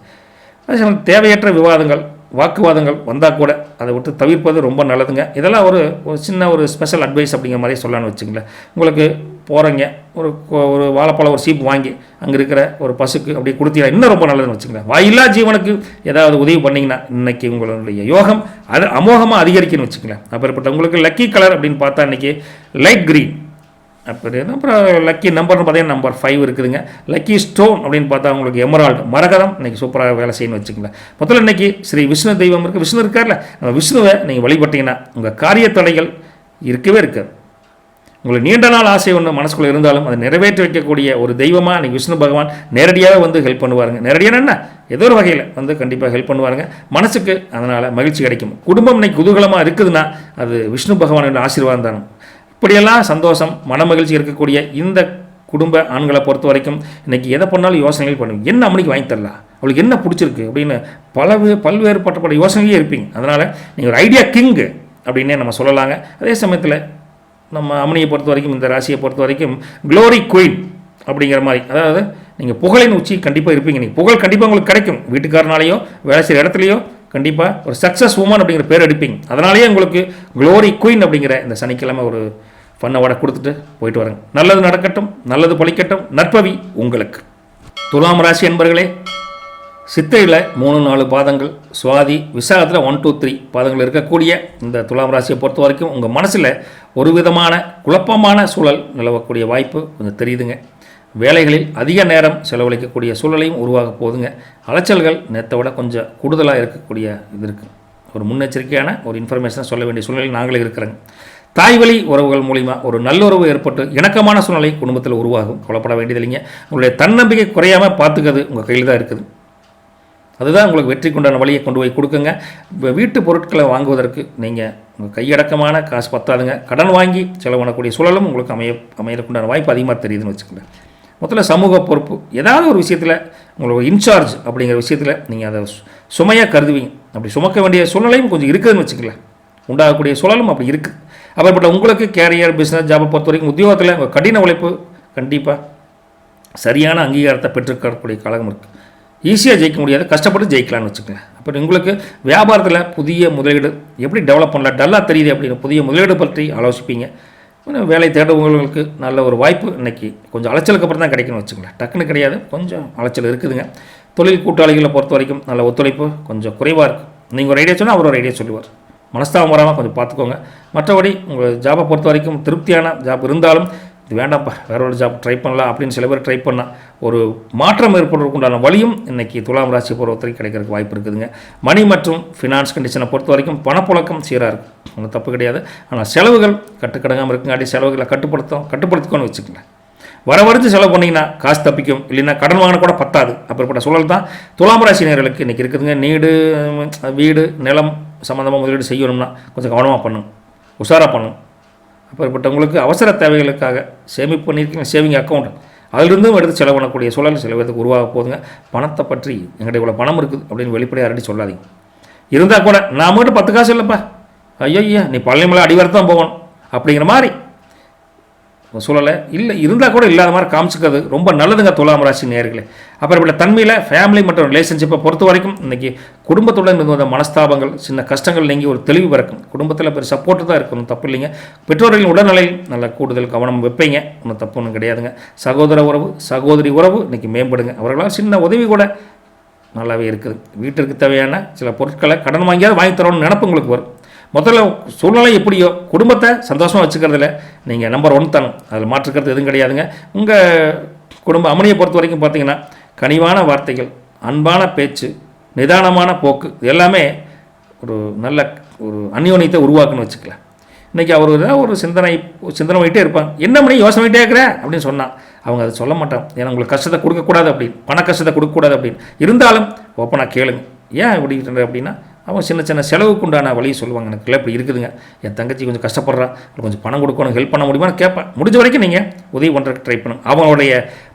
அது தேவையற்ற விவாதங்கள், வாக்குவாதங்கள் வந்தால் கூட அதை விட்டு தவிர்ப்பது ரொம்ப நல்லதுங்க. இதெல்லாம் ஒரு சின்ன ஒரு ஸ்பெஷல் அட்வைஸ் அப்படிங்கிற மாதிரி சொல்லலான்னு வச்சுங்களேன். உங்களுக்கு போகிறீங்க, ஒரு வாழைப்பழம் ஒரு சீப்பு வாங்கி அங்கே இருக்கிற ஒரு பசுக்கு அப்படி கொடுத்தீங்கன்னா இன்னும் ரொம்ப நல்லதுன்னு வச்சுங்களேன். வாயில்லா ஜீவனுக்கு ஏதாவது உதவி பண்ணிங்கன்னா இன்றைக்கி உங்களுடைய யோகம் அது அமோகமாக அதிகரிக்குன்னு வச்சுங்களேன். அப்படிப்பட்ட உங்களுக்கு லக்கி கலர் அப்படின்னு பார்த்தா இன்றைக்கி லைட் க்ரீன். அப்புறம் லக்கி நம்பர்னு பார்த்தீங்கன்னா நம்பர் 5 இருக்குதுங்க. லக்கி ஸ்டோன் அப்படின்னு பார்த்தா உங்களுக்கு எமரால்டு, மரகதம் இன்றைக்கி சூப்பராக வேலை செய்யணும்னு வச்சுக்கோங்களேன். முதல்ல இன்றைக்கி ஸ்ரீ விஷ்ணு தெய்வம் இருக்குது. விஷ்ணு இருக்கார்ல, அந்த விஷ்ணுவை நீங்கள் வழிபட்டீங்கன்னா உங்கள் காரிய தடைகள் இருக்கவே இருக்காது. உங்களுக்கு நீண்ட நாள் ஆசை ஒன்று மனசுக்குள்ளே இருந்தாலும் அதை நிறைவேற்றி வைக்கக்கூடிய ஒரு தெய்வமாக இன்றைக்கி விஷ்ணு பகவான் நேரடியாக வந்து ஹெல்ப் பண்ணுவாருங்க. நேரடியாக என்ன ஏதோ ஒரு வகையில் வந்து கண்டிப்பாக ஹெல்ப் பண்ணுவாருங்க. மனசுக்கு அதனால் மகிழ்ச்சி கிடைக்கும். குடும்பம் இன்னைக்கு குதூகலமாக இருக்குதுன்னா அது விஷ்ணு பகவானோட ஆசீர்வாதம் தானே. இப்படியெல்லாம் சந்தோஷம் மன மகிழ்ச்சி இருக்கக்கூடிய இந்த குடும்ப ஆண்களை பொறுத்த வரைக்கும் இன்றைக்கி எதை பண்ணாலும் யோசனைகள் பண்ணுவீங்க. என்ன அம்மனிக்கு வாங்கி தரலாம், அவளுக்கு என்ன பிடிச்சிருக்கு அப்படின்னு பல்வேறுபட்ட யோசனையே இருப்பீங்க. அதனால் நீங்கள் ஒரு ஐடியா கிங்கு அப்படின்னே நம்ம சொல்லலாங்க. அதே சமயத்தில் நம்ம அம்மனியை பொறுத்த வரைக்கும் இந்த ராசியை பொறுத்த வரைக்கும் க்ளோரி குயின் அப்படிங்கிற மாதிரி, அதாவது நீங்கள் புகழின் உச்சி கண்டிப்பாக இருப்பீங்க. நீங்கள் புகழ் கண்டிப்பாக உங்களுக்கு கிடைக்கும். வீட்டுக்காரனாலேயோ வேலை செய்கிற இடத்துலையோ கண்டிப்பாக ஒரு சக்ஸஸ் உமன் அப்படிங்கிற பேர் எடுப்பீங்க. அதனாலேயே உங்களுக்கு க்ளோரி குயின் அப்படிங்கிற இந்த சனிக்கிழமை ஒரு ஃபன்னோட கொடுத்துட்டு போயிட்டு வரேங்க. நல்லது நடக்கட்டும், நல்லது பழிக்கட்டும், நற்பவி உங்களுக்கு. துலாம் ராசி என்பர்களே, சித்தையில் 3-4 பாதங்கள், சுவாதி விசாகத்தில் 1-2-3 பாதங்கள் இருக்கக்கூடிய இந்த துலாம் ராசியை பொறுத்த வரைக்கும் உங்கள் மனசில் ஒரு விதமான குழப்பமான சூழல் நிலவக்கூடிய வாய்ப்பு கொஞ்சம் தெரியுதுங்க. வேலைகளில் அதிக நேரம் செலவழிக்கக்கூடிய சூழலையும் உருவாக போகுதுங்க. அலைச்சல்கள் நேற்றை விட கொஞ்சம் கூடுதலாக இருக்கக்கூடிய இது இருக்குது. ஒரு முன்னெச்சரிக்கையான ஒரு இன்ஃபர்மேஷனை சொல்ல வேண்டிய சூழ்நிலையில் நாங்களே இருக்கிறோங்க. தாய்வழி உறவுகள் மூலிமா ஒரு நல்லுறவு ஏற்பட்டு இணக்கமான சூழ்நிலை குடும்பத்தில் உருவாகும். கொல்லப்பட வேண்டியதில்லைங்க. உங்களுடைய தன்னம்பிக்கை குறையாமல் பார்த்துக்கிறது உங்கள் கையில் தான் இருக்குது. அதுதான் உங்களுக்கு வெற்றிக்குண்டான வழியை கொண்டு போய் கொடுக்குங்க. வீட்டு பொருட்களை வாங்குவதற்கு நீங்கள் உங்கள் கையடக்கமான காசு பத்தாதுங்க. கடன் வாங்கி செலவு பண்ணக்கூடிய சூழலும் உங்களுக்கு அமையறதுக்குண்டான வாய்ப்பு அதிகமாக தெரியுதுன்னு வச்சுக்கோங்க. மொத்தத்தில் சமூக பொறுப்பு ஏதாவது ஒரு விஷயத்தில் உங்களோட இன்சார்ஜ் அப்படிங்கிற விஷயத்தில் நீங்கள் அதை சுமையாக கருதுவீங்க. அப்படி சுமக்க வேண்டிய சூழ்நிலையும் கொஞ்சம் இருக்குதுன்னு வச்சுக்கல. உண்டாகக்கூடிய சூழலும் அப்படி இருக்குது. அப்படிப்பட்ட உங்களுக்கு கேரியர் பிஸ்னஸ் ஜாபை பொறுத்த வரைக்கும் உத்தியோகத்தில் உங்கள் கடின உழைப்பு கண்டிப்பாக சரியான அங்கீகாரத்தை பெற்றுக்கக்கூடிய காலம் இருக்குது. ஈஸியாக ஜெயிக்க முடியாது, கஷ்டப்பட்டு ஜெயிக்கலான்னு வச்சுக்கோங்க. அப்போ உங்களுக்கு வியாபாரத்தில் புதிய முதலீடு எப்படி டெவலப் பண்ணலாம், டல்லாக தெரியுது அப்படின்னு புதிய முதலீடு பற்றி ஆலோசிப்பீங்க. வேலை தேடுபவர்களுக்கு நல்ல ஒரு வாய்ப்பு இன்றைக்கி கொஞ்சம் அலைச்சலுக்கு அப்புறம் தான் கிடைக்குன்னு வச்சுக்கோங்களேன். டக்குன்னு கிடையாது, கொஞ்சம் அலைச்சல் இருக்குதுங்க. தொழில் கூட்டாளிகளை பொறுத்த வரைக்கும் நல்ல ஒத்துழைப்பு கொஞ்சம் குறைவாக இருக்குது. நீங்கள் ஒரு ஐடியா சொன்னால் அவர் ஒரு ஐடியா சொல்லுவார். மனஸ்தாபம் வராமல் கொஞ்சம் பார்த்துக்கோங்க. மற்றபடி உங்கள் ஜாபை பொறுத்த வரைக்கும் திருப்தியான ஜாப் இருந்தாலும் இது வேண்டாம்ப்பா வேற ஒரு ஜாப் ட்ரை பண்ணலாம் அப்படின்னு சில பேர் ட்ரை பண்ணால் ஒரு மாற்றம் ஏற்படுறதுக்கு உண்டான வழியும் இன்றைக்கி துலாம் ராசி பொறுத்தவரைக்கும் கிடைக்கிறதுக்கு வாய்ப்பு இருக்குதுங்க. மணி மற்றும் ஃபினான்ஸ் கண்டிஷனை பொறுத்த வரைக்கும் பணப்புழக்கம் சீராக இருக்கும், ஒன்றும் தப்பு கிடையாது. ஆனால் செலவுகள் கட்டுக்கடங்காமல் இருக்குங்காட்டி செலவுகளை கட்டுப்படுத்திக்கோன்னு வச்சுக்கோங்க. வரவழைத்து செலவு பண்ணிங்கன்னா காசு தப்பிக்கும், இல்லைன்னா கடன் வாங்கின கூட பத்தாது. அப்படிப்பட்ட சூழல் தான் துலாம் ராசி நேயர்களுக்கு இன்றைக்கி இருக்குதுங்க. வீடு நிலம் சம்மந்தமாக முதலீடு செய்யணும்னா கொஞ்சம் கவனமாக பண்ணுங்க, உஷாராக பண்ணுங்க. அப்படிப்பட்டவங்களுக்கு அவசர தேவைகளுக்காக சேமிப்பு பண்ணியிருக்கீங்க சேவிங் அக்கௌண்ட், அதிலிருந்தும் எடுத்து செலவு பண்ணக்கூடிய சூழல் சில பேருக்கு உருவாக போதுங்க. பணத்தை பற்றி எங்கள்கிட்ட இவ்வளோ பணம் இருக்குது அப்படின்னு வெளிப்படையாக அரடி சொல்லாதீங்க. இருந்தால் கூட நான் மட்டும் 10 காசு இல்லைப்பா, ஐயா நீ பழனிமலை அடிவாரத்து தான் போகணும் அப்படிங்கிற மாதிரி சூழலை இல்லை இருந்தால் கூட இல்லாத மாதிரி காமிச்சிக்கிறது ரொம்ப நல்லதுங்க துலாம் ராசி நேயர்களே. அப்படிப்பட்ட தன்மையில் ஃபேமிலி மற்றும் ரிலேஷன்ஷிப்பை பொறுத்த வரைக்கும் இன்றைக்கி குடும்பத்துடன் இருந்து வந்த மனஸ்தாபங்கள் சின்ன கஷ்டங்கள் நீங்கி ஒரு தெளிவு பிறக்கும். குடும்பத்தில் பெரிய சப்போர்ட்டு தான் இருக்கணும், தப்பு இல்லைங்க. பெற்றோர்களின் உடல்நிலையில் நல்ல கூடுதல் கவனம் வைப்பீங்க, ஒன்றும் தப்பு ஒன்றும் கிடையாதுங்க. சகோதர உறவு சகோதரி உறவு இன்றைக்கி மேம்படுங்க. அவர்களால் சின்ன உதவி கூட நல்லாவே இருக்குது. வீட்டிற்கு தேவையான சில பொருட்களை கடன் வாங்கியாவது வாங்கி தரணும்னு நினப்பு உங்களுக்கு வரும். முதல்ல சூழ்நிலை எப்படியோ குடும்பத்தை சந்தோஷமாக வச்சுக்கிறதுல நீங்கள் நம்பர் 1 தானே, அதில் மாற்றுக்கிறது எதுவும் கிடையாதுங்க. உங்கள் குடும்ப அம்மனியை பொறுத்த வரைக்கும் பார்த்தீங்கன்னா கனிவான வார்த்தைகள், அன்பான பேச்சு, நிதானமான போக்கு எல்லாமே ஒரு நல்ல ஒரு அந்யோன்யத்தை உருவாக்குன்னு வச்சுக்கலாம். இன்றைக்கி அவர் ஒரு சிந்தனை பண்ணிகிட்டே இருப்பாங்க. என்ன பண்ணி யோசனை பண்ணிகிட்டே இருக்கிற அப்படின்னு சொன்னால் அவங்க அதை சொல்ல மாட்டாங்க. ஏன்னா உங்களுக்கு கஷ்டத்தை கொடுக்கக்கூடாது அப்படின்னு, பண கஷ்டத்தை கொடுக்கக்கூடாது அப்படின்னு. இருந்தாலும் ஓப்பனாக கேளுங்க, ஏன் இப்படி அப்படின்னா அவங்க சின்ன சின்ன செலவுக்கு உண்டான வழியை சொல்லுவாங்க. எனக்கு இல்லை இப்படி இருக்குதுங்க, என் தங்கச்சி கொஞ்சம் கஷ்டப்படுறா, கொஞ்சம் பணம் கொடுக்கணும், ஹெல்ப் பண்ண முடியுமான்னு கேட்பேன். முடிஞ்ச வரைக்கும் நீங்கள் உதவி பண்ணுறதுக்கு ட்ரை பண்ணுங்க. அவங்களுடைய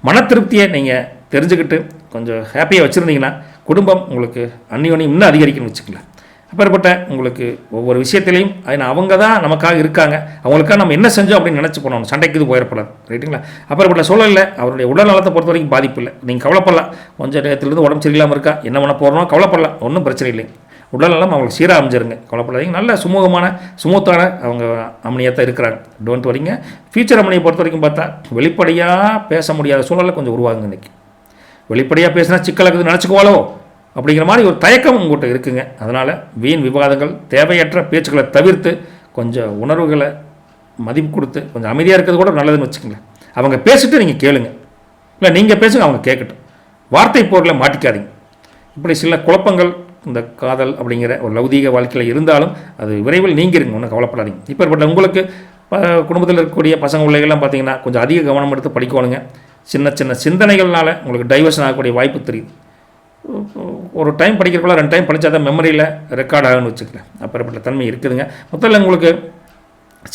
மன திருப்தியை நீங்கள் தெரிஞ்சுக்கிட்டு கொஞ்சம் ஹாப்பியாக வச்சுருந்தீங்கன்னா குடும்பம் உங்களுக்கு அந்யோன்யம் இன்னும் அதிகரிக்கணும்னு வச்சுக்கலாம். அப்பேற்பட்ட உங்களுக்கு ஒவ்வொரு விஷயத்திலையும் அவங்க தான் நமக்காக இருக்காங்க, அவங்களுக்காக நம்ம என்ன செஞ்சோம் அப்படின்னு நினச்சி போனோம், சண்டைக்கு இது போயிடப்படாது, ரைட்டுங்களா? அப்பேற்பட்ட சூழலில் அவருடைய உடல் நலத்தை பொறுத்த வரைக்கும் பாதிப்பு இல்லை. நீங்கள் கவலைப்படலாம். கொஞ்சம் நேரத்துலேருந்து உடம்பு சரியில்லாமல் இருக்கா, என்ன பண்ண போகிறோம் கவலைப்படலாம், ஒன்றும் பிரச்சனை இல்லை. உடல்நலம் அவங்களுக்கு சீராக அமைஞ்சிருங்க, கவலைப்படாதீங்க. நல்ல ஸ்மூத்தான அவங்க அம்மனியாக தான் இருக்கிறாங்க. டோன்ட் வரிங்க. ஃபியூச்சர் அம்மனியை பொறுத்த வரைக்கும் பார்த்தா வெளிப்படையாக பேச முடியாத சூழலில் கொஞ்சம் உருவாகுங்க. இன்றைக்கி வெளிப்படையாக பேசினா சிக்கலாக்குது நினச்சிக்குவாளோ அப்படிங்கிற மாதிரி ஒரு தயக்கம் உங்கள்கிட்ட இருக்குங்க. அதனால் வீண் விவாதங்கள் தேவையற்ற பேச்சுக்களை தவிர்த்து கொஞ்சம் உணர்வுகளை மதிப்பு கொடுத்து கொஞ்சம் அமைதியாக இருக்கிறது கூட நல்லதுன்னு வச்சுக்கோங்க. அவங்க பேசிட்டு நீங்கள் கேளுங்க, இல்லை நீங்கள் பேசுங்க அவங்க கேட்கட்டும். வார்த்தை போரில் மாட்டிக்காதீங்க. இப்படி சில குழப்பங்கள் இந்த காதல் அப்படிங்கிற ஒரு லௌதீக வாழ்க்கையில் இருந்தாலும் அது விரைவில் நீங்கிருங்க, ஒன்றும் கவலைப்படாதீங்க. இப்போப்பட்ட உங்களுக்கு குடும்பத்தில் இருக்கக்கூடிய பசங்க பிள்ளைகள்லாம் பார்த்தீங்கன்னா கொஞ்சம் அதிக கவனம் எடுத்து படிக்கணுங்க. சின்ன சின்ன சிந்தனைகள்னால உங்களுக்கு டைவர்ஷன் ஆகக்கூடிய வாய்ப்பு தெரியுது. ஒரு டைம் படிக்கிறக்குள்ள 2 டைம் படித்தா தான் மெமரியில் ரெக்கார்ட் ஆகுன்னு வச்சுக்கலாம். அப்படிப்பட்ட தன்மை இருக்குதுங்க. மொத்தத்தில் உங்களுக்கு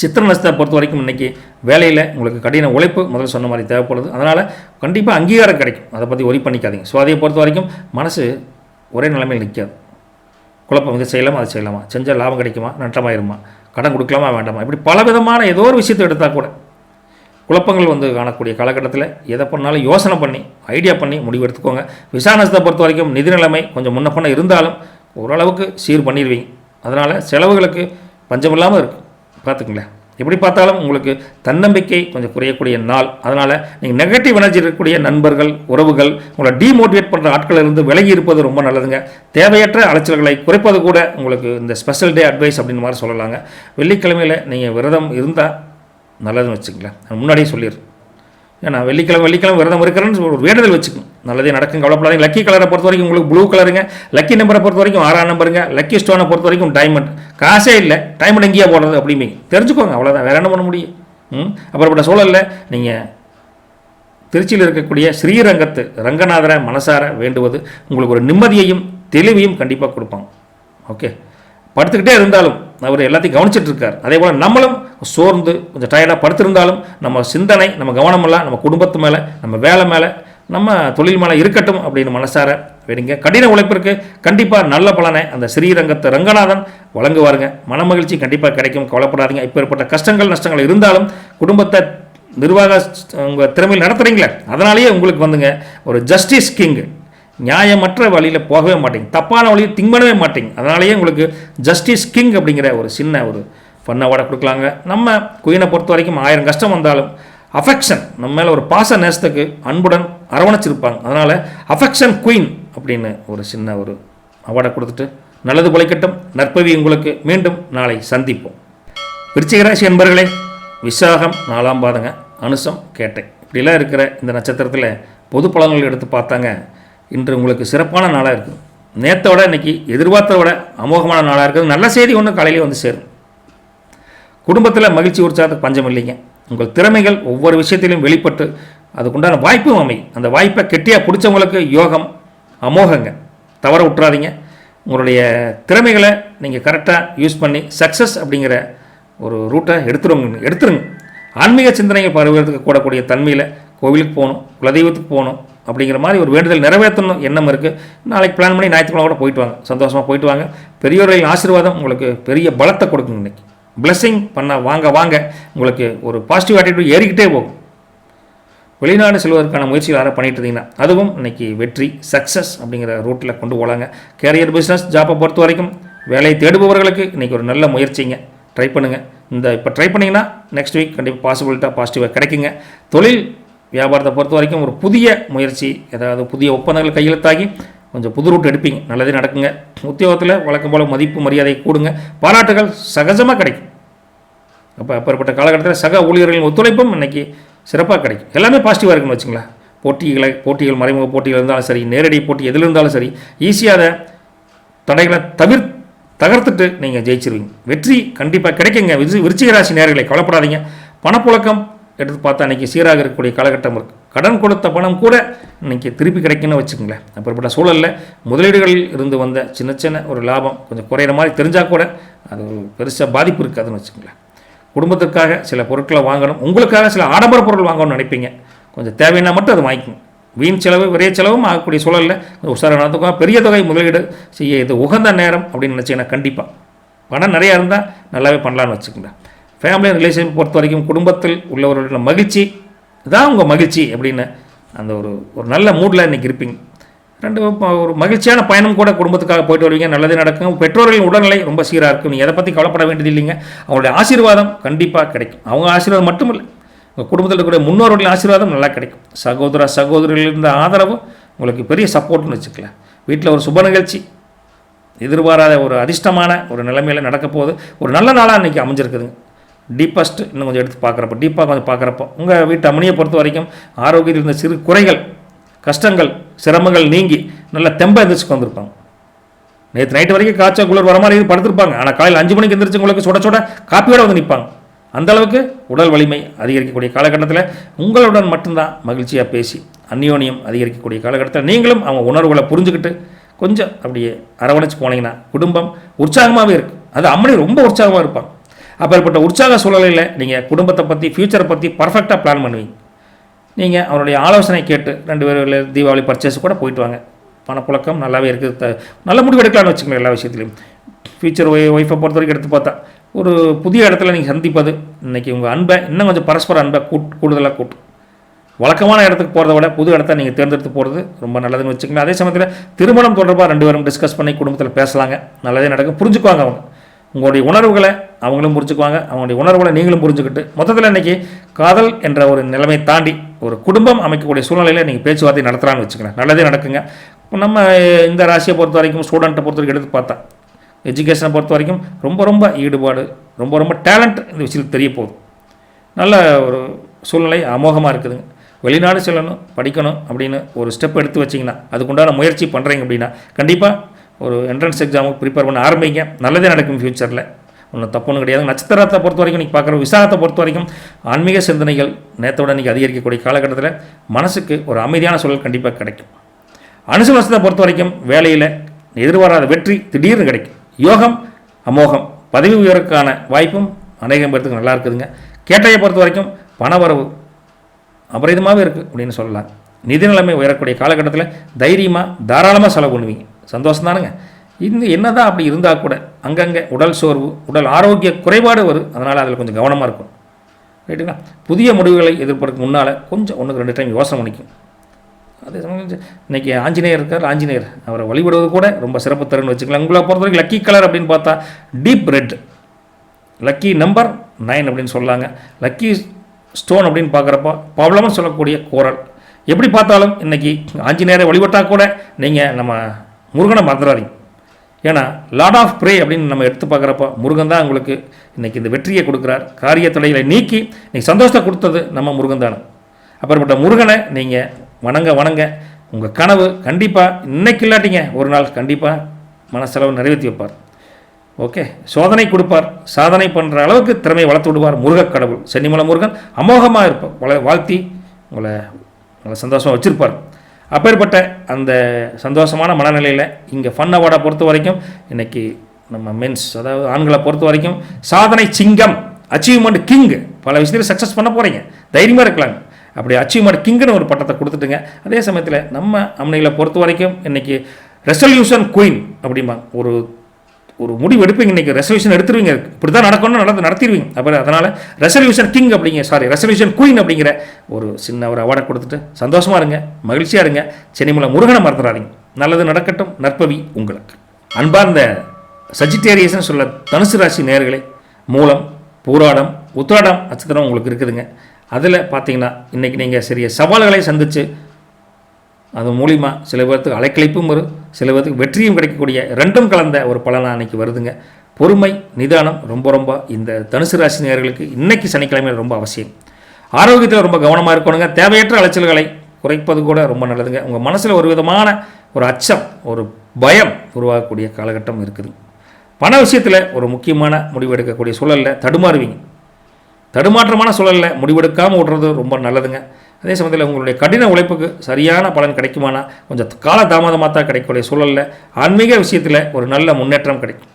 சித்திர நட்சத்திரத்தை பொறுத்த வரைக்கும் இன்றைக்கி வேலையில் உங்களுக்கு கடின உழைப்பு முதல்ல சொன்ன மாதிரி தேவைப்படுது. அதனால் கண்டிப்பாக அங்கீகாரம் கிடைக்கும், அதை பற்றி ஒரி பண்ணிக்காதீங்க. ஸோ அதை பொறுத்த வரைக்கும் மனசு ஒரே நிலைமையில் நிற்காது. குழப்பம், இது செய்யலாமா அது செய்யலாமா, செஞ்சால் லாபம் கிடைக்குமா நட்டமாயிருமா, கடன் கொடுக்கலாமா வேண்டாமா, இப்படி பல விதமான ஏதோ ஒரு விஷயத்தை எடுத்தால் கூட குழப்பங்கள் காணக்கூடிய காலகட்டத்தில் எதை பண்ணாலும் யோசனை பண்ணி ஐடியா பண்ணி முடிவு எடுத்துக்கோங்க. விசாரணத்தை பொறுத்த வரைக்கும் நிதி நிலைமை கொஞ்சம் முன்ன பண்ண இருந்தாலும் ஓரளவுக்கு சீர் பண்ணிடுவீங்க. அதனால் செலவுகளுக்கு பஞ்சம் இல்லாமல் இருக்குது, பார்த்துக்குங்களேன். எப்படி பார்த்தாலும் உங்களுக்கு தன்னம்பிக்கை கொஞ்சம் குறையக்கூடிய நாள். அதனால் நீங்கள் நெகட்டிவ் எனர்ஜி இருக்கக்கூடிய நண்பர்கள், உறவுகள், உங்களை டீமோட்டிவேட் பண்ணுற ஆட்கள் இருந்து விலகி இருப்பது ரொம்ப நல்லதுங்க. தேவையற்ற அலைச்சல்களை குறைப்பது கூட உங்களுக்கு இந்த ஸ்பெஷல் டே அட்வைஸ் அப்படின்னு மாதிரி சொல்லலாங்க. வெள்ளிக்கிழமையில் நீங்கள் விரதம் இருந்தால் நல்லதுன்னு வச்சுக்கங்களேன். நான் முன்னாடியே சொல்லிடுறேன். ஏன்னா வெள்ளிக்கிழமை விரதம் இருக்கிறேன்னு ஒரு வேண்டுதல் வச்சுக்கணும், நல்லதே நடக்கும், கவலைப்படாதீங்க. லக்கி கலரை பொறுத்த வரைக்கும் உங்களுக்கு ப்ளூ கலருங்க. லக்கி நம்பரை பொறுத்த வரைக்கும் 6ஆம் நம்பருங்க. லக்கி ஸ்டோனை பொறுத்த வரைக்கும் டைமண்ட். காசே இல்லை, டைமண்ட் எங்கேயா போடுறது அப்படிம்பீங்க, தெரிஞ்சுக்கோங்க, அவ்வளோதான், வேறு என்ன பண்ண முடியும். அப்புறப்பட்ட சூழலில் நீங்கள் திருச்சியில் இருக்கக்கூடிய ஸ்ரீரங்கத்து ரங்கநாதரை மனசார வேண்டுவது உங்களுக்கு ஒரு நிம்மதியையும் தெளிவையும் கண்டிப்பாக கொடுப்பாங்க. ஓகே, படுத்துக்கிட்டே இருந்தாலும் அவர் எல்லாத்தையும் கவனிச்சிட்டு இருக்கார். அதே போல் நம்மளும் சோர்ந்து கொஞ்சம் டயர்டாக படுத்திருந்தாலும் நம்ம சிந்தனை, நம்ம கவனமெல்லாம் நம்ம குடும்பத்து மேலே, நம்ம வேலை மேலே, நம்ம தொழில் மேலே இருக்கட்டும் அப்படின்னு மனசார வேணுங்க. கடின உழைப்பிற்கு கண்டிப்பாக நல்ல பலனை அந்த ஸ்ரீரங்கத்தை ரங்கநாதன் வழங்குவாருங்க. மன மகிழ்ச்சி கண்டிப்பாக கிடைக்கும், கவலைப்படாதீங்க. இப்போ ஏற்பட்ட கஷ்டங்கள் நஷ்டங்கள் இருந்தாலும் குடும்பத்தை நிர்வாக உங்கள் திறமையில் நடத்துகிறீங்களே, அதனாலேயே உங்களுக்கு ஒரு ஜஸ்டிஸ் கிங், நியாயமற்ற வழியில் போகவே மாட்டீங்க, தப்பான வழியில் திங்க் பண்ணவே மாட்டீங்க. அதனாலேயே உங்களுக்கு ஜஸ்டிஸ் கிங் அப்படிங்கிற ஒரு சின்ன ஒரு ஃபன் அவார்டை கொடுக்கலாங்க. நம்ம குயினை பொறுத்த வரைக்கும் 1000 கஷ்டம் வந்தாலும் அஃபெக்ஷன் நம்ம மேலே ஒரு பாச நேசத்துக்கு அன்புடன் அரவணைச்சிருப்பாங்க. அதனால் அஃபெக்ஷன் குயின் அப்படின்னு ஒரு சின்ன ஒரு அவார்டை கொடுத்துட்டு நல்லது பிழைக்கட்டும். நற்பவி உங்களுக்கு. மீண்டும் நாளை சந்திப்போம். விருச்சிக ராசி என்பர்களே, விசாகம் 4ஆம் பாதங்க, அனுசம் கேட்டை, இப்படிலாம் இருக்கிற இந்த நட்சத்திரத்தில் பொது பலன்கள் எடுத்து பார்த்தாங்க. இன்று உங்களுக்கு சிறப்பான நாளாக இருக்குது. நேற்றோட இன்றைக்கி எதிர்பார்த்ததை விட அமோகமான நாளாக இருக்குது. நல்ல செய்தி ஒன்று காலையிலே வந்து சேரும். குடும்பத்தில் மகிழ்ச்சி உற்சாகத்துக்கு பஞ்சம் இல்லைங்க. உங்கள் திறமைகள் ஒவ்வொரு விஷயத்திலும் வெளிப்பட்டு அதுக்குண்டான வாய்ப்பும் அமையும். அந்த வாய்ப்பை கெட்டியாக பிடிச்சவங்களுக்கு யோகம் அமோகங்க, தவற விட்டுறாதீங்க. உங்களுடைய திறமைகளை நீங்கள் கரெக்டாக யூஸ் பண்ணி சக்ஸஸ் அப்படிங்கிற ஒரு ரூட்டை எடுத்துருங்க. ஆன்மீக சிந்தனையை பரவுறதுக்கு கூடக்கூடிய தன்மையில் கோவிலுக்கு போகணும், குலதெய்வத்துக்கு போகணும் அப்படிங்கிற மாதிரி ஒரு வேண்டுதல் நிறைவேற்றணும் எண்ணம் இருக்குது. நாளைக்கு பிளான் பண்ணி ஞாயிற்றுக்கிழமை கூட போயிட்டு வாங்க, சந்தோஷமாக போயிட்டு வாங்க. பெரியோர்களின் ஆசீர்வாதம் உங்களுக்கு பெரிய பலத்தை கொடுக்குங்க. இன்றைக்கி பிளெஸ்ஸிங் பண்ண வாங்க உங்களுக்கு ஒரு பாசிட்டிவ் ஆட்டிடியூட் ஏறிக்கிட்டே போகும். வெளிநாடு செல்வதற்கான முயற்சிகள் யாரும் பண்ணிட்டு இருந்தீங்கன்னா அதுவும் இன்றைக்கி வெற்றி சக்ஸஸ் அப்படிங்கிற ரூட்டில் கொண்டு போகலாங்க. கேரியர் பிஸ்னஸ் ஜாப்பை பொறுத்த வரைக்கும் வேலையை தேடுபவர்களுக்கு இன்றைக்கி ஒரு நல்ல முயற்சிங்க, ட்ரை பண்ணுங்கள். இப்போ ட்ரை பண்ணிங்கன்னா நெக்ஸ்ட் வீக் கண்டிப்பாக பாசிட்டிவாக கிடைக்குங்க. தொழில் வியாபாரத்தை பொறுத்த வரைக்கும் ஒரு புதிய முயற்சி, ஏதாவது புதிய ஒப்பந்தங்கள் கையெழுத்தாகி கொஞ்சம் புது ரூட் எடுப்பீங்க, நல்லதே நடக்குங்க. உத்தியோகத்தில் வழக்கம் போல் மதிப்பு மரியாதை கூடுங்க, பாராட்டுகள் சகஜமாக கிடைக்கும். அப்பேற்பட்ட காலகட்டத்தில் சக ஊழியர்களின் ஒத்துழைப்பும் இன்றைக்கி சிறப்பாக கிடைக்கும். எல்லாமே பாசிட்டிவாக இருக்குன்னு வச்சுங்களேன். போட்டிகள் மறைமுக போட்டிகள் இருந்தாலும் சரி, நேரடி போட்டி எதில் இருந்தாலும் சரி, ஈஸியாக தடைகளை தகர்த்துட்டு நீங்கள் ஜெயிச்சிருவீங்க. வெற்றி கண்டிப்பாக கிடைக்குங்க. விருச்சிக ராசி நேயர்களை கவலைப்படாதீங்க. பணப்புழக்கம் எடுத்து பார்த்தா இன்றைக்கி சீராக இருக்கக்கூடிய காலகட்டம் இருக்குது. கடன் கொடுத்த பணம் கூட இன்றைக்கி திருப்பி கிடைக்குன்னு வச்சுக்கோங்களேன். அப்படிப்பட்ட சூழலில் முதலீடுகளில் இருந்து வந்த சின்ன ஒரு லாபம் கொஞ்சம் குறையிற மாதிரி தெரிஞ்சால் கூட அது பெருசாக பாதிப்பு இருக்காதுன்னு வச்சுக்கோங்களேன். குடும்பத்திற்காக சில பொருட்களை வாங்கணும், உங்களுக்காக சில ஆடம்பர பொருள் வாங்கணும்னு நினைப்பீங்க. கொஞ்சம் தேவைன்னா மட்டும் அது வாங்கிக்கணும். வீண் செலவு விரைய செலவும் ஆகக்கூடிய சூழலில் கொஞ்சம் உஷாராக பெரிய தொகை முதலீடு செய்ய இது உகந்த நேரம் அப்படின்னு நினச்சிங்கன்னா கண்டிப்பாக பணம் நிறையா இருந்தால் நல்லாவே பண்ணலான்னு வச்சுக்கோங்க. ஃபேமிலி ரிலேஷன் பொறுத்த வரைக்கும் குடும்பத்தில் உள்ளவர்களோட மகிழ்ச்சி தான் உங்கள் மகிழ்ச்சி அப்படின்னு அந்த ஒரு நல்ல மூடில் இன்றைக்கி இருப்பீங்க. ஒரு மகிழ்ச்சியான பயணம் கூட குடும்பத்துக்காக போயிட்டு வருவீங்க, நல்லதே நடக்கும். பெற்றோர்களின் உடல்நிலை ரொம்ப சீராக இருக்கும். நீங்கள் எதை பற்றி கவலைப்பட வேண்டியது இல்லைங்க. அவங்களுடைய ஆசீர்வாதம் கண்டிப்பாக கிடைக்கும். அவங்க ஆசீர்வாதம் மட்டும் இல்லை, உங்கள் குடும்பத்தில் இருக்கக்கூடிய முன்னோர்களின் ஆசீர்வாதம் நல்லா கிடைக்கும். சகோதரிகள் இருந்த ஆதரவு உங்களுக்கு பெரிய சப்போர்ட்னு வச்சுக்கலாம். வீட்டில் ஒரு சுப நிகழ்ச்சி எதிர்பாராத ஒரு அதிர்ஷ்டமான ஒரு நிலைமையில் நடக்க போகுது. ஒரு நல்ல நாளாக இன்றைக்கி அமைஞ்சிருக்குதுங்க. டீப்பஸ்ட் இன்னும் கொஞ்சம் எடுத்து பார்க்குறப்போ உங்கள் வீட்டு அம்மனியை பொறுத்த வரைக்கும் ஆரோக்கியத்தில் இருந்த சிறு குறைகள், கஷ்டங்கள், சிரமங்கள் நீங்கி நல்ல தெம்பை எந்திரிச்சு வந்திருப்பாங்க. நேற்று நைட்டு வரைக்கும் காய்ச்சல் குளிர் வர மாதிரி படுத்திருப்பாங்க. ஆனால் காலையில் 5 மணிக்கு எந்திரிச்சு உங்களுக்கு சுட சுட காப்பியோட வந்து நிற்பாங்க. அந்தளவுக்கு உடல் வலிமை அதிகரிக்கக்கூடிய காலகட்டத்தில் உங்களுடன் மட்டும்தான் மகிழ்ச்சியாக பேசி அந்யோன்யம் அதிகரிக்கக்கூடிய காலகட்டத்தில் நீங்களும் அவங்க உணர்வுகளை புரிஞ்சுக்கிட்டு கொஞ்சம் அப்படியே அரவணைச்சு போனீங்கன்னா குடும்பம் உற்சாகமாகவே இருக்குது. அது அம்மனி ரொம்ப உற்சாகமாக இருப்பாங்க. அப்பேற்பட்ட உற்சாக சூழலில் நீங்கள் குடும்பத்தை பற்றி ஃப்யூச்சரை பற்றி பர்ஃபெக்டாக பிளான் பண்ணுவீங்க. நீங்கள் அவருடைய ஆலோசனை கேட்டு 2 பேர் தீபாவளி பர்ச்சேஸ் கூட போயிட்டு வாங்க. பணப்புழக்கம் நல்லாவே இருக்குது. நல்ல முடிவு எடுக்கலாம்னு வச்சுக்கோங்க. எல்லா விஷயத்துலையும் ஃப்யூச்சர் ஒய்ஃபை பொறுத்த வரைக்கும் எடுத்து பார்த்தா ஒரு புதிய இடத்துல நீங்கள் சந்திப்பது இன்றைக்கி உங்கள் அன்பை இன்னும் கொஞ்சம் பரஸ்பர அன்பை கூடுதலாக கூட்டும். வழக்கமான இடத்துக்கு போகிறத விட புது இடத்த நீங்கள் தேர்ந்தெடுத்து போகிறது ரொம்ப நல்லதுன்னு வச்சுக்கோங்க. அதே சமயத்தில் திருமணம் தொடர்பாக 2 பேரும் டிஸ்கஸ் பண்ணி குடும்பத்தில் பேசலாங்க. நல்லதே நடக்கும். புரிஞ்சுக்குவாங்க அவங்க உங்களுடைய உணர்வுகளை, அவங்களும் புரிஞ்சுக்குவாங்க. அவங்களுடைய உணர்வுகளை நீங்களும் புரிஞ்சுக்கிட்டு மொத்தத்தில் இன்றைக்கி காதல் என்ற ஒரு நிலைமை தாண்டி ஒரு குடும்பம் அமைக்கக்கூடிய சூழ்நிலையில் நீங்கள் பேச்சுவார்த்தை நடத்துகிறான்னு வச்சுக்கலாம். நல்லதே நடக்குங்க. நம்ம இந்த ராசியை பொறுத்த வரைக்கும் ஸ்டூடெண்ட்டை பொறுத்த வரைக்கும் எடுத்து பார்த்தா எஜுகேஷனை பொறுத்த வரைக்கும் ரொம்ப ஈடுபாடு, ரொம்ப டேலண்ட் இந்த விஷயத்தில் தெரிய போகுது. நல்ல ஒரு சூழ்நிலை அமோகமாக இருக்குதுங்க. வெளிநாடு செல்லணும், படிக்கணும் அப்படின்னு ஒரு ஸ்டெப் எடுத்து வச்சிங்கன்னா அதுக்குண்டான முயற்சி பண்ணுறீங்க அப்படின்னா கண்டிப்பாக ஒரு என்ட்ரன்ஸ் எக்ஸாமுக்கு ப்ரிப்பேர் பண்ண ஆரம்பிங்க. நல்லதே நடக்கும் ஃப்யூச்சரில். ஒன்றும் தப்புன்னு கிடையாது. நட்சத்திரத்தை பொறுத்த வரைக்கும் நீங்கள் பார்க்குற விசாகத்தை பொறுத்த வரைக்கும் ஆன்மீக சிந்தனைகள் நேற்றோட இன்றைக்கி அதிகரிக்கக்கூடிய காலகட்டத்தில் மனசுக்கு ஒரு அமைதியான சூழல் கண்டிப்பாக கிடைக்கும். அனுச நட்சத்திரத்தை பொறுத்த வரைக்கும் வேலையில் எதிர்பாராத வெற்றி திடீர்னு கிடைக்கும். யோகம் அமோகம், பதவி உயர்வுக்கான வாய்ப்பும் அநேகம் பேருக்கு நல்லா இருக்குதுங்க. கேட்டையை பொறுத்த வரைக்கும் பணவரவு அபரிதமாகவே இருக்குது அப்படின்னு சொல்லலாம். நிதி நிலைமை உயரக்கூடிய காலகட்டத்தில் தைரியமாக தாராளமாக செலவு பண்ணுவீங்க. சந்தோஷம் தானுங்க. என்ன தான் அப்படி இருந்தால் கூட அங்கங்கே உடல் சோர்வு, உடல் ஆரோக்கிய குறைபாடு வரும். அதனால் அதில் கொஞ்சம் கவனமாக இருக்கும். ரைட்டுங்களா? புதிய முடிவுகளை எதிர்பார்க்க முன்னால் கொஞ்சம் 1-2 டைம் யோசனை பண்ணிக்கும். அதே சமயம் இன்றைக்கி ஆஞ்சநேயர் இருக்கார். ஆஞ்சநேயர் அவரை வழிபடுவது கூட ரொம்ப சிறப்பு தருன்னு வச்சுக்கலாம். உங்களை பொறுத்த வரைக்கும் லக்கி கலர் அப்படின்னு பார்த்தா டீப் ரெட், லக்கி நம்பர் 9 அப்படின்னு சொல்லாங்க. லக்கி ஸ்டோன் அப்படின்னு பார்க்குறப்போ ப்ராப்ளம்னு சொல்லக்கூடிய கோரல். எப்படி பார்த்தாலும் இன்றைக்கி ஆஞ்சநேயரை வழிபட்டால் கூட நீங்கள் நம்ம முருகனை மறந்துடாதீங்க. ஏன்னா லார்ட் ஆஃப் ப்ரே அப்படின்னு நம்ம எடுத்து பார்க்குறப்போ முருகன் தான் உங்களுக்கு இன்றைக்கி இந்த வெற்றியை கொடுக்குறார். காரிய தடைகளை நீக்கி இன்றைக்கி சந்தோஷத்தை கொடுத்தது நம்ம முருகன் தானே. அப்படிப்பட்ட முருகனை நீங்கள் வணங்க உங்கள் கனவு கண்டிப்பாக இன்றைக்கி இல்லாட்டிங்க ஒரு நாள் கண்டிப்பாக மனசெலவு நிறைவேற்றி வைப்பார். ஓகே, சோதனை கொடுப்பார். சாதனை பண்ணுற அளவுக்கு திறமையை வளர்த்து விடுவார் முருகக் கடவுள். சென்னிமலை முருகன் அமோகமாக இருப்பார். வாழ்த்தி உங்களை சந்தோஷமாக வச்சுருப்பார். அப்பேற்பட்ட அந்த சந்தோஷமான மனநிலையில் இங்கே ஃபன் அவார்டை பொறுத்த வரைக்கும் இன்றைக்கி நம்ம மென்ஸ், அதாவது ஆண்களை பொறுத்த வரைக்கும் சாதனை சிங்கம், அச்சீவ்மெண்ட் கிங், பல விஷயத்தில் சக்ஸஸ் பண்ண போகிறீங்க. தைரியமாக இருக்கலாங்க. அப்படி அச்சீவ்மெண்ட் கிங்குன்னு ஒரு பட்டத்தை கொடுத்துட்டுங்க. அதே சமயத்தில் நம்ம அம்னைகளை பொறுத்த வரைக்கும் இன்றைக்கி ரெசல்யூஷன் குயின் அப்படிம்பாங்க. ஒரு முடிவு எடுப்பீங்க. இன்றைக்கி ரெசல்யூஷன் எடுத்துருவீங்க. இப்படி தான் நடக்கணும்னு நடத்திடுவீங்க. அப்புறம் அதனால் ரெசல்யூஷன் கிங் ரெசல்யூஷன் குயின் அப்படிங்கிற ஒரு சின்ன ஒரு அவார்டை கொடுத்துட்டு சந்தோஷமாக இருங்க, மகிழ்ச்சியாக இருங்க. சென்னிமலை முருகனை மறந்துடாதீங்க. நல்லது நடக்கட்டும். நற்பவி உங்களுக்கு. அன்பார்ந்த சஜிட்டேரியஸ்ன்னு சொல்ல தனுசு ராசி நேயர்களே, மூலம், பூராடம், உத்திராடம் நட்சத்திரம் உங்களுக்கு இருக்குதுங்க. அதில் பார்த்தீங்கன்னா இன்றைக்கி நீங்கள் சிறிய சவால்களை சந்தித்து அது மூலிமா சில பேர்த்துக்கு அலைக்கழிப்பும் வரும், சில பேர்த்துக்கு வெற்றியும் கிடைக்கக்கூடிய 2ம் கலந்த ஒரு பலனாக அன்றைக்கி வருதுங்க. பொறுமை, நிதானம் ரொம்ப இந்த தனுசு ராசி நேயர்களுக்கு இன்றைக்கி சனிக்கிழமையில் ரொம்ப அவசியம். ஆரோக்கியத்தில் ரொம்ப கவனமாக இருக்கணுங்க. தேவையற்ற அலைச்சல்களை குறைப்பது கூட ரொம்ப நல்லதுங்க. உங்கள் மனசில் ஒரு விதமான ஒரு அச்சம், ஒரு பயம் உருவாகக்கூடிய காலகட்டம் இருக்குது. பண விஷயத்தில் ஒரு முக்கியமான முடிவு எடுக்கக்கூடிய சூழலில் தடுமாறுவீங்க. தடுமாற்றமான சூழலில் முடிவெடுக்காமல் விடுறது ரொம்ப நல்லதுங்க. அதே சமயத்தில் உங்களுடைய கடின உழைப்புக்கு சரியான பலன் கிடைக்குமானா கொஞ்சம் கால தாமதமாக தான் கிடைக்கக்கூடிய சூழலில் ஆன்மீக விஷயத்தில் ஒரு நல்ல முன்னேற்றம் கிடைக்கும்.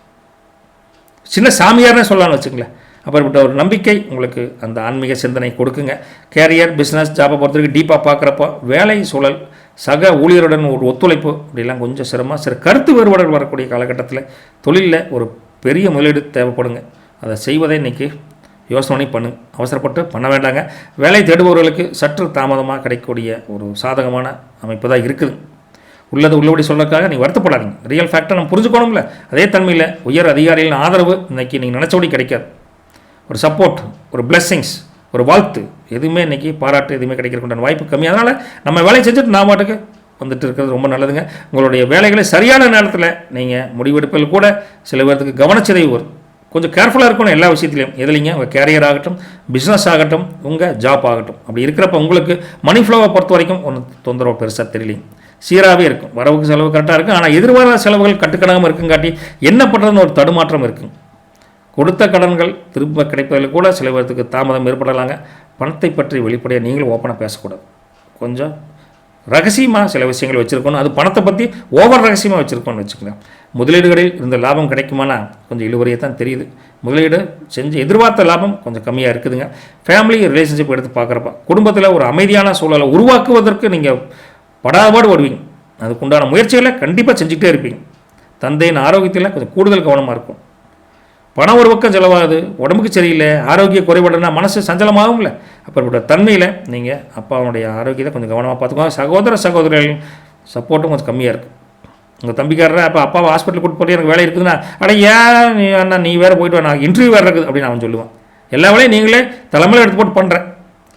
சின்ன சாமியார்னே சொல்லலாம்னு வச்சுங்களேன். அப்படிப்பட்ட ஒரு நம்பிக்கை உங்களுக்கு அந்த ஆன்மீக சிந்தனை கொடுக்குங்க. கேரியர், பிஸ்னஸ், ஜாப்பை பொறுத்த வரைக்கும் டீப்பாக பார்க்குறப்போ வேலை சூழல், சக ஊழியருடன் ஒரு ஒத்துழைப்பு இப்படிலாம் கொஞ்சம் சில கருத்து வேறுபாடுகள் வரக்கூடிய காலகட்டத்தில் தொழிலில் ஒரு பெரிய முதலீடு தேவைப்படுங்க. அதை செய்வதை இன்றைக்கி யோசனை பண்ணுங்க. அவசரப்பட்டு பண்ண வேண்டாங்க. வேலை தேடுபவர்களுக்கு சற்று தாமதமாக கிடைக்கக்கூடிய ஒரு சாதகமான அமைப்பு தான் இருக்குது. உள்ளது உள்ளபடி சொல்றதுக்காக நீங்கள் வருத்தப்படாதீங்க. ரியல் ஃபேக்டை நம்ம புரிஞ்சுக்கணும்ல. அதே தன்மையில் உயர் அதிகாரிகளின் ஆதரவு இன்றைக்கி நீங்கள் நினச்சபடி கிடைக்காது. ஒரு சப்போர்ட், ஒரு பிளெஸ்ஸிங்ஸ், ஒரு வாழ்த்து எதுவுமே இன்றைக்கி பாராட்டு எதுவுமே கிடைக்கிறதுக்கான வாய்ப்பு கம்மி. அதனால் நம்ம வேலையை செஞ்சுட்டு நான் பாட்டுக்கு வந்துட்டு இருக்கிறது ரொம்ப நல்லதுங்க. உங்களுடைய வேலைகளை சரியான நேரத்தில் நீங்கள் முடிவெடுப்பதில் கூட சில பேர்த்துக்கு கவனச்சிதைவு வரும். கொஞ்சம் கேர்ஃபுல்லாக இருக்கணும் எல்லா விஷயத்துலையும். எதுலைங்க உங்கள் கேரியர் ஆகட்டும், பிஸ்னஸ் ஆகட்டும், உங்கள் ஜாப் ஆகட்டும். அப்படி இருக்கிறப்ப உங்களுக்கு மணி ஃப்ளோவை பொறுத்த வரைக்கும் ஒன்றும் தொந்தரவு பெருசாக தெரியலைங்க. சீராகவே இருக்கும். வரவுக்கு செலவு கரெக்டாக இருக்கும். ஆனால் எதிர்பாராத செலவுகள் கட்டுக்கணாமல் இருக்குங்காட்டி என்ன பண்ணுறதுன்னு ஒரு தடுமாற்றம் இருக்குங்க. கொடுத்த கடன்கள் திரும்ப கிடைப்பதில் கூட சில பேருக்கு தாமதம் ஏற்படலாங்க. பணத்தை பற்றி வெளிப்படையாக நீங்களும் ஓப்பனாக பேசக்கூடாது. கொஞ்சம் ரகசியமாக சில விஷயங்கள் வச்சுருக்கணும். அது பணத்தை பற்றி ஓவர் ரகசியமாக வச்சுருக்கோன்னு வச்சுக்கலாம். முதலீடுகளில் இருந்த லாபம் கிடைக்குமானா கொஞ்சம் இழுவறையாக தான் தெரியுது. முதலீடு செஞ்சு எதிர்பார்த்த லாபம் கொஞ்சம் கம்மியாக இருக்குதுங்க. ஃபேமிலி ரிலேஷன்ஷிப் எடுத்து பார்க்குறப்ப குடும்பத்தில் ஒரு அமைதியான சூழலை உருவாக்குவதற்கு நீங்கள் படாபாடு வருவீங்க. அதுக்குண்டான முயற்சிகளை கண்டிப்பாக செஞ்சுக்கிட்டே இருப்பீங்க. தந்தையின் ஆரோக்கியத்தில் கொஞ்சம் கூடுதல் கவனமாக இருக்கும். பணம் ஒரு பக்கம் செலவாகுது, உடம்புக்கு சரியில்லை, ஆரோக்கிய குறைபாடுனா மனசு சஞ்சலமாகும்ல. அப்படிப்பட்ட தன்மையில் நீங்கள் அப்பாவுடைய ஆரோக்கியத்தை கொஞ்சம் கவனமாக பார்த்துக்கோங்க. சகோதரர்கள் சப்போர்ட்டும் கொஞ்சம் கம்மியாக இருக்குது. உங்கள் தம்பிக்காரரை அப்போ அப்பாவை ஹாஸ்பிட்டல் கூட்டு போட்டு எனக்கு வேலை இருக்குதுன்னா, அட ஏன் நீ அண்ணா நீ வேறு போயிட்டு வா, நான் இன்டர்வியூ வேறு இருக்குது அப்படின்னு அவன் சொல்லுவான். எல்லா வேலையும் நீங்களே தலைமையில் எடுத்து போட்டு பண்ணுறேன்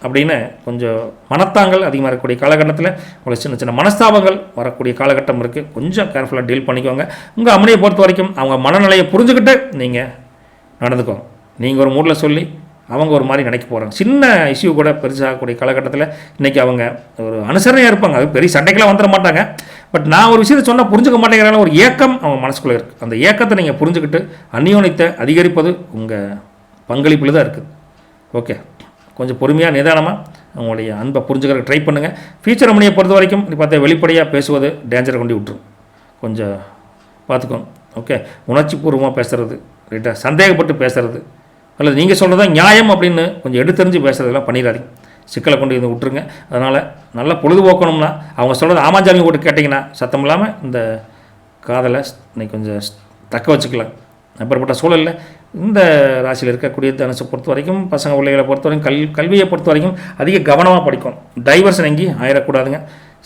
அப்படின்னு கொஞ்சம் மனத்தாங்கள் அதிகமாக இருக்கக்கூடிய காலகட்டத்தில் உங்களுக்கு சின்ன சின்ன மனஸ்தாபங்கள் வரக்கூடிய காலகட்டம் இருக்குது. கொஞ்சம் கேர்ஃபுல்லாக டீல் பண்ணிக்கோங்க. உங்கள் அம்மனையை பொறுத்த வரைக்கும் அவங்க மனநிலையை புரிஞ்சுக்கிட்டு நீங்கள் நடந்துக்கோங்க. நீங்கள் ஒரு மூடில் சொல்லி அவங்க ஒரு மாதிரி நினைக்க போகிறாங்க. சின்ன இஷ்யூ கூட பெருசாகக்கூடிய காலகட்டத்தில் இன்றைக்கி அவங்க ஒரு அனுசரணையாக இருப்பாங்க. அது பெரிய சண்டைக்கெல்லாம் வந்துட மாட்டாங்க. பட் நான் ஒரு விஷயத்தை சொன்னால் புரிஞ்சுக்க மாட்டேங்கிறாங்க. ஒரு ஏக்கம் அவங்க மனசுக்குள்ளே இருக்குது. அந்த ஏக்கத்தை நீங்கள் புரிஞ்சுக்கிட்டு அந்யோன்யத்தை அதிகரிப்பது உங்கள் பங்களிப்பில் தான் இருக்குது. ஓகே, கொஞ்சம் பொறுமையாக நிதானமாக அவங்களுடைய அன்பை புரிஞ்சுக்கிற ட்ரை பண்ணுங்கள். ஃபியூச்சர் மணியை பொறுத்த வரைக்கும் பார்த்தா வெளிப்படையாக பேசுவது டேஞ்சரை கொண்டு விட்டுரும். கொஞ்சம் பார்த்துக்கோங்க. ஓகே, உணர்ச்சி பூர்வமாக பேசுகிறது, ரைட்டாக சந்தேகப்பட்டு பேசுகிறது, அல்லது நீங்கள் சொல்கிறது தான் நியாயம் அப்படின்னு கொஞ்சம் எடுத்தறிஞ்சு பேசுகிறதெல்லாம் பண்ணிடாதீங்க. சிக்கலை கொண்டு வந்து விட்டுருங்க. அதனால் நல்லா பொழுதுபோக்கணும்னா அவங்க சொல்கிறது ஆமாஞ்சாலிங்க போட்டு கேட்டிங்கன்னா சத்தம் இல்லாமல் இந்த காதலை இன்னைக்கு கொஞ்சம் தக்க வச்சுக்கலாம். அப்படிப்பட்ட சூழலில் இந்த ராசியில் இருக்கக்கூடிய தனுசை பொறுத்த வரைக்கும் பசங்க பிள்ளைகளை பொறுத்த வரைக்கும் கல்வியை பொறுத்த வரைக்கும் அதிக கவனமாக படிக்கும். டைவர்ஷன் எங்கேயும் ஆயிடக்கூடாதுங்க.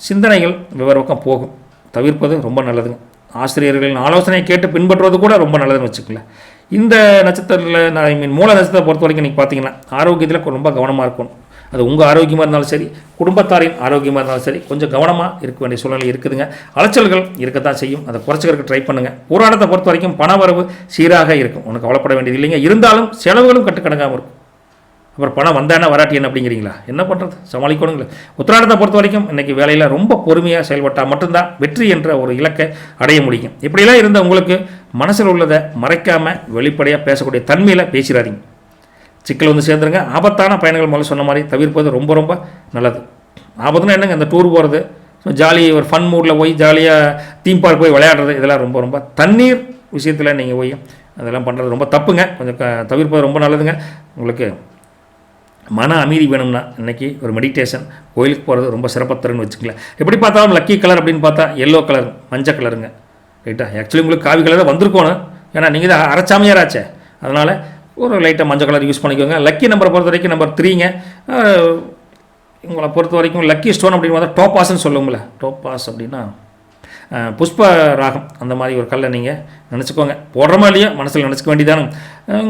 சிந்தனைகள் வெவ்வேறு பக்கம் போகும், தவிர்ப்பது ரொம்ப நல்லதுங்க. ஆசிரியர்களின் ஆலோசனையை கேட்டு பின்பற்றுவது கூட ரொம்ப நல்லதுன்னு வச்சுக்கல. இந்த நட்சத்திரத்தில் மூல நட்சத்திரத்தை பொறுத்த வரைக்கும் நீங்கள் பார்த்தீங்கன்னா ஆரோக்கியத்தில் ரொம்ப கவனமாக இருக்கணும். அது உங்கள் ஆரோக்கியமாக இருந்தாலும் சரி, குடும்பத்தாரின் ஆரோக்கியமாக இருந்தாலும் சரி, கொஞ்சம் கவனமாக இருக்க வேண்டிய சூழ்நிலை இருக்குதுங்க. அலைச்சல்கள் இருக்கத்தான் செய்யும், அதை குறைச்சிக்கிறதுக்கு ட்ரை பண்ணுங்கள். போராட்டத்தை பொறுத்த வரைக்கும் பண வரவு சீராக இருக்கும், ஒன்றும் கவலைப்பட வேண்டியது இல்லைங்க. இருந்தாலும் செலவுகளும் கட்டுக்கணக்காமல் இருக்கும். அப்புறம் பணம் வந்தானே வராட்டி என்ன அப்படிங்கிறீங்களா? என்ன பண்ணுறது, சமாளிக்கணுங்களே. உத்திராடத்தை பொறுத்த வரைக்கும் இன்றைக்கி வேலையில் ரொம்ப பொறுமையாக செயல்பட்டால் மட்டும்தான் வெற்றி என்ற ஒரு இலக்கை அடைய முடியும். இப்படியெல்லாம் இருந்த உங்களுக்கு மனசில் உள்ளதை மறைக்காமல் வெளிப்படையாக பேசக்கூடிய தன்மையில் பேசிடாதீங்க. சிக்கல் வந்து சேர்ந்துருங்க. ஆபத்தான பயணங்கள் முதல்ல சொன்ன மாதிரி தவிர்ப்பது ரொம்ப ரொம்ப நல்லது. ஆபத்துனா என்னங்க, இந்த டூர் போகிறது, ஜாலி ஒரு ஃபன் மூடில் போய் ஜாலியாக தீம் பார்க் போய் விளையாடுறது, இதெல்லாம் ரொம்ப ரொம்ப தண்ணீர் விஷயத்தில் நீங்கள் போய் அதெல்லாம் பண்ணுறது ரொம்ப தப்புங்க. கொஞ்சம் தவிர்ப்பது ரொம்ப நல்லதுங்க. உங்களுக்கு மன அமைதி வேணும்னா இன்றைக்கி ஒரு மெடிடேஷன், கோயிலுக்கு போகிறது ரொம்ப சிறப்பாக தருன்னு வச்சுக்கல. எப்படி பார்த்தாலும் லக்கி கலர் அப்படின்னு பார்த்தா எல்லோ கலர், மஞ்சள் கலருங்க, ரைட்டா? ஆக்சுவலி உங்களுக்கு காவி கலர் தான் வந்திருக்கணும், ஏன்னா நீங்கள் தான் அரைச்சாமையாராச்சே. அதனால் ஒரு லைட்டாக மஞ்சள் கலர் யூஸ் பண்ணிக்கோங்க. லக்கி நம்பரை பொறுத்த வரைக்கும் நம்பர் 3ங்க. உங்களை பொறுத்த வரைக்கும் லக்கி ஸ்டோன் அப்படின்னு பார்த்தா டோப்பாஸ்ன்னு சொல்லுவோம்ல, டோப்பாஸ் அப்படின்னா புஷ்ப ராகம், அந்த மாதிரி ஒரு கல்லை நீங்கள் நினச்சிக்கோங்க. போடுறமா இல்லையோ மனசில் நினச்சிக்க வேண்டியதானே.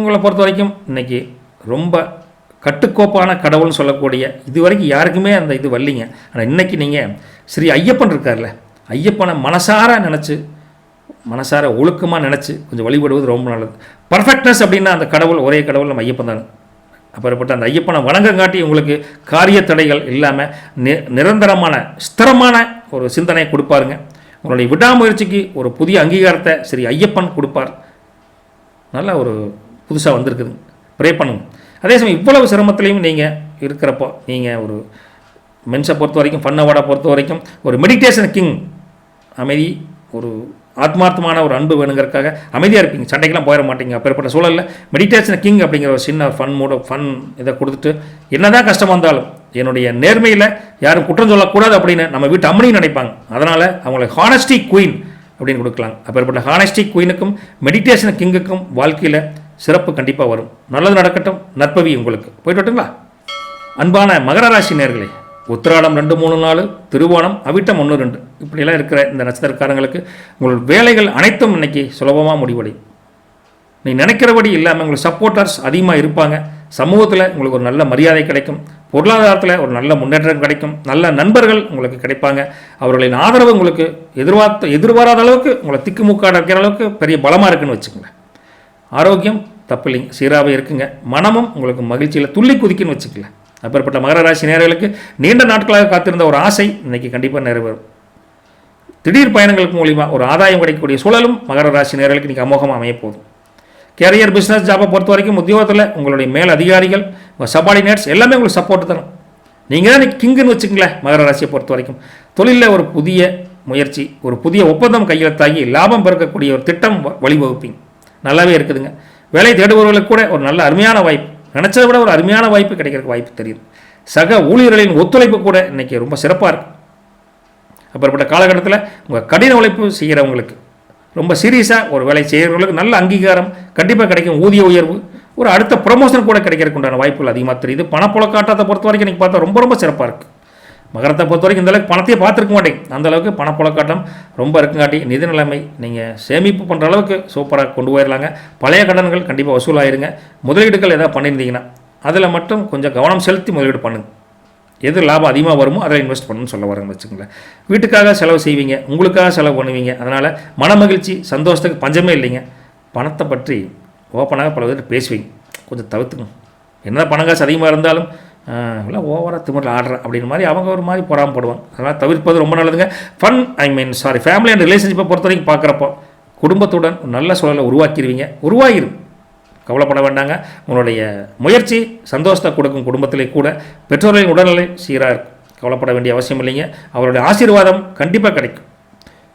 உங்களை பொறுத்த வரைக்கும் இன்றைக்கி ரொம்ப கட்டுக்கோப்பான கடவுள்னு சொல்லக்கூடிய இது வரைக்கும் யாருக்குமே அந்த இது வரலிங்க. ஆனால் இன்றைக்கி நீங்கள் ஸ்ரீ ஐயப்பன் இருக்கார்ல, ஐயப்பனை மனசார நினச்சி மனசார ஒழுக்கமாக நினச்சி கொஞ்சம் வழிபடுவது ரொம்ப நல்லது. பர்ஃபெக்ட்னஸ் அப்படின்னா அந்த கடவுள் ஒரே கடவுள் நம்ம ஐயப்பன் தானே. அப்படிப்பட்ட அந்த ஐயப்பனை வணங்கங்காட்டி உங்களுக்கு காரிய தடைகள் இல்லாமல் நிரந்தரமான ஸ்திரமான ஒரு சிந்தனையை கொடுப்பாருங்க. உங்களுடைய விடாமுயற்சிக்கு ஒரு புதிய அங்கீகாரத்தை ஸ்ரீ ஐயப்பன் கொடுப்பார். நல்ல ஒரு புதுசாக வந்திருக்குது, ப்ரே பண்ணுங்க. அதே சமயம் இவ்வளவு சிரமத்திலையும் நீங்கள் இருக்கிறப்போ நீங்கள் ஒரு மென்ஸை பொறுத்த வரைக்கும், ஃபன்னவாடை பொறுத்த வரைக்கும் ஒரு மெடிடேஷன் கிங், அமைதி, ஒரு ஆத்மார்த்தமான ஒரு அன்பு வேணுங்கிறதுக்காக அமைதியாக இருப்பீங்க, சண்டைக்கெல்லாம் போயிட மாட்டீங்க. அப்பேற்பட்ட சூழலில் மெடிடேஷன் கிங் அப்படிங்கிற ஒரு சின்ன ஃபன் மூட ஃபன் இதை கொடுத்துட்டு என்னதான் கஷ்டம் வந்தாலும் என்னுடைய நேர்மையில் யாரும் குற்றம் சொல்லக்கூடாது அப்படின்னு நம்ம வீட்டு அம்மனையும் நினைப்பாங்க. அதனால் அவங்களை ஹானஸ்டி குயின் அப்படின்னு கொடுக்கலாம். அப்பேற்பட்ட ஹானஸ்டி குயினுக்கும் மெடிடேஷன் கிங்குக்கும் வாழ்க்கையில் சிறப்பு கண்டிப்பாக வரும். நல்லது நடக்கட்டும், நற்பவி உங்களுக்கு. போயிட்டு வரட்டுங்களா? அன்பான மகர ராசி நேயர்களே, உத்திராடம் 2, 3, 4, திருவோணம், அவிட்டம் 1, 2 இப்படியெல்லாம் இருக்கிற இந்த நட்சத்திரக்காரங்களுக்கு உங்கள் வேலைகள் அனைத்தும் இன்னைக்கு சுலபமாக முடிவடையும். நீ நினைக்கிறபடி இல்லாமல் உங்களுக்கு சப்போர்ட்டர்ஸ் அதிகமாக இருப்பாங்க. சமூகத்தில் உங்களுக்கு ஒரு நல்ல மரியாதை கிடைக்கும். பொருளாதாரத்தில் ஒரு நல்ல முன்னேற்றம் கிடைக்கும். நல்ல நண்பர்கள் உங்களுக்கு கிடைப்பாங்க. அவர்களின் ஆதரவு உங்களுக்கு எதிர்பாராத அளவுக்கு உங்களை திக்குமுக்காட இருக்கிற அளவுக்கு பெரிய பலமாக இருக்குன்னு வச்சுக்கோங்களேன். ஆரோக்கியம் தப்பில்லைங்க, சீராகவே இருக்குங்க. மனமும் உங்களுக்கு மகிழ்ச்சியில் துள்ளி குதிக்குன்னு வச்சுக்கல. அப்பேற்பட்ட மகர ராசி நேயர்களுக்கு நீண்ட நாட்களாக காத்திருந்த ஒரு ஆசை இன்னைக்கு கண்டிப்பாக நிறைவேறும். திடீர் பயணங்களுக்கு மூலிமா ஒரு ஆதாயம் கிடைக்கக்கூடிய சூழலும் மகர ராசி நேயர்களுக்கு இன்றைக்கி அமோகமாக அமைய போகுது. கேரியர் பிஸ்னஸ் ஜாபை பொறுத்த வரைக்கும் உத்தியோகத்தில் உங்களுடைய மேல் அதிகாரிகள், உங்கள் சபார்டினேட்ஸ் எல்லாமே உங்களுக்கு சப்போர்ட் தரும். நீங்கள் தான் இன்றைக்கி கிங்குன்னு வச்சுங்களேன். மகர ராசியை பொறுத்த வரைக்கும் தொழிலில் ஒரு புதிய முயற்சி, ஒரு புதிய ஒப்பந்தம் கையெழுத்தாகி லாபம் பெருக்கக்கூடிய ஒரு திட்டம் வழிவகுப்பீங்க. நல்லாவே இருக்குதுங்க. வேலை தேடுபவர்களுக்கு கூட ஒரு நல்ல அருமையான வாய்ப்பு, நினச்சதை விட ஒரு அருமையான வாய்ப்பு கிடைக்கிறதுக்கு வாய்ப்பு தெரியுது. சக ஊழியர்களின் ஒத்துழைப்பு கூட இன்றைக்கி ரொம்ப சிறப்பாக இருக்குது. அப்படிப்பட்ட காலகட்டத்தில் உங்கள் கடின உழைப்பு செய்கிறவங்களுக்கு, ரொம்ப சீரியஸாக ஒரு வேலை செய்கிறவங்களுக்கு நல்ல அங்கீகாரம் கண்டிப்பாக கிடைக்கும். ஊதிய உயர்வு, ஒரு அடுத்த ப்ரொமோஷன் கூட கிடைக்கிறதுக்கு உண்டான வாய்ப்புகள் அதிகமாக தெரியுது. பணப்புழக்காட்டத்தை பொறுத்த வரைக்கும் இன்றைக்கி பார்த்தா ரொம்ப ரொம்ப சிறப்பாக இருக்குது. மகரத்தை பொறுத்த வரைக்கும் இந்தளவுக்கு பணத்தையே பார்த்துருக்க மாட்டேங்க. அந்தளவுக்கு பணப்புழக்காட்டம் ரொம்ப இருக்குங்காட்டி நிதி நிலைமை நீங்கள் சேமிப்பு பண்ணுற அளவுக்கு சூப்பராக கொண்டு போயிடலாங்க. பழைய கடன்கள் கண்டிப்பாக வசூலாயிருங்க. முதலீடுகள் எதாவது பண்ணியிருந்தீங்கன்னா அதில் மட்டும் கொஞ்சம் கவனம் செலுத்தி முதலீடு பண்ணுங்க. எது லாபம் அதிகமாக வருமோ அதில் இன்வெஸ்ட் பண்ணணும்னு சொல்ல வரேன்னு வச்சுக்கோங்களேன். வீட்டுக்காக செலவு செய்வீங்க, உங்களுக்காக செலவு பண்ணுவீங்க. அதனால் மன மகிழ்ச்சி, சந்தோஷத்துக்கு பஞ்சமே இல்லைங்க. பணத்தை பற்றி ஓப்பனாக பல விதத்தில் பேசுவீங்க, கொஞ்சம் தவிர்த்துக்கணும். என்ன பணம் காசு அதிகமாக இருந்தாலும் இல்லை ஓவராக திமிரில் ஆடுறேன் அப்படின்னு மாதிரி அவங்க ஒரு மாதிரி பொறாமப்படுவாங்க. அதனால் தவிர்ப்பது ரொம்ப நல்லதுங்க. ஃபேமிலி அண்ட் ரிலேஷன்ஷிப்பை பொறுத்த வரைக்கும் பார்க்குறப்போ குடும்பத்துடன் நல்ல சூழலை உருவாகிரும். கவலைப்பட வேண்டாங்க. உங்களுடைய முயற்சி சந்தோஷத்தை கொடுக்கும். குடும்பத்திலே கூட பெற்றோர்களின் உடல்நிலை சீராக இருக்கும். கவலைப்பட வேண்டிய அவசியம் இல்லைங்க. அவருடைய ஆசீர்வாதம் கண்டிப்பாக கிடைக்கும்.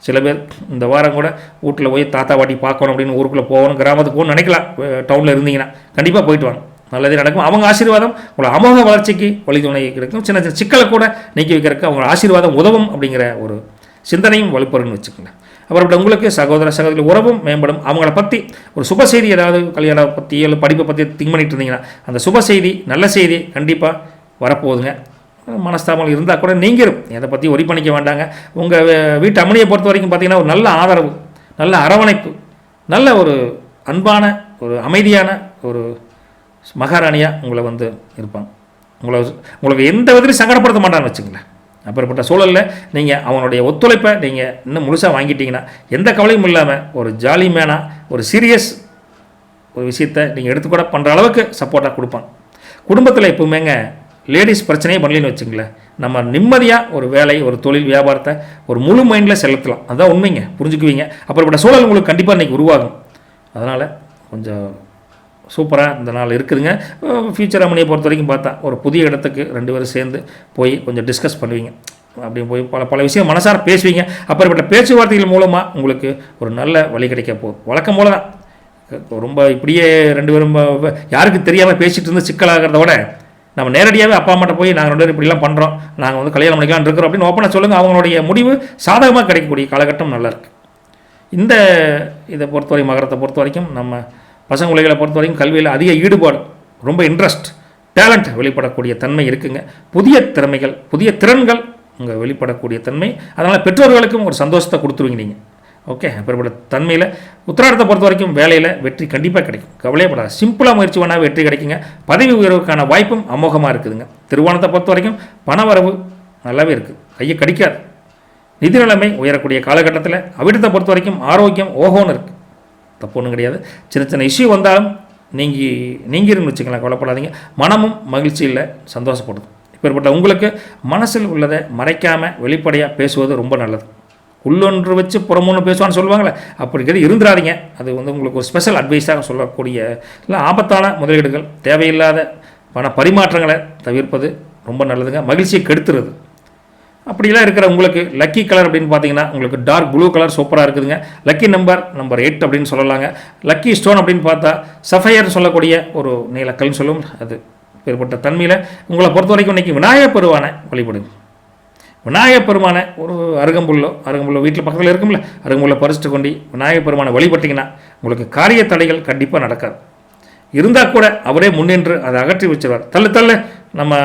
சில பேர் இந்த வாரம் கூட வீட்டில் போய் தாத்தா பாட்டி பார்க்கணும் அப்படின்னு ஊருக்குள்ளே போகணும், கிராமத்துக்கு போகணும்னு நினைக்கலாம். டவுனில் இருந்தீங்கன்னா கண்டிப்பாக போயிட்டு வாங்க, நல்லதே நடக்கும். அவங்க ஆசீர்வாதம் உங்களை அமோக வளர்ச்சிக்கு வழி துணை கிடைக்கும். சின்ன சின்ன சிக்கலை கூட நீக்கி வைக்கிறதுக்கு அவங்க ஆசீர்வாதம் உதவும் அப்படிங்கிற ஒரு சிந்தனையும் வலுப்பெறும்னு வச்சுக்கோங்க. அப்புறம் உங்களுக்கு சகோதர சகோதரி உறவும் மேம்படும். அவங்கள பற்றி ஒரு சுப செய்தி, ஏதாவது கல்யாணம் பற்றி இல்லை படிப்பை பற்றி திங்க் பண்ணிட்டு இருந்தீங்கன்னா அந்த சுப செய்தி, நல்ல செய்தி கண்டிப்பாக வரப்போகுதுங்க. மனஸ்தாபங்கள் இருந்தால் கூட நீங்கிரும். எதை பற்றி ஒரி பண்ணிக்க வேண்டாங்க. உங்கள் வீட்டு அம்மனியை பொறுத்த வரைக்கும் பார்த்தீங்கன்னா ஒரு நல்ல ஆதரவு, நல்ல அரவணைப்பு, நல்ல ஒரு அன்பான ஒரு அமைதியான ஒரு மகாராணியாக உங்களை இருப்பாங்க. உங்களுக்கு எந்த விதத்திலையும் சங்கடப்படுத்த மாட்டான்னு வச்சுங்களேன். அப்படிப்பட்ட சூழலில் நீங்கள் அவனுடைய ஒத்துழைப்பை நீங்கள் இன்னும் முழுசாக வாங்கிட்டீங்கன்னா எந்த கவலையும் இல்லாமல் ஒரு ஜாலி மேனாக ஒரு சீரியஸ் ஒரு விஷயத்தை நீங்கள் எடுத்துக்கூட பண்ணுற அளவுக்கு சப்போர்ட்டாக கொடுப்பாங்க. குடும்பத்தில் எப்பவுமேங்க லேடிஸ் பிரச்சனையே பண்ணலன்னு வச்சுங்களேன். நம்ம நிம்மதியாக ஒரு வேலை, ஒரு தொழில், வியாபாரத்தை ஒரு முழு மைண்டில் செலுத்தலாம். அதுதான் உண்மைங்க, புரிஞ்சுக்குவீங்க. அப்படிப்பட்ட சூழல் உங்களுக்கு கண்டிப்பாக இன்றைக்கி உருவாகும். அதனால் கொஞ்சம் சூப்பராக இந்த நாள் இருக்குதுங்க. ஃபியூச்சர் அம்மனியை பொறுத்த வரைக்கும் பார்த்தா ஒரு புதிய இடத்துக்கு 2 பேரும் சேர்ந்து போய் கொஞ்சம் டிஸ்கஸ் பண்ணுவீங்க. அப்படி போய் பல விஷயம் மனசார பேசுவீங்க. அப்படிப்பட்ட பேச்சுவார்த்தைகள் மூலமாக உங்களுக்கு ஒரு நல்ல வழி கிடைக்க போகுது. வழக்கம் போல தான் ரொம்ப இப்படியே 2 பேரும் யாருக்கு தெரியாமல் பேசிகிட்டு இருந்து சிக்கலாகிறத விட நம்ம நேரடியாகவே அப்பா அம்மாட்ட போய் நாங்கள் 2 பேரும் இப்படிலாம் பண்ணுறோம், நாங்கள் கல்யாணம் பண்ணிக்கலாம் இருக்கிறோம் அப்படின்னு ஓப்பனாக சொல்லுங்கள். அவங்களுடைய முடிவு சாதகமாக கிடைக்கக்கூடிய காலகட்டம் நல்லாயிருக்கு. இந்த இதை பொறுத்தவரை மகரத்தை பொறுத்த வரைக்கும் நம்ம பசங்க பிள்ளைகளை பொறுத்த வரைக்கும் கல்வியில் அதிக ஈடுபாடு, ரொம்ப இன்ட்ரெஸ்ட், டேலண்ட் வெளிப்படக்கூடிய தன்மை இருக்குங்க. புதிய திறமைகள், புதிய திறன்கள் உங்கள் வெளிப்படக்கூடிய தன்மை. அதனால் பெற்றோர்களுக்கும் ஒரு சந்தோஷத்தை கொடுத்துருவீங்க நீங்கள். ஓகே, அப்படிப்பட்ட தன்மையில் உத்திராடத்தை பொறுத்த வரைக்கும் வேலையில் வெற்றி கண்டிப்பாக கிடைக்கும். கவலையப்படாது. சிம்பிளாக முயற்சி பண்ணால் வெற்றி கிடைக்குங்க. பதவி உயர்வுக்கான வாய்ப்பும் அமோகமாக இருக்குதுங்க. திருவோணத்தை பொறுத்த வரைக்கும் பண வரவு நல்லாவே இருக்குது, கையை கடிக்காது. நிதி நிலைமை உயரக்கூடிய காலகட்டத்தில் அவிடத்தை பொறுத்த வரைக்கும் ஆரோக்கியம் ஓஹோன்னு இருக்குது, தப்பு ஒன்றும் கிடையாது. சின்ன சின்ன இஷ்யூ வந்தாலும் நீங்கிருன்னு வச்சுக்கலாம், கவலைப்படாதீங்க. மனமும் மகிழ்ச்சியில் சந்தோஷப்படுது. இப்பேற்பட்ட உங்களுக்கு மனசில் உள்ளதை மறைக்காமல் வெளிப்படையாக பேசுவது ரொம்ப நல்லது. உள்ளொன்று வச்சு புறமொன்று பேசுவான்னு சொல்லுவாங்களே, அப்படிங்கிறது இருந்துடாதீங்க. அது உங்களுக்கு ஒரு ஸ்பெஷல் அட்வைஸாக சொல்லக்கூடிய இல்லை ஆபத்தான முதலீடுகள், தேவையில்லாத பண பரிமாற்றங்களை தவிர்ப்பது ரொம்ப நல்லதுங்க. மகிழ்ச்சியை கெடுத்துருது. அப்படிலாம் இருக்கிற உங்களுக்கு லக்கி கலர் அப்படின்னு பார்த்தீங்கன்னா உங்களுக்கு டார்க் ப்ளூ கலர் சூப்பராக இருக்குதுங்க. லக்கி நம்பர் 8 அப்படின்னு சொல்லலாங்க. லக்கி ஸ்டோன் அப்படின்னு பார்த்தா சஃபயர்னு சொல்லக்கூடிய ஒரு நீலக்கல்னு சொல்லும். அது ஏற்பட்ட தன்மையில் உங்களை பொறுத்த வரைக்கும் இன்றைக்கி விநாயகப் பெருமானை வழிபடுங்க. விநாயகப் பெருமானை ஒரு அருகம்புல்லோ வீட்டில் பக்கத்தில் இருக்கும்ல, அருகம்புல்லை பறிச்சுட்டு கொண்டு விநாயகப் பெருமானை வழிபட்டிங்கன்னா உங்களுக்கு காரிய தடைகள் கண்டிப்பாக நடக்காது. இருந்தால் கூட அவரே முன்னின்று அதை அகற்றி வச்சிருவார். தள்ளு நம்ம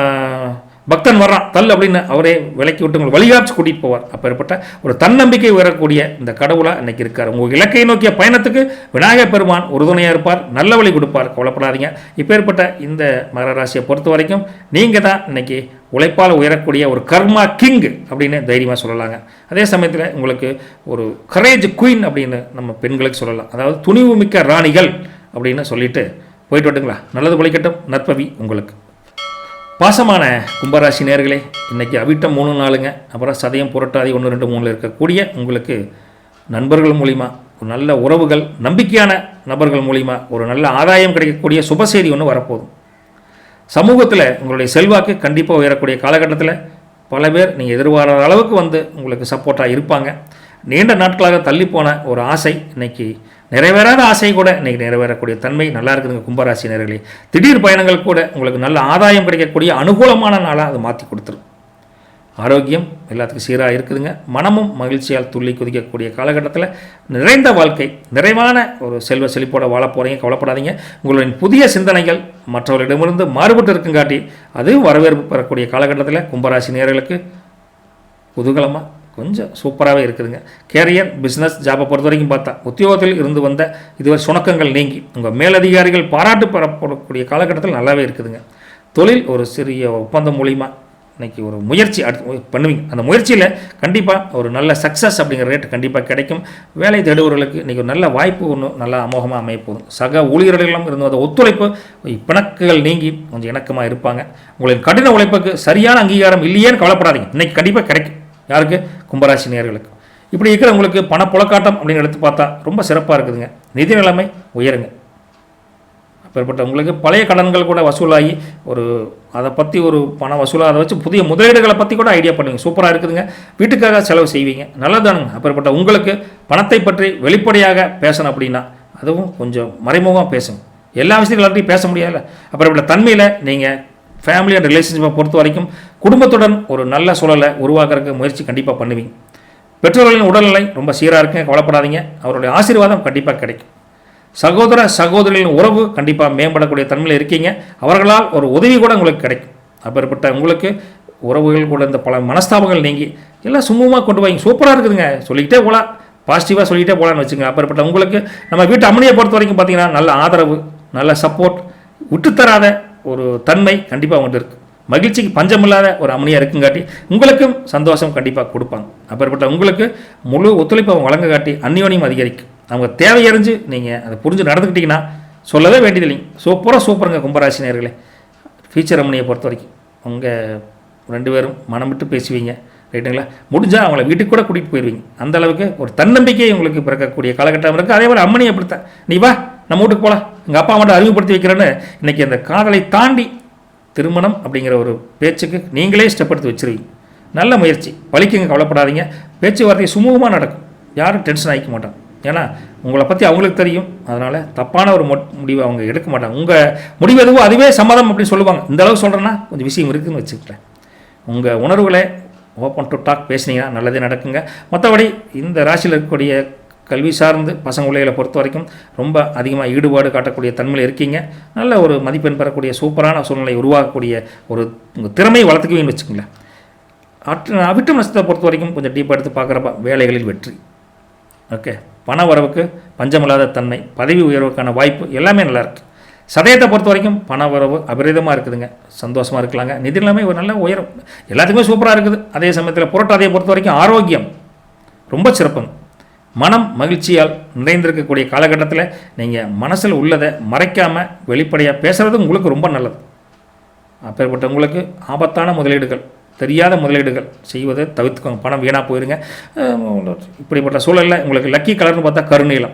பக்தன் வர்றான் தள்ளு அப்படின்னு அவரே விலக்கி விட்டு உங்களுக்கு வழிகாட்சி கூட்டிகிட்டு போவார். அப்பேற்பட்ட ஒரு தன்னம்பிக்கை உயரக்கூடிய இந்த கடவுளாக இன்றைக்கி இருக்கார். உங்கள் இலக்கை நோக்கிய பயணத்துக்கு விநாயகப் பெருமான் உறுதுணையாக இருப்பார், நல்ல வழி கொடுப்பார், கவலைப்படாதீங்க. இப்பேற்பட்ட இந்த மகர ராசியை பொறுத்த வரைக்கும் நீங்கள் தான் இன்றைக்கி உழைப்பால் உயரக்கூடிய ஒரு கர்மா கிங் அப்படின்னு தைரியமாக சொல்லலாங்க. அதே சமயத்தில் உங்களுக்கு ஒரு கரேஜ் குயின் அப்படின்னு நம்ம பெண்களுக்கு சொல்லலாம். அதாவது துணிவு மிக்க ராணிகள் அப்படின்னு சொல்லிட்டு போயிட்டு வரட்டுங்களா. நல்லது பழிக்கட்டும். நற்பவி உங்களுக்கு. பாசமான கும்பராசி நேர்களே, இன்றைக்கி அவிட்டம் 3 நாளுங்க, அப்புறம் சதயம் புரட்டாதி 1 2 3 இருக்கக்கூடிய உங்களுக்கு நண்பர்கள் மூலிமா ஒரு நல்ல உறவுகள், நம்பிக்கையான நபர்கள் மூலிமா ஒரு நல்ல ஆதாயம் கிடைக்கக்கூடிய சுப செய்தி ஒன்று வரப்போகுது. சமூகத்தில் உங்களுடைய செல்வாக்கு கண்டிப்பாக உயரக்கூடிய காலகட்டத்தில் பல பேர் நீங்கள் எதிர்பாராத அளவுக்கு உங்களுக்கு சப்போர்ட்டாக இருப்பாங்க. நீண்ட நாட்களாக தள்ளிப்போன ஒரு ஆசை இன்னைக்கு நிறைவேறாத ஆசை கூட இன்றைக்கி நிறைவேறக்கூடிய தன்மை நல்லா இருக்குதுங்க கும்பராசி நேர்களே. திடீர் பயணங்கள் கூட உங்களுக்கு நல்ல ஆதாயம் கிடைக்கக்கூடிய அனுகூலமான நாளாக அது மாற்றி கொடுத்துரும். ஆரோக்கியம் எல்லாத்துக்கும் சீராக இருக்குதுங்க. மனமும் மகிழ்ச்சியால் துள்ளி குதிக்கக்கூடிய காலகட்டத்தில் நிறைந்த வாழ்க்கை, நிறைவான ஒரு செல்வ செழிப்போட வாழ போகிறீங்க. கவலைப்படாதீங்க. உங்களின் புதிய சிந்தனைகள் மற்றவர்களிடமிருந்து மாறுபட்டு இருக்குங்காட்டி அது வரவேற்பு பெறக்கூடிய காலகட்டத்தில் கும்பராசி நேயர்களுக்கு குதூகலமாக கொஞ்சம் சூப்பராகவே இருக்குதுங்க. கேரியர், பிஸ்னஸ், ஜாபை பொறுத்த வரைக்கும் பார்த்தா உத்தியோகத்தில் இருந்து வந்த இதுவரை சுணக்கங்கள் நீங்கி உங்கள் மேலதிகாரிகள் பாராட்டு பெறப்படக்கூடிய காலகட்டத்தில் நல்லாவே இருக்குதுங்க. தொழில் ஒரு சிறிய ஒப்பந்தம் மூலிமா இன்றைக்கி ஒரு முயற்சி பண்ணுவீங்க. அந்த முயற்சியில் கண்டிப்பாக ஒரு நல்ல சக்ஸஸ் அப்படிங்கிற ரேட்டு கண்டிப்பாக கிடைக்கும். வேலை தேடுபவர்களுக்கு இன்றைக்கி ஒரு நல்ல வாய்ப்பு ஒன்று நல்லா அமோகமாக அமையப்போகுது. சக ஊழியர்களிடம் இருந்து வந்த ஒத்துழைப்பு பிணக்குகள் நீங்கி கொஞ்சம் இணக்கமாக இருப்பாங்க. உங்களின் கடின உழைப்புக்கு சரியான அங்கீகாரம் இல்லையேன்னு கவலைப்படாதீங்க. இன்றைக்கி கண்டிப்பாக கிடைக்கும். யாருக்கு? கும்பராசி நேயர்களுக்கு. இப்படி இருக்கிற உங்களுக்கு பணப்புழக்காட்டம் அப்படின்னு எடுத்து பார்த்தா ரொம்ப சிறப்பாக இருக்குதுங்க. நிதி நிலைமை உயருங்க. அப்பேற்பட்ட உங்களுக்கு பழைய கடன்கள் கூட வசூலாகி அதை பற்றி ஒரு பணம் வசூலாக அதை வச்சு புதிய முதலீடுகளை பற்றி கூட ஐடியா பண்ணுவீங்க. சூப்பராக இருக்குதுங்க. வீட்டுக்காக செலவு செய்வீங்க. நல்லதானுங்க. அப்பேற்பட்ட உங்களுக்கு பணத்தை பற்றி வெளிப்படையாக பேசணும் அப்படின்னா அதுவும் கொஞ்சம் மறைமுகமாக பேசணும். எல்லா விஷயங்களையும் பேச முடியாதுல்ல. அப்பேற்பட்ட தன்மையில் நீங்கள் ஃபேமிலி அண்ட் ரிலேஷன்ஷிப்பை பொறுத்த வரைக்கும் குடும்பத்துடன் ஒரு நல்ல சூழலை உருவாக்குறதுக்கு முயற்சி கண்டிப்பாக பண்ணுவீங்க. பெற்றோர்களின் உடல்நிலை ரொம்ப சீராக இருக்குங்க. கவலைப்படாதீங்க. அவருடைய ஆசீர்வாதம் கண்டிப்பாக கிடைக்கும். சகோதர சகோதரிகளின் உறவு கண்டிப்பாக மேம்படக்கூடிய தன்மையில் இருக்கீங்க. அவர்களால் ஒரு உதவி கூட உங்களுக்கு கிடைக்கும். அப்பேற்பட்ட உங்களுக்கு உறவுகள் கூட இந்த பல மனஸ்தாபங்கள் நீங்கி எல்லாம் சுமூகமாக கொண்டு போய் சூப்பராக இருக்குதுங்க. சொல்லிக்கிட்டே போகலாம், பாசிட்டிவாக சொல்லிக்கிட்டே போகலான்னு வச்சுங்க. அப்பேற்பட்ட உங்களுக்கு நம்ம வீட்டு அம்மனியை பொறுத்த வரைக்கும் பார்த்தீங்கன்னா நல்ல ஆதரவு, நல்ல சப்போர்ட், விட்டுத்தராத ஒரு தன்மை கண்டிப்பாக அவங்கள்ட்ட இருக்குது. மகிழ்ச்சிக்கு பஞ்சமில்லாத ஒரு அம்மனியாக இருக்குங்காட்டி உங்களுக்கும் சந்தோஷம் கண்டிப்பாக கொடுப்பாங்க. அப்பேற்பட்ட உங்களுக்கு முழு ஒத்துழைப்பு அவங்க வழங்க காட்டி அந்யோன்யம் அதிகரிக்கும். அவங்க தேவையறிஞ்சு நீங்கள் அதை புரிஞ்சு நடந்துக்கிட்டிங்கன்னா சொல்லவே வேண்டியதில்லைங்க. சூப்பருங்க கும்பராசி நேயர்களே. ஃபியூச்சர் அம்மனியை பொறுத்த வரைக்கும் உங்கள் 2 பேரும் மனம் விட்டு பேசுவீங்க. ரைட்டுங்களா? முடிஞ்சால் அவங்கள வீட்டுக்கு கூட கூட்டிகிட்டு போயிடுவீங்க. அந்தளவுக்கு ஒரு தன்னம்பிக்கை உங்களுக்கு பிறக்கக்கூடிய காலகட்டம் இருக்குது. அதே மாதிரி அம்மனியை அப்படித்தான், நீ வா நம்ம வீட்டுக்கு போகலாம், எங்கள் அப்பா மட்டும் அறிமுகப்படுத்தி வைக்கிறேன்னு இன்றைக்கி அந்த காதலை தாண்டி திருமணம் அப்படிங்கிற ஒரு பேச்சுக்கு நீங்களே ஸ்டெப் எடுத்து வச்சுருவீங்க. நல்ல முயற்சி பழிக்குங்க. கவலைப்படாதீங்க. பேச்சுவார்த்தை சுமூகமாக நடக்கும். யாரும் டென்ஷன் ஆகிக்க மாட்டாங்க. ஏன்னா உங்களை பற்றி அவங்களுக்கு தெரியும். அதனால் தப்பான ஒரு முடிவை அவங்க எடுக்க மாட்டாங்க. உங்கள் முடிவு எதுவோ அதுவே சம்மதம் அப்படின்னு சொல்லுவாங்க. இந்த அளவு சொல்கிறேன்னா கொஞ்சம் விஷயம் இருக்குதுன்னு வச்சுக்கிட்டேன். உங்கள் உணர்வுகளை ஓப்பன் டு டாக் பேசினீங்கன்னா நல்லதே நடக்குங்க. மற்றபடி இந்த ராசியில் இருக்கக்கூடிய கல்வி சார்ந்து பசங்க பிள்ளைகளை பொறுத்த வரைக்கும் ரொம்ப அதிகமாக ஈடுபாடு காட்டக்கூடிய தன்மையில் இருக்கீங்க. நல்ல ஒரு மதிப்பெண் பெறக்கூடிய சூப்பரான சூழ்நிலை உருவாக்கக்கூடிய ஒரு உங்கள் திறமையை வளர்த்துக்குவீங்கன்னு வச்சுக்கோங்களேன். அவிட்டம் நட்சத்திரத்தை பொறுத்த வரைக்கும் கொஞ்சம் டீப்பாக எடுத்து பார்க்குறப்ப வேலைகளில் வெற்றி, ஓகே, பண வரவுக்கு பஞ்சமில்லாத தன்மை, பதவி உயர்வுக்கான வாய்ப்பு எல்லாமே நல்லாயிருக்கு. சதயத்தை பொறுத்த வரைக்கும் பண வரவு அபரிதமாக இருக்குதுங்க. சந்தோஷமாக இருக்கலாங்க. நிதி நிலைமை ஒரு நல்ல உயரம், எல்லாத்துக்குமே சூப்பராக இருக்குது. அதே சமயத்தில் புரட்டாதியை பொறுத்த வரைக்கும் ஆரோக்கியம் ரொம்ப சிறப்புங்க. மனம் மகிழ்ச்சியால் நிறைந்திருக்கக்கூடிய காலகட்டத்தில் நீங்கள் மனசில் உள்ளதை மறைக்காமல் வெளிப்படையாக பேசுகிறது உங்களுக்கு ரொம்ப நல்லது. அப்பேற்பட்ட உங்களுக்கு ஆபத்தான முதலீடுகள், தெரியாத முதலீடுகள் செய்வதை தவிர்த்துக்கோங்க. பணம் வீணாக போயிருங்க. இப்படிப்பட்ட சூழலில் உங்களுக்கு லக்கி கலர்னு பார்த்தா கருநீலம்,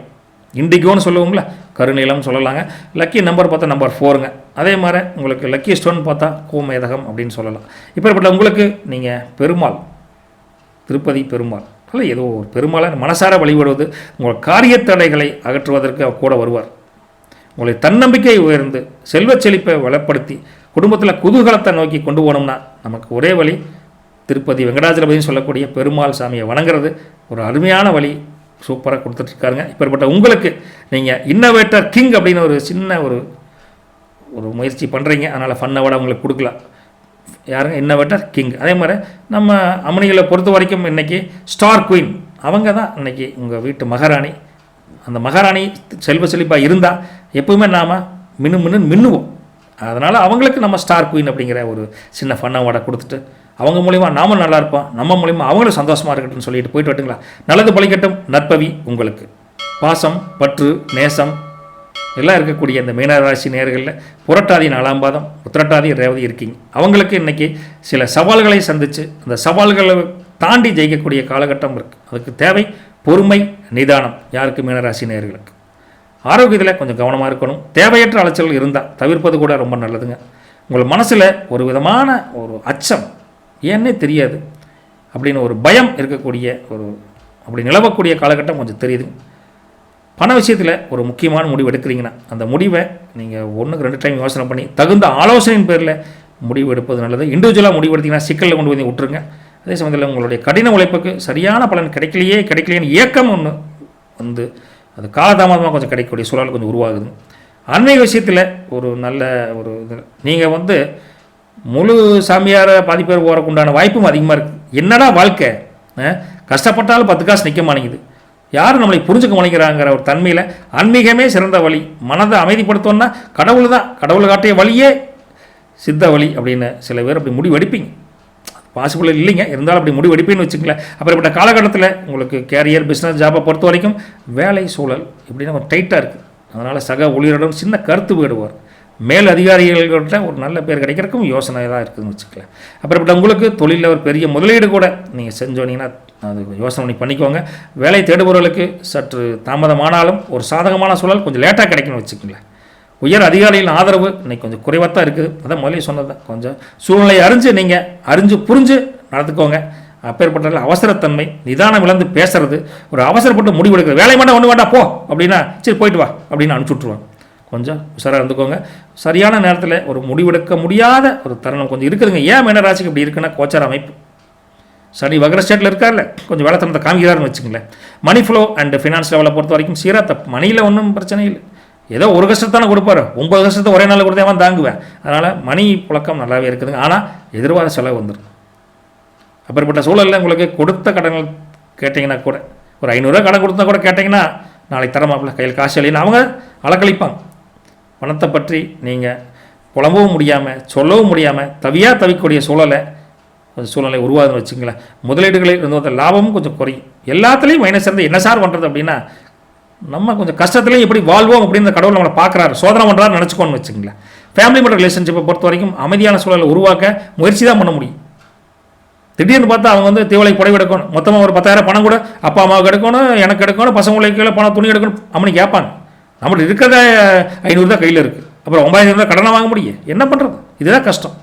இண்டிகோன்னு சொல்லுவோங்களா, கருநீளம்னு சொல்லலாங்க. லக்கி நம்பர் பார்த்தா நம்பர் 4ங்க. அதே மாதிரி உங்களுக்கு லக்கி ஸ்டோன் பார்த்தா கோமேதகம் அப்படின்னு சொல்லலாம். இப்படிப்பட்ட உங்களுக்கு நீங்கள் பெருமாள், திருப்பதி பெருமாள் அல்ல ஏதோ ஒரு பெருமாளை மனசார வழிபடுவது உங்கள் காரியத்தடைகளை அகற்றுவதற்கு கூட வருவார். உங்களை தன்னம்பிக்கை உயர்ந்து செல்வச் செழிப்பை வளப்படுத்தி குடும்பத்தில் குதூகலத்தை நோக்கி கொண்டு போனோம்னா நமக்கு ஒரே வழி திருப்பதி வெங்கடாஜலபதினு சொல்லக்கூடிய பெருமாள் சாமியை வணங்குறது ஒரு அருமையான வழி. சூப்பராக கொடுத்துட்ருக்காருங்க. இப்பேற்பட்ட உங்களுக்கு நீங்கள் இன்னோவேட்டர் கிங் அப்படின்னு ஒரு சின்ன ஒரு முயற்சி பண்ணுறீங்க. அதனால் ஃபன்னவோட உங்களுக்கு கொடுக்கலாம். யாருங்க? Innovator king. அதே மாதிரி நம்ம அம்மனிகளை பொறுத்த வரைக்கும் இன்றைக்கி ஸ்டார் குயின் அவங்க தான் இன்றைக்கி உங்கள் வீட்டு மகாராணி. அந்த மகாராணி செல்வ செழிப்பாக இருந்தால் எப்பவுமே நாம் மின்னுவோம். அதனால் அவங்களுக்கு நம்ம ஸ்டார் குயின் அப்படிங்கிற ஒரு சின்ன ஃபன்னவோட கொடுத்துட்டு அவங்க மூலிமா நாமும் நல்லா இருப்போம், நம்ம மூலிமா அவங்களும் சந்தோஷமாக இருக்கட்டும்னு சொல்லிட்டு போயிட்டு வரட்டுங்களா? நல்லது பழிக்கட்டும். நற்பவி உங்களுக்கு. பாசம், பற்று, நேசம், எல்லாம் இருக்கக்கூடிய இந்த மீனராசி நேர்களில் புரட்டாதி 4ஆம் பாதம் உத்திரட்டாதி ரேவதி இருக்கீங்க. அவங்களுக்கு இன்றைக்கி சில சவால்களை சந்தித்து அந்த சவால்களை தாண்டி ஜெயிக்கக்கூடிய காலகட்டம் இருக்குது. அதுக்கு தேவை பொறுமை, நிதானம். யாருக்கு? மீனராசி நேயர்களுக்கு. ஆரோக்கியத்தில் கொஞ்சம் கவனமாக இருக்கணும். தேவையற்ற அலைச்சல்கள் இருந்தால் தவிர்ப்பது கூட ரொம்ப நல்லதுங்க. உங்கள் மனசில் ஒரு விதமான ஒரு அச்சம், ஏன்னே தெரியாது அப்படின்னு ஒரு பயம் இருக்கக்கூடிய அப்படி நிலவக்கூடிய காலகட்டம் கொஞ்சம் தெரியுது. பண விஷயத்தில் ஒரு முக்கியமான முடிவு எடுக்கிறீங்கன்னா அந்த முடிவை நீங்கள் 1க்கு 2 டைம் யோசனை பண்ணி தகுந்த ஆலோசனையின் பேரில் முடிவு எடுப்பது நல்லது. இண்டிவிஜுவலாக முடிவு எடுத்திங்கன்னா சிக்கலில் கொண்டு வந்து விட்டுருங்க. அதே சமயத்தில் உங்களுடைய கடின உழைப்புக்கு சரியான பலன் கிடைக்கலையேன்னு ஏக்கம் ஒன்று வந்து அது காலதாமதமாக கொஞ்சம் கிடைக்கக்கூடிய சூழல் கொஞ்சம் உருவாகுது. ஆன்மீக விஷயத்தில் ஒரு நல்ல ஒரு இது நீங்கள் முழு சாமியாரை பாதி பேர் போகிறக்கு உண்டான வாய்ப்பும் அதிகமாக இருக்குது. என்னடா வாழ்க்கை, கஷ்டப்பட்டாலும் 10 காசு நிற்க மாட்டேங்குது, யாரும் நம்மளை புரிஞ்சுக்க மாட்டேங்கிறாங்கிற ஒரு தன்மையில் ஆன்மீகமே சிறந்த வழி. மனதை அமைதிப்படுத்தோன்னா கடவுள் தான், கடவுள் காட்டிய வழியே சித்த வழி அப்படின்னு சில பேர் அப்படி முடிவு எடுப்பீங்க. பாசிபிள் இல்லைங்க, இருந்தாலும் அப்படி முடிவு எடுப்பீங்கன்னு வச்சுக்கங்களேன். அப்படிப்பட்ட காலகட்டத்தில் உங்களுக்கு கேரியர், பிஸ்னஸ், ஜாப்பை பொறுத்த வரைக்கும் வேலை சூழல் இப்படின்னு கொஞ்சம் டைட்டாக இருக்குது. அதனால் சக ஊழியரிடம் சின்ன கருத்து வேடுவார். மேல் அதிகாரிகள்கிட்ட ஒரு நல்ல பேர் கிடைக்கிறதுக்கும் யோசனை தான் இருக்குதுன்னு வச்சுக்கலாம். அப்படிப்பட்ட உங்களுக்கு தொழிலில் ஒரு பெரிய முதலீடு கூட நீங்கள் செஞ்சோன்னீங்கன்னா அது யோசனை பண்ணிக்கோங்க. வேலை தேடுபவர்களுக்கு சற்று தாமதமானாலும் ஒரு சாதகமான சூழல் கொஞ்சம் லேட்டாக கிடைக்குன்னு வச்சுக்கங்களேன். உயர் அதிகாரிகளின் ஆதரவு இன்றைக்கி கொஞ்சம் குறைவாக தான் இருக்குது. அதான் முதலே சொன்னது, கொஞ்சம் சூழ்நிலையை அறிஞ்சு புரிஞ்சு நடந்துக்கோங்க. அப்பேற்பட்ட அவசரத்தன்மை, நிதானம் இழந்து பேசுறது, ஒரு அவசரப்பட்டு முடிவு எடுக்கிறது, வேலை மாட்டா ஒன்று வேண்டாம் போ அப்படின்னா சரி போயிட்டு வா அப்படின்னு அனுப்பிச்சுட்ருவாங்க. கொஞ்சம் உஷாராக இருந்துக்கோங்க. சரியான நேரத்தில் ஒரு முடிவெடுக்க முடியாத ஒரு தருணம் கொஞ்சம் இருக்குதுங்க. ஏன் மீனராசிக்கு இப்படி இருக்குன்னா கோச்சார அமைப்பு. சனி வகர ஸ்டேட்டில் இருக்கார்ல, கொஞ்சம் வேலை தரத்தை காமிக்கிறாருன்னு வச்சுங்களேன். மணி ஃப்ளோ அண்ட் ஃபினான்ஸ் லெவலை பொறுத்த வரைக்கும் சீராக தப்பு. மணியில் ஒன்றும் பிரச்சனை இல்லை, ஏதோ ஒரு கஷ்டத்தானே கொடுப்பாரு, 9 கஷ்டத்தை ஒரே நாளில் கொடுத்தேன் தாங்குவேன். அதனால் மணி புழக்கம் நல்லாவே இருக்குதுங்க. ஆனால் எதிர்பாராத செலவு வந்துடும். அப்படிப்பட்ட சூழலில் உங்களுக்கு கொடுத்த கடன்கள் கேட்டிங்கன்னா கூட, ஒரு 500 ரூபா கடன் கொடுத்தா கூட கேட்டிங்கன்னா நாளைக்கு தரமாப்பில் கையில் காசு இல்லைன்னு அவங்க அலக்களிப்பாங்க. பணத்தை பற்றி நீங்கள் புலம்பவும் முடியாமல் சொல்லவும் முடியாமல் தவிக்கக்கூடிய சூழ்நிலை உருவாதுன்னு வச்சுங்களேன். முதலீடுகளில் இருந்து லாபமும் கொஞ்சம் குறையும். எல்லாத்துலேயும் மைனஸ் இருந்து என்ன சார் பண்ணுறது அப்படின்னா, நம்ம கொஞ்சம் கஷ்டத்துலேயும் எப்படி வாழ்வோம் அப்படின்னு கடவுள் நம்மளை பார்க்குறாரு, சோதனை பண்ணுறாரு நினச்சிக்கோன்னு வச்சுங்களேன். ஃபேமிலி மற்றும் ரிலேஷன்ஷிப்பை பொறுத்த வரைக்கும் அமைதியான சூழலை உருவாக்க முயற்சி தான் பண்ண முடியும். திடீர்னு பார்த்தா அவங்க தீவலை புடவை எடுக்கணும், மொத்தமாக ஒரு 10,000 பணம் கூட அப்பா அம்மாவுக்கு எடுக்கணும், எனக்கு எடுக்கணும், பசங்களுக்கு பணம் துணி எடுக்கணும் அப்படின்னு கேட்பாங்க. நம்மளுக்கு இருக்கிறத 500 தான் கையில் இருக்குது, அப்புறம் 9,000 தான் கடனை வாங்க முடியும். என்ன பண்ணுறது? இதுதான் கஷ்டம்.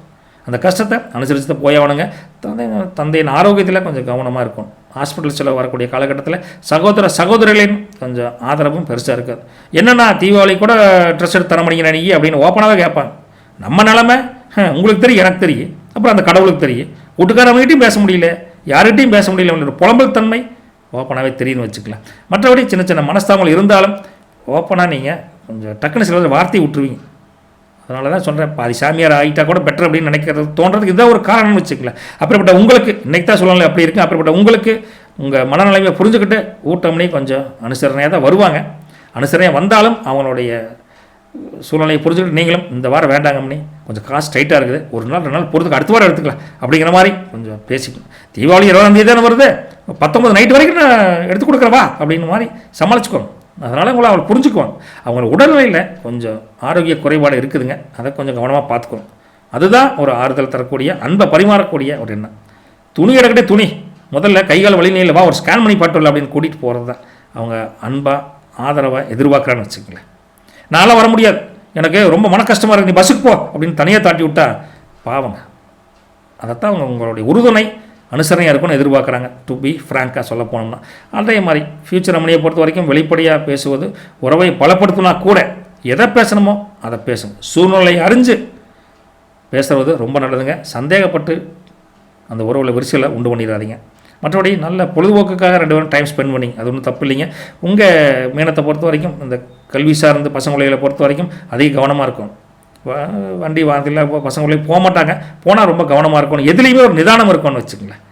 அந்த கஷ்டத்தை அனுசரித்து போயவனுங்க. தந்தையின் ஆரோக்கியத்தில் கொஞ்சம் கவனமாக இருக்கும். ஹாஸ்பிட்டல் செலவு வரக்கூடிய காலகட்டத்தில் சகோதரிகளின் கொஞ்சம் ஆதரவும் பெருசாக இருக்காது. என்னென்னா தீபாவளி கூட ட்ரெஸ் எடுத்து தர முடியுங்க நீ அப்படின்னு ஓப்பனாகவே கேட்பாங்க. நம்ம நிலமை உங்களுக்கு தெரியும், எனக்கு தெரியும், அப்புறம் அந்த கடவுளுக்கு தெரியும். வீட்டுக்காரவங்ககிட்டையும் பேச முடியல, யார்கிட்டையும் பேச முடியல, புலம்பல் தன்மை ஓப்பனாகவே தெரியும்னு வச்சுக்கலாம். மற்றபடி சின்ன சின்ன மனஸ்தாபங்கள் இருந்தாலும் ஓப்பனாக நீங்கள் கொஞ்சம் டக்குன்னு சில வார்த்தையை விட்டுருவீங்க. அதனால தான் சொல்கிறேன், பாதி சாமியார் ஆகிட்டா கூட பெட்டர் அப்படின்னு நினைக்கிறது தோன்றதுக்கு இதான் ஒரு காரணம்னு வச்சுக்கல. அப்படிப்பட்ட உங்களுக்கு இன்றைக்கி தான் சொல்லலை அப்படி இருக்குது. அப்படிப்பட்ட உங்களுக்கு உங்கள் மனநிலைமையை புரிஞ்சுக்கிட்டு ஊட்டம்னே கொஞ்சம் அனுசரணையாக தான் வருவாங்க. அனுசரணையாக வந்தாலும் அவங்களுடைய சூழ்நிலையை புரிஞ்சுக்கிட்டு நீங்களும் இந்த வாரம் வேண்டாங்கம்னே கொஞ்சம் காசு டைட்டாக இருக்குது, ஒரு நாள் 2 நாள் பொறுத்துக்கு அடுத்த வாரம் எடுத்துக்கலாம் அப்படிங்கிற மாதிரி கொஞ்சம் பேசிக்கணும். தீபாவளி 20ஆம் தேதி தானே வருது, 19 நைட்டு வரைக்கும் நான் எடுத்து கொடுக்குறவா அப்படின்னு மாதிரி சமாளிச்சுக்கோங்க. அதனால் உங்களை அவளை புரிஞ்சுக்குவாங்க. அவங்க உடல்நிலையில் கொஞ்சம் ஆரோக்கிய குறைபாடு இருக்குதுங்க, அதை கொஞ்சம் கவனமாக பார்த்துக்கணும். அதுதான் ஒரு ஆறுதல் தரக்கூடிய, அன்பை பரிமாறக்கூடிய ஒரு எண்ணம். துணி எடுக்கட்டே துணி முதல்ல கைகால் வழிநிலையில் வா ஒரு ஸ்கேன் பண்ணி பாட்டுல அப்படின்னு கூட்டிகிட்டு போகிறது தான் அவங்க அன்பாக ஆதரவாக எதிர்பார்க்குறான்னு வச்சுக்கங்களேன். நான்லாம் வர முடியாது, எனக்கு ரொம்ப மன கஷ்டமாக இருக்குது, நீ பஸ்ஸுக்கு போ அப்படின்னு தனியாக தாட்டி விட்டா பாவங்க. அதைத்தான் அவங்க உங்களுடைய உறுதுணை அனுசரணையாக இருக்கும்னு எதிர்பார்க்குறாங்க. டு பி ஃப்ராங்காக சொல்ல போனோம்னா அதே மாதிரி ஃபியூச்சர் ரமணியை பொறுத்த வரைக்கும் வெளிப்படையாக பேசுவது உறவை பலப்படுத்தினா கூட எதை பேசணுமோ அதை பேசுங்க. சூழ்நிலையை அறிஞ்சு பேசுகிறது ரொம்ப நல்லதுங்க. சந்தேகப்பட்டு அந்த உறவில் விரிசலை உண்டு பண்ணிடாதீங்க. மற்றபடி நல்ல பொழுதுபோக்குக்காக 2 பேரும் டைம் ஸ்பெண்ட் பண்ணி அது ஒன்றும் தப்பு இல்லைங்க. உங்கள் மீனத்தை பொறுத்த வரைக்கும் இந்த கல்வி சார்ந்து பசங்களை பொறுத்த வரைக்கும் அதிக கவனமாக இருக்கும். வண்டி வாகனத்தில் பசங்களே போக மாட்டாங்க, போனால் ரொம்ப கவனமாக இருக்கணும். எதுலேயுமே ஒரு நிதானம் இருக்கும்னு வச்சுக்கங்களேன்.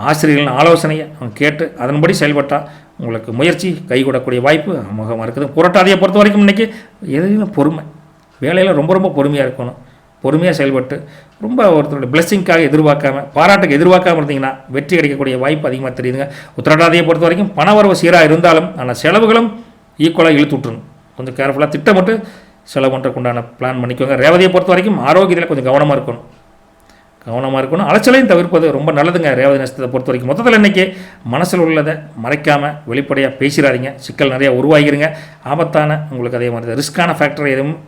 ஆசிரியர்களின் ஆலோசனையை அவங்க கேட்டு அதன்படி செயல்பட்டால் உங்களுக்கு முயற்சி கைகூடக்கூடிய வாய்ப்பு அமோகமாக இருக்குது. புரட்டாதியை பொறுத்த வரைக்கும் இன்றைக்கி எதுலையுமே பொறுமை, வேலையில் ரொம்ப ரொம்ப பொறுமையாக இருக்கணும். பொறுமையாக செயல்பட்டு ரொம்ப ஒருத்தருடைய பிளெஸ்ஸிங்காக எதிர்பார்க்காமல் பாராட்டுக்கு எதிர்பார்க்காமல் இருந்தீங்கன்னா வெற்றி கிடைக்கக்கூடிய வாய்ப்பு அதிகமாக தெரியுதுங்க. உத்திரட்டாதியை பொறுத்த வரைக்கும் பண வரவு சீராக இருந்தாலும் ஆனால் செலவுகளும் ஈக்குவலாக இழுத்து விட்டுருங்க. கொஞ்சம் கேர்ஃபுல்லாக திட்டமிட்டு செலவு பண்ணுறதுக்கு உண்டான பிளான் பண்ணிக்கோங்க. ரேவதியை பொறுத்த வரைக்கும் ஆரோக்கியத்தில் கொஞ்சம் கவனமாக இருக்கணும். அலைச்சலையும் தவிர்ப்பது ரொம்ப நல்லதுங்க. ரேவதி நட்சத்திரத்தை பொறுத்த வரைக்கும் மொத்தத்தில் இன்றைக்கி மனசில் உள்ளதை மறைக்காமல் வெளிப்படையாக பேசிடாதீங்க. சிக்கல் நிறையா உருவாகிருங்க. ஆபத்தான உங்களுக்கு அதே மாதிரி ரிஸ்க்கான ஃபேக்டர் எதுவும்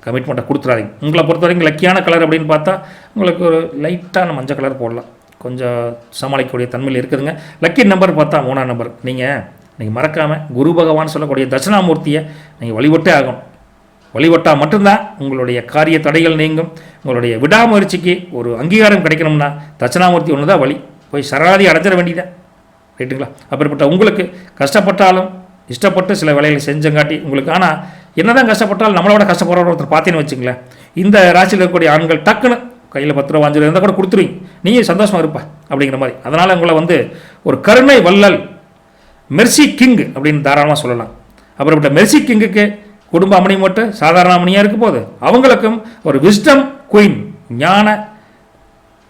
கமிட்மெண்ட்டை கொடுத்துடாதீங்க. உங்களை பொறுத்த வரைக்கும் லக்கியான கலர் அப்படின்னு பார்த்தா உங்களுக்கு ஒரு லைட்டான மஞ்சள் கலர் போடலாம். கொஞ்சம் சமாளிக்கக்கூடிய தன்மையில் இருக்குதுங்க. லக்கி நம்பர் பார்த்தா 3ஆம் நம்பர். நீங்கள் மறக்காமல் குரு பகவான் சொல்லக்கூடிய தட்சிணாமூர்த்தியை நீங்கள் வழிபட்டே ஆகணும். வழிபட்டால் மட்டும்தான் உங்களுடைய காரிய தடைகள் நீங்கும். உங்களுடைய விடாமுயற்சிக்கு ஒரு அங்கீகாரம் கிடைக்கணும்னா தட்சிணாமூர்த்தி ஒன்று தான் வழி. போய் சரணாதி அடைஞ்சிட வேண்டியதான். ரைட்டுங்களா? அப்படிப்பட்ட உங்களுக்கு கஷ்டப்பட்டாலும் இஷ்டப்பட்டு சில வேலைகளை செஞ்சங்காட்டி உங்களுக்கு, ஆனால் என்னதான் கஷ்டப்பட்டாலும் நம்மளோட கஷ்டப்படுற ஒருத்தர் பார்த்தேன்னு வச்சுங்களேன், இந்த ராசியில் இருக்கக்கூடிய ஆண்கள் டக்குன்னு கையில் 10 ரூபா 5 ரூபா இருந்தால் கூட கொடுத்துருவீங்க. நீங்கள் சந்தோஷமாக இருப்பா அப்படிங்கிற மாதிரி. அதனால் உங்களை ஒரு கருணை வள்ளல், மெர்சி கிங் அப்படின்னு தாராளமாக சொல்லலாம். அப்படிப்பட்ட மெர்சி கிங்குக்கு குடும்ப அமணி மட்டும் சாதாரண அமணியாக இருக்கும் போது அவங்களுக்கும் ஒரு விஸ்டம் குயின்,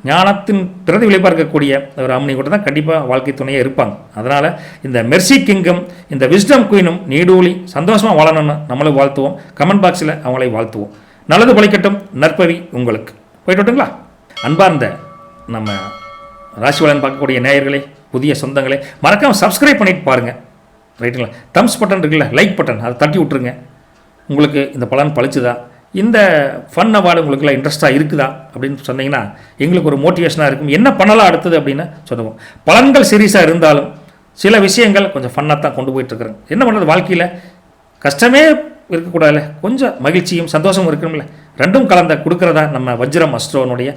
ஞானத்தின் பிரதிபலிப்பாக இருக்கக்கூடிய ஒரு அம்மனி கூட தான் கண்டிப்பாக வாழ்க்கை துணையாக இருப்பாங்க. அதனால் இந்த மெர்சி கிங்கும் இந்த விஸ்டம் குயினும் நீடூழி சந்தோஷமாக வாழணும்னு நம்மளும் வாழ்த்துவோம். கமெண்ட் பாக்ஸில் அவங்களை வாழ்த்துவோம். நல்லது பலிக்கட்டும். நற்பவி உங்களுக்கு. போயிட்டு விட்டுங்களா? அன்பார்ந்த நம்ம ராசிபலன் பார்க்கக்கூடிய நேயர்களே, புதிய சொந்தங்களே, மறக்காமல் சப்ஸ்கிரைப் பண்ணிட்டு பாருங்கள். ரைட்டுங்களா? தம்ஸ் பட்டன் இருக்குல்ல, லைக் பட்டன், அதை தட்டி விட்ருங்க. உங்களுக்கு இந்த பலன் பழிச்சுதா, இந்த ஃபன் அவார்டு உங்களுக்குலாம் இன்ட்ரெஸ்ட்டாக இருக்குதா அப்படின்னு சொன்னீங்கன்னா எங்களுக்கு ஒரு மோட்டிவேஷனாக இருக்கும். என்ன பண்ணலாம் அடுத்தது அப்படின்னு சொல்லுவோம். பலன்கள் சீரியஸாக இருந்தாலும் சில விஷயங்கள் கொஞ்சம் ஃபன்னாக தான் கொண்டு போயிட்டுருக்குறேன். என்ன பண்ணுறது, வாழ்க்கையில் கஷ்டமே இருக்கக்கூடாதுல்ல, கொஞ்சம் மகிழ்ச்சியும் சந்தோஷமும் இருக்கணும்ல, ரெண்டும் கலந்த கொடுக்குறதா நம்ம வஜ்ரம் அஸ்ட்ரோனுடைய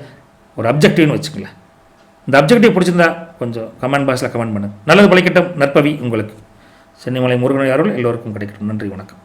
ஒரு அப்ஜெக்டிவ்னு வச்சுக்கல. இந்த அப்ஜெக்டிவ் பிடிச்சிருந்தா கொஞ்சம் கமெண்ட் பாக்ஸில் கமெண்ட் பண்ணுங்கள். நல்லது பலிக்கட்டும். நற்பவி உங்களுக்கு. சென்னிமலை முருகன் அருள் எல்லோருக்கும் கிடைக்கட்டும். நன்றி, வணக்கம்.